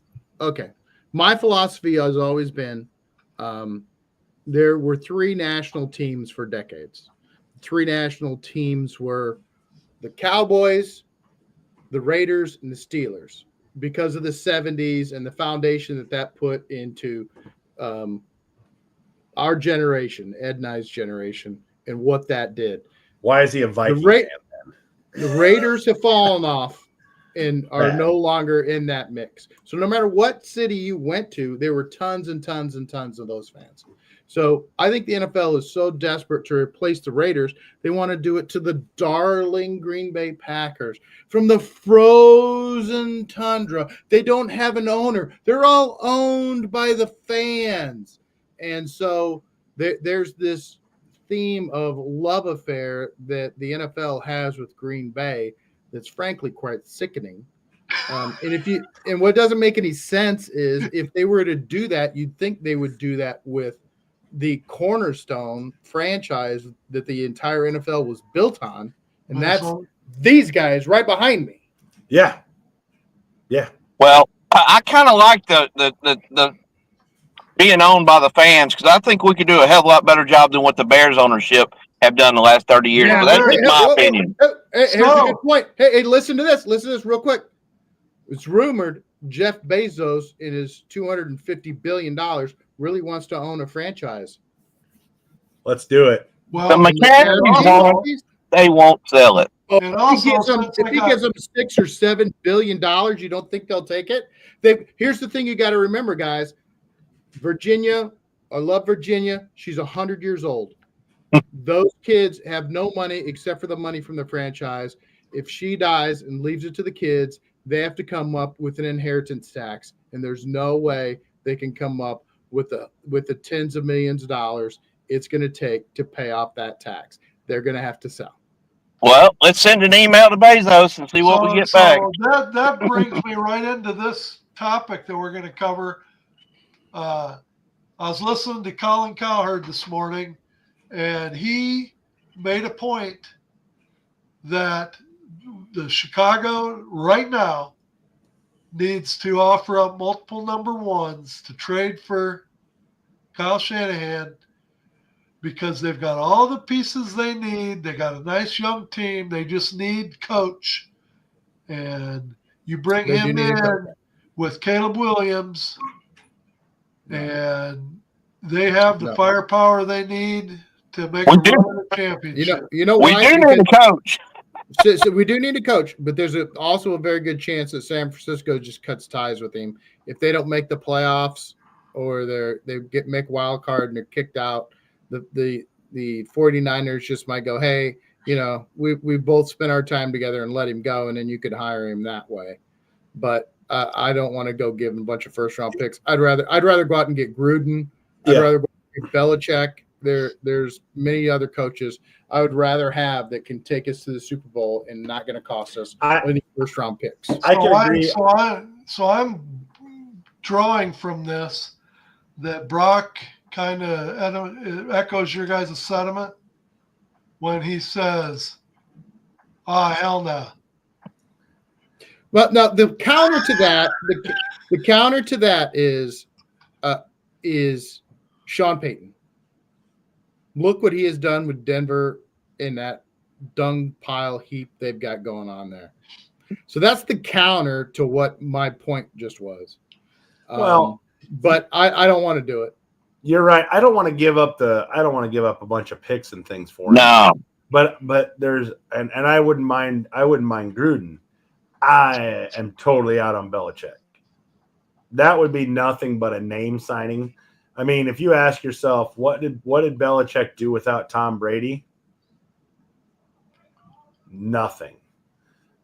my philosophy has always been there were 3 national teams for decades. 3 national teams were the Cowboys, the Raiders, and the Steelers because of the 70s and the foundation that put into our generation, Ed and I's generation, and what that did. Why is he a Viking fan then? The Raiders have fallen off and are no longer in that mix. So no matter what city you went to, there were tons and tons and tons of those fans. So I think the NFL is so desperate to replace the Raiders, they want to do it to the darling Green Bay Packers from the frozen tundra. They don't have an owner. They're all owned by the fans. And so there's this theme of love affair that the NFL has with Green Bay that's frankly quite sickening. And what doesn't make any sense is if they were to do that, you'd think they would do that with the cornerstone franchise that the entire NFL was built on, and that's these guys right behind me. Yeah. Yeah. Well, I kind of like the being owned by the fans because I think we could do a hell of a lot better job than what the Bears ownership have done the last 30 years. Yeah, but that's just my opinion. Here's a good point. Hey, listen to this. Listen to this real quick. It's rumored Jeff Bezos, in his $250 billion, really wants to own a franchise. Let's do it. Well, the mechanics they won't sell it. And also, if he gives them $6 or $7 billion, you don't think they'll take it? Here's the thing you got to remember, guys. Virginia, I love Virginia. She's 100 years old. Those kids have no money except for the money from the franchise. If she dies and leaves it to the kids, they have to come up with an inheritance tax, and there's no way they can come up with the tens of millions of dollars it's going to take to pay off that tax. They're going to have to sell. Well, let's send an email to Bezos and see what we get back. That brings me right into this topic that we're going to cover. I was listening to Colin Cowherd this morning, and he made a point that the Chicago right now needs to offer up multiple number ones to trade for Kyle Shanahan because they've got all the pieces they need. They got a nice young team. They just need coach. And you bring him in with Caleb Williams, and they have the firepower they need to make a run at a championship. You know why? We do need a coach. So we do need a coach, but there's also a very good chance that San Francisco just cuts ties with him if they don't make the playoffs or they make wild card and they're kicked out, the 49ers just might go, hey, we both spent our time together and let him go, and then you could hire him that way. But I don't want to go give him a bunch of first round picks. I'd rather go out and get Gruden. I'd rather go get Belichick. There's many other coaches I would rather have that can take us to the Super Bowl and not going to cost us any first round picks. I can agree. So I'm drawing from this that Brock kind of echoes your guys' sentiment when he says, hell no. Well, now the counter to that is Sean Payton. Look what he has done with Denver in that dung pile heap they've got going on there. So that's the counter to what my point just was. But I don't want to do it. You're right. I don't want to give up a bunch of picks and things for him. No. But there's and I wouldn't mind Gruden. I am totally out on Belichick. That would be nothing but a name signing. I mean, if you ask yourself, what did Belichick do without Tom Brady? Nothing.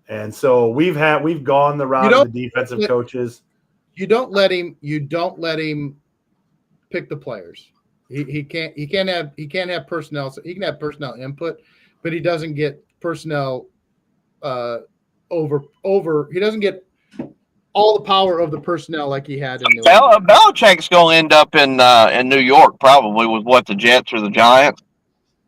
And so we've gone the route of the defensive coaches. You don't let him pick the players. He can't have personnel. So he can have personnel input, but he doesn't get personnel he doesn't get all the power of the personnel like he had in New England. Belichick's going to end up in New York probably with what, the Jets or the Giants?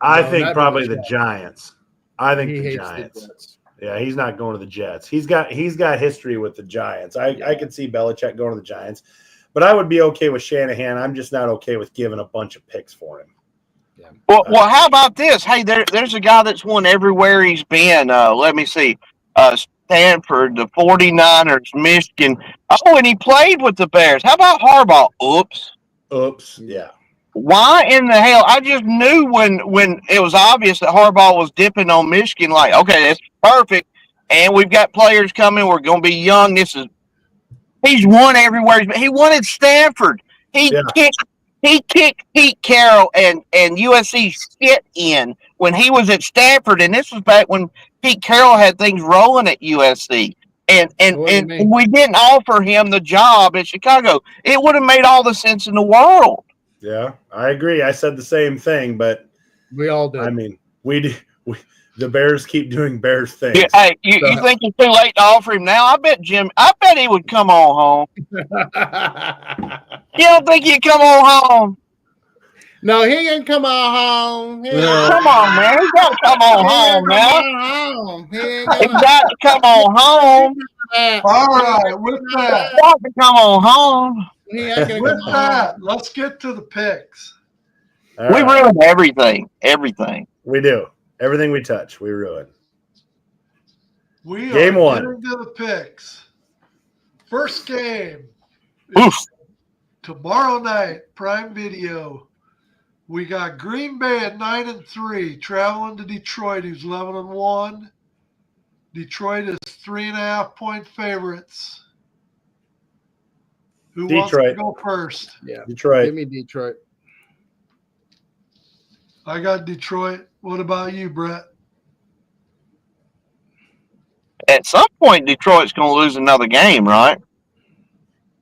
I think probably the Giants. I think He the hates Giants. the Jets. Yeah, he's not going to the Jets. He's got history with the Giants. I could see Belichick going to the Giants, but I would be okay with Shanahan. I'm just not okay with giving a bunch of picks for him. Yeah. Well, how about this? Hey, there's a guy that's won everywhere he's been. Let me see. Stanford, the 49ers, Michigan. Oh, and he played with the Bears. How about Harbaugh? Oops. Yeah. Why in the hell? I just knew when it was obvious that Harbaugh was dipping on Michigan, like, okay, that's perfect. And we've got players coming. We're going to be young. He's won everywhere. He won at Stanford. He kicked Pete Carroll and USC shit in when he was at Stanford, and this was back when Pete Carroll had things rolling at USC. And we didn't offer him the job at Chicago. It would have made all the sense in the world. Yeah, I agree. I said the same thing, but we all did. I mean, the Bears keep doing Bears things. Yeah, hey, you think it's too late to offer him now? I bet he would come on home. You don't think he'd come on home? No, he ain't come on home. Come on, man. He's got to come on home now. He's got to come on home. All right, with that. He's got to come on home. With that, let's get to the picks. We ruin everything. Everything. We do. Everything we touch, we ruin. We Game are one. getting to the picks. First game. Tomorrow night, Prime Video. We got Green Bay at 9-3, traveling to Detroit, who's 11-1. Detroit is 3.5-point favorites. Who wants to go first? Yeah, Detroit. Give me Detroit. I got Detroit. What about you, Brett? At some point, Detroit's going to lose another game, right?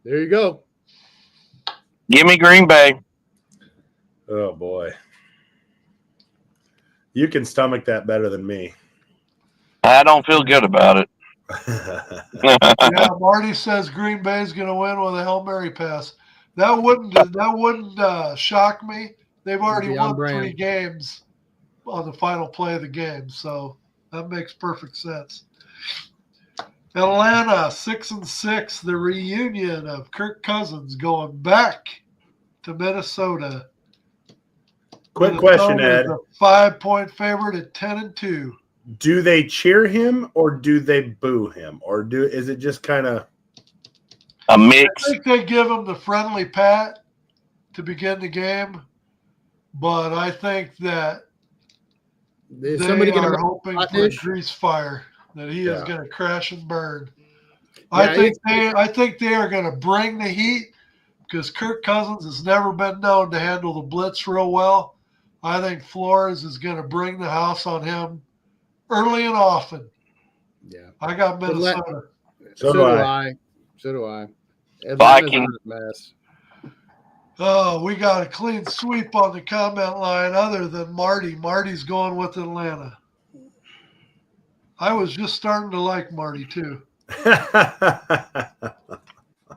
There you go. Give me Green Bay. Oh, boy. You can stomach that better than me. I don't feel good about it. Yeah, Marty says Green Bay's going to win with a Hail Mary pass. That wouldn't shock me. They've already won 3 games on the final play of the game, so that makes perfect sense. Atlanta 6-6, the reunion of Kirk Cousins going back to Minnesota. Quick question, Ed. A 5-point favorite at 10-2. Do they cheer him or do they boo him? Or is it just kind of a mix? I think they give him the friendly pat to begin the game, but I think that they are hoping for a grease fire, that he is going to crash and burn. I think they are going to bring the heat because Kirk Cousins has never been known to handle the blitz real well. I think Flores is going to bring the house on him early and often. Yeah. I got Minnesota. So do I. Atlanta's Vikings. a mess. Oh, we got a clean sweep on the comment line other than Marty. Marty's going with Atlanta. I was just starting to like Marty, too. I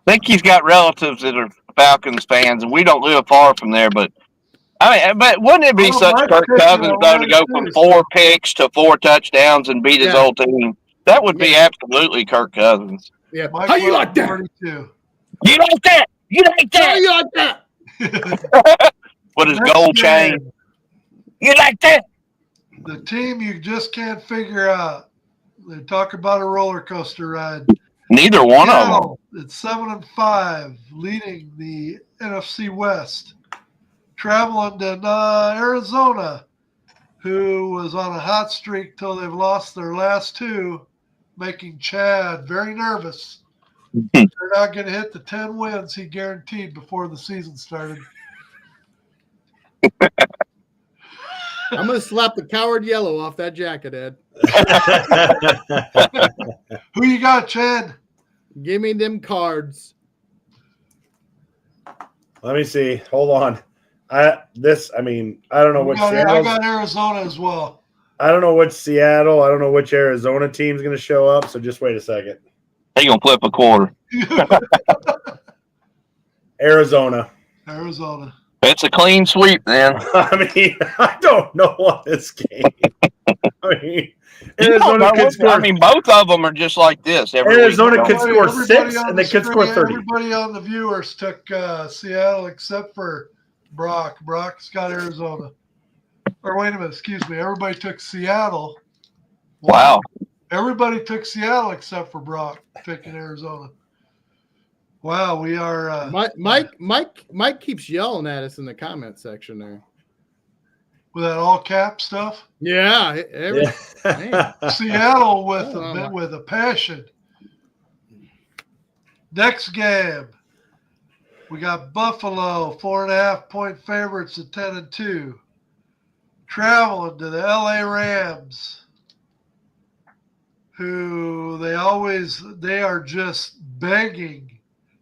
think he's got relatives that are Falcons fans, and we don't live far from there. But but wouldn't it be such Kirk Cousins though to go from 4 picks to 4 touchdowns and beat his old team? That would be absolutely Kirk Cousins. Yeah. Mike How you like that? Marty, too. You like that? You like that? How you like that? With his gold chain. You like that? The team you just can't figure out. They talk about a roller coaster ride. Neither one of them. It's 7-5, leading the NFC West. Traveling to Arizona, who was on a hot streak till they've lost their last 2, making Chad very nervous. They're not going to hit the 10 wins he guaranteed before the season started. I'm going to slap the coward yellow off that jacket, Ed. Who you got, Chad? Give me them cards. Let me see. Hold on. I don't know which. I got Arizona as well. I don't know which Seattle. I don't know which Arizona team's going to show up. So just wait a second. He gonna flip a quarter. Arizona. It's a clean sweep, then. I mean, I don't know on this game. I mean, Arizona could score. I mean, both of them are just like this. Arizona could score 6, and they could score 30. Everybody on the viewers took Seattle except for Brock. Brock's got Arizona. Or wait a minute, excuse me. Everybody took Seattle. Wow. Everybody took Seattle except for Brock picking Arizona. Wow, we are. Mike keeps yelling at us in the comment section there. With that all cap stuff. Yeah, Seattle with a passion. Next game, we got Buffalo 4.5-point favorites at 10-2, traveling to the LA Rams, who they are just begging.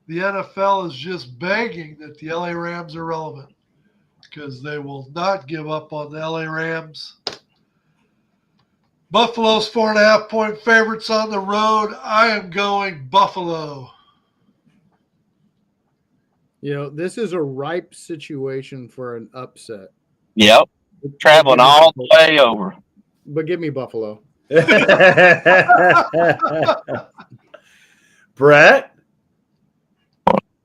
The NFL is just begging that the LA Rams are relevant because they will not give up on the LA Rams. Buffalo's 4.5-point favorites on the road. I am going Buffalo. This is a ripe situation for an upset. Yep. Traveling all the way over. But give me Buffalo. Brett?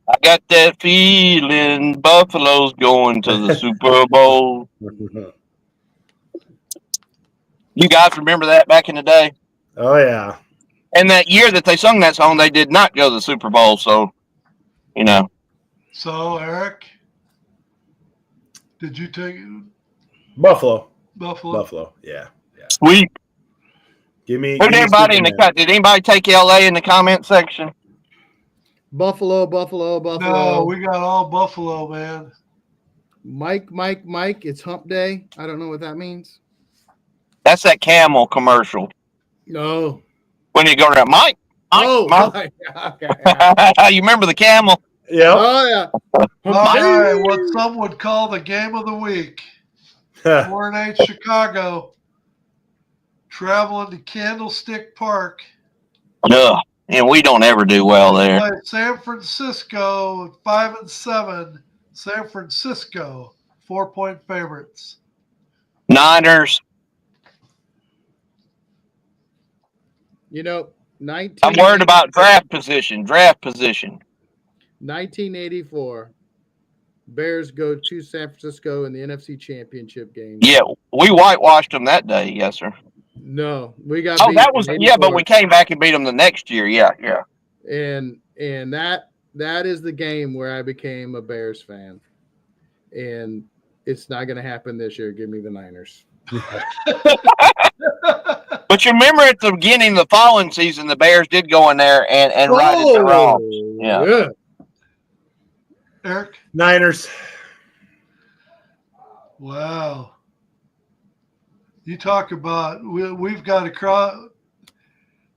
I got that feeling Buffalo's going to the Super Bowl. You guys remember that back in the day? Oh, yeah. And that year that they sung that song, they did not go to the Super Bowl. So, So, Eric, did you take Buffalo? Buffalo. Yeah. Sweet. Did anybody take LA in the comment section? Buffalo. No, we got all Buffalo, man. Mike, it's hump day. I don't know what that means. That's that Camel commercial. No. When you go around, Mike. Okay. You remember the Camel? Yeah. Oh, yeah. All right, what some would call the game of the week. 4-8 Chicago, traveling to Candlestick Park. No, and we don't ever do well there. San Francisco 5-7. San Francisco 4-point favorites. Niners. I'm worried about draft position. 1984. Bears go to San Francisco in the NFC Championship game. Yeah, we whitewashed them that day. Yes, sir. No, we got. Oh, that was but we came back and beat them the next year. Yeah. And that is the game where I became a Bears fan, and it's not going to happen this year. Give me the Niners. But you remember at the beginning of the following season, the Bears did go in there and righted the wrongs. Yeah. Eric? Niners. Wow. You talk about we've got a crowd.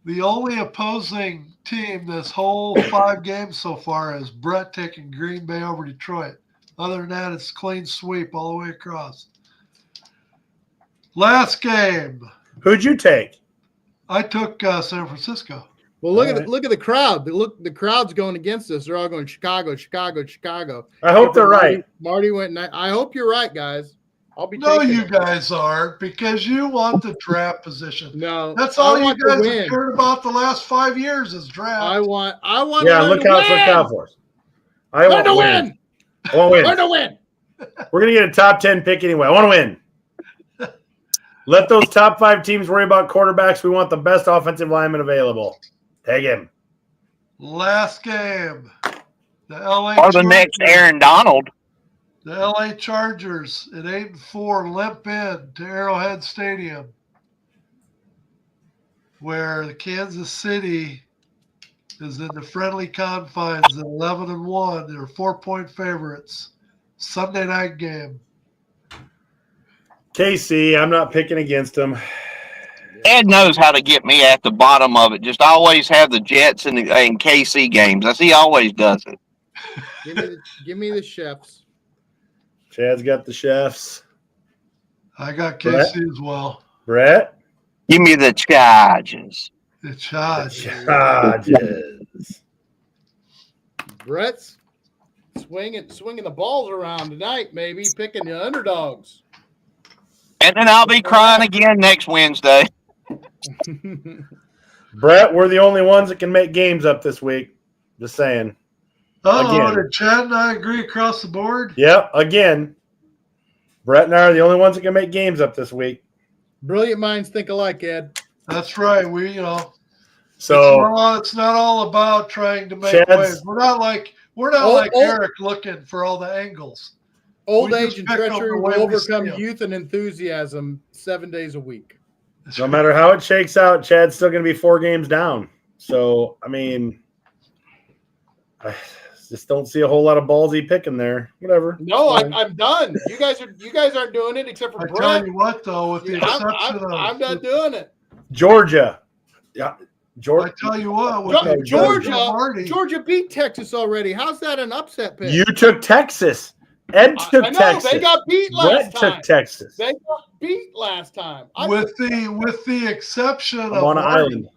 The only opposing team this whole 5 games so far is Brett taking Green Bay over Detroit. Other than that, it's clean sweep all the way across. Last game. Who'd you take? I took San Francisco. Well, look at the crowd. The crowd's going against us. They're all going Chicago, Chicago, Chicago. I hope they're right. Marty went. I hope you're right, guys. I'll be. No, taking you it. guys aren't, because you want the draft position. No, That's all you guys win. have cared about the last 5 years is draft. I want. Yeah, look out for us. I want to win. I want to win. Learn to win. We're gonna get a top 10 pick anyway. I want to win. Let those top 5 teams worry about quarterbacks. We want the best offensive lineman available. Take him. Last game. The LA Or the next Aaron Donald. The LA Chargers at 8-4 limp in to Arrowhead Stadium, where the Kansas City is in the friendly confines at 11-1. They're 4-point favorites. Sunday night game. KC, I'm not picking against them. Ed knows how to get me at the bottom of it. Just always have the Jets and KC games. He always does it. Give me the chefs. Chad's got the chefs. I got KC Brett? as well. Brett? Give me the Chargers. The Chargers. Chargers. Brett's swinging the balls around tonight, maybe picking the underdogs. And then I'll be crying again next Wednesday. Brett, we're the only ones that can make games up this week. Just saying. Oh, Again. did Chad and I agree across the board? Yep, again. Brett and I are the only ones that can make games up this week. Brilliant minds think alike, Ed. That's right. So it's not all about trying to make Chad's- waves. We're not like Eric looking for all the angles. Old We age just and pick up treachery the way will we overcome see 'em. youth and enthusiasm 7 days a week. no matter how it shakes out, Chad's still going to be 4 games down. So, I mean, I just don't see a whole lot of ballsy picking there. Whatever. No, I'm done. You guys aren't doing it except for I Brett. tell you what, though, with the exception of I'm not doing it. Georgia. Yeah. I Georgia. tell you what, with the exception of Marty, Georgia beat Texas already. How's that an upset pick? You took Texas. Ed took I know, Texas. they got beat last Brett time. took Texas. They got beat last time. with the exception I'm of on an Marty, island.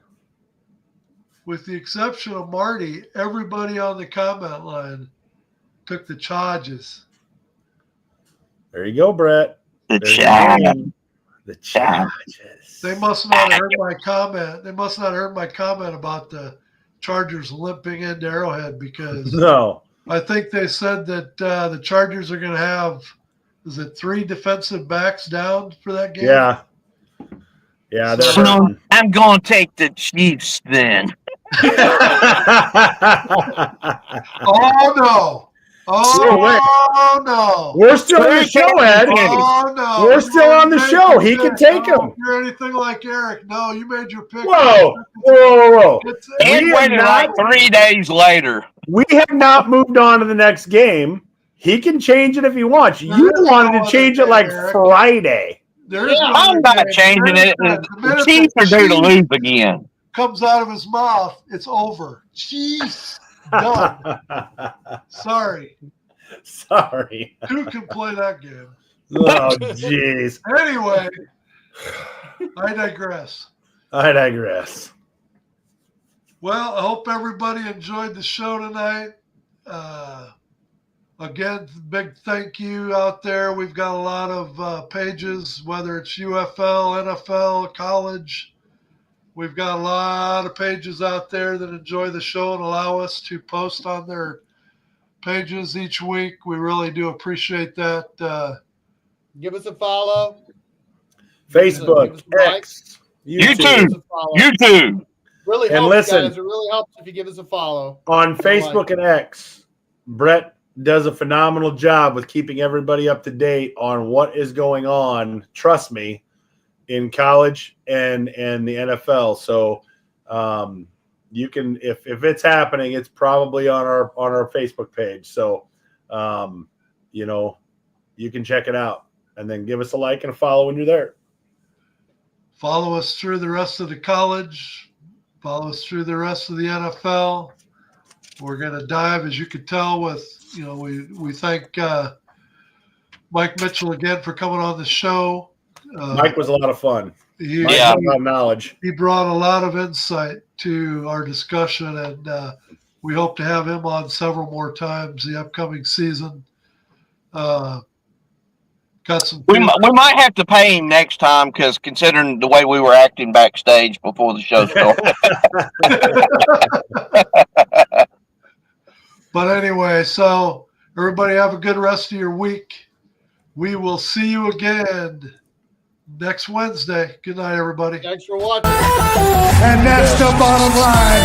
with the exception of Marty, everybody on the comment line took the Chargers. There you go, Brett. The There's your Chargers. name. The Chargers. They must not have heard my comment. They must not have heard my comment about the Chargers limping into Arrowhead, because No. I think they said that the Chargers are going to have, is it 3 defensive backs down for that game? Yeah. Yeah. They're So- hurting. I'm going to take the Chiefs then. Oh, no. Oh, no. We're still on the show, Ed. Oh, no. We're still on the show. He can take him. him. You're anything like Eric. No, you made your pick. Whoa. Whoa. It's, And We are waited like not- 3 days later. We have not moved on to the next game. He can change it if he wants. You wanted to change it like Friday. there is no I'm other not game. changing it. The The minute Chiefs are due to Chiefs lose again. comes out of his mouth, it's over. Chiefs. Done. Sorry. Sorry. Who can play that game? Oh, jeez. Anyway, I digress. I digress. Well, I hope everybody enjoyed the show tonight. Again, big thank you out there. We've got a lot of pages, whether it's UFL, NFL, college. We've got a lot of pages out there that enjoy the show and allow us to post on their pages each week. We really do appreciate that. Give us a follow. Facebook, Give us a like. X, YouTube. Give us a follow. YouTube. Really And helps, listen. guys. It really helps if you give us a follow. On Facebook and X, Brett does a phenomenal job with keeping everybody up to date on what is going on. Trust me, in college and the NFL. So you can, if it's happening, it's probably on our Facebook page. So you can check it out and then give us a like and a follow when you're there. Follow us through the rest of the college. Follow us through the rest of the NFL. We're going to dive, as you can tell, with, we thank Mike Mitchell again for coming on the show. Mike was a lot of fun. He had a lot of knowledge. He brought a lot of insight to our discussion, and we hope to have him on several more times the upcoming season. We might have to pay him next time, because considering the way we were acting backstage before the show started. But anyway, so everybody have a good rest of your week. We will see you again next Wednesday. Good night, everybody. Thanks for watching. And that's the bottom line.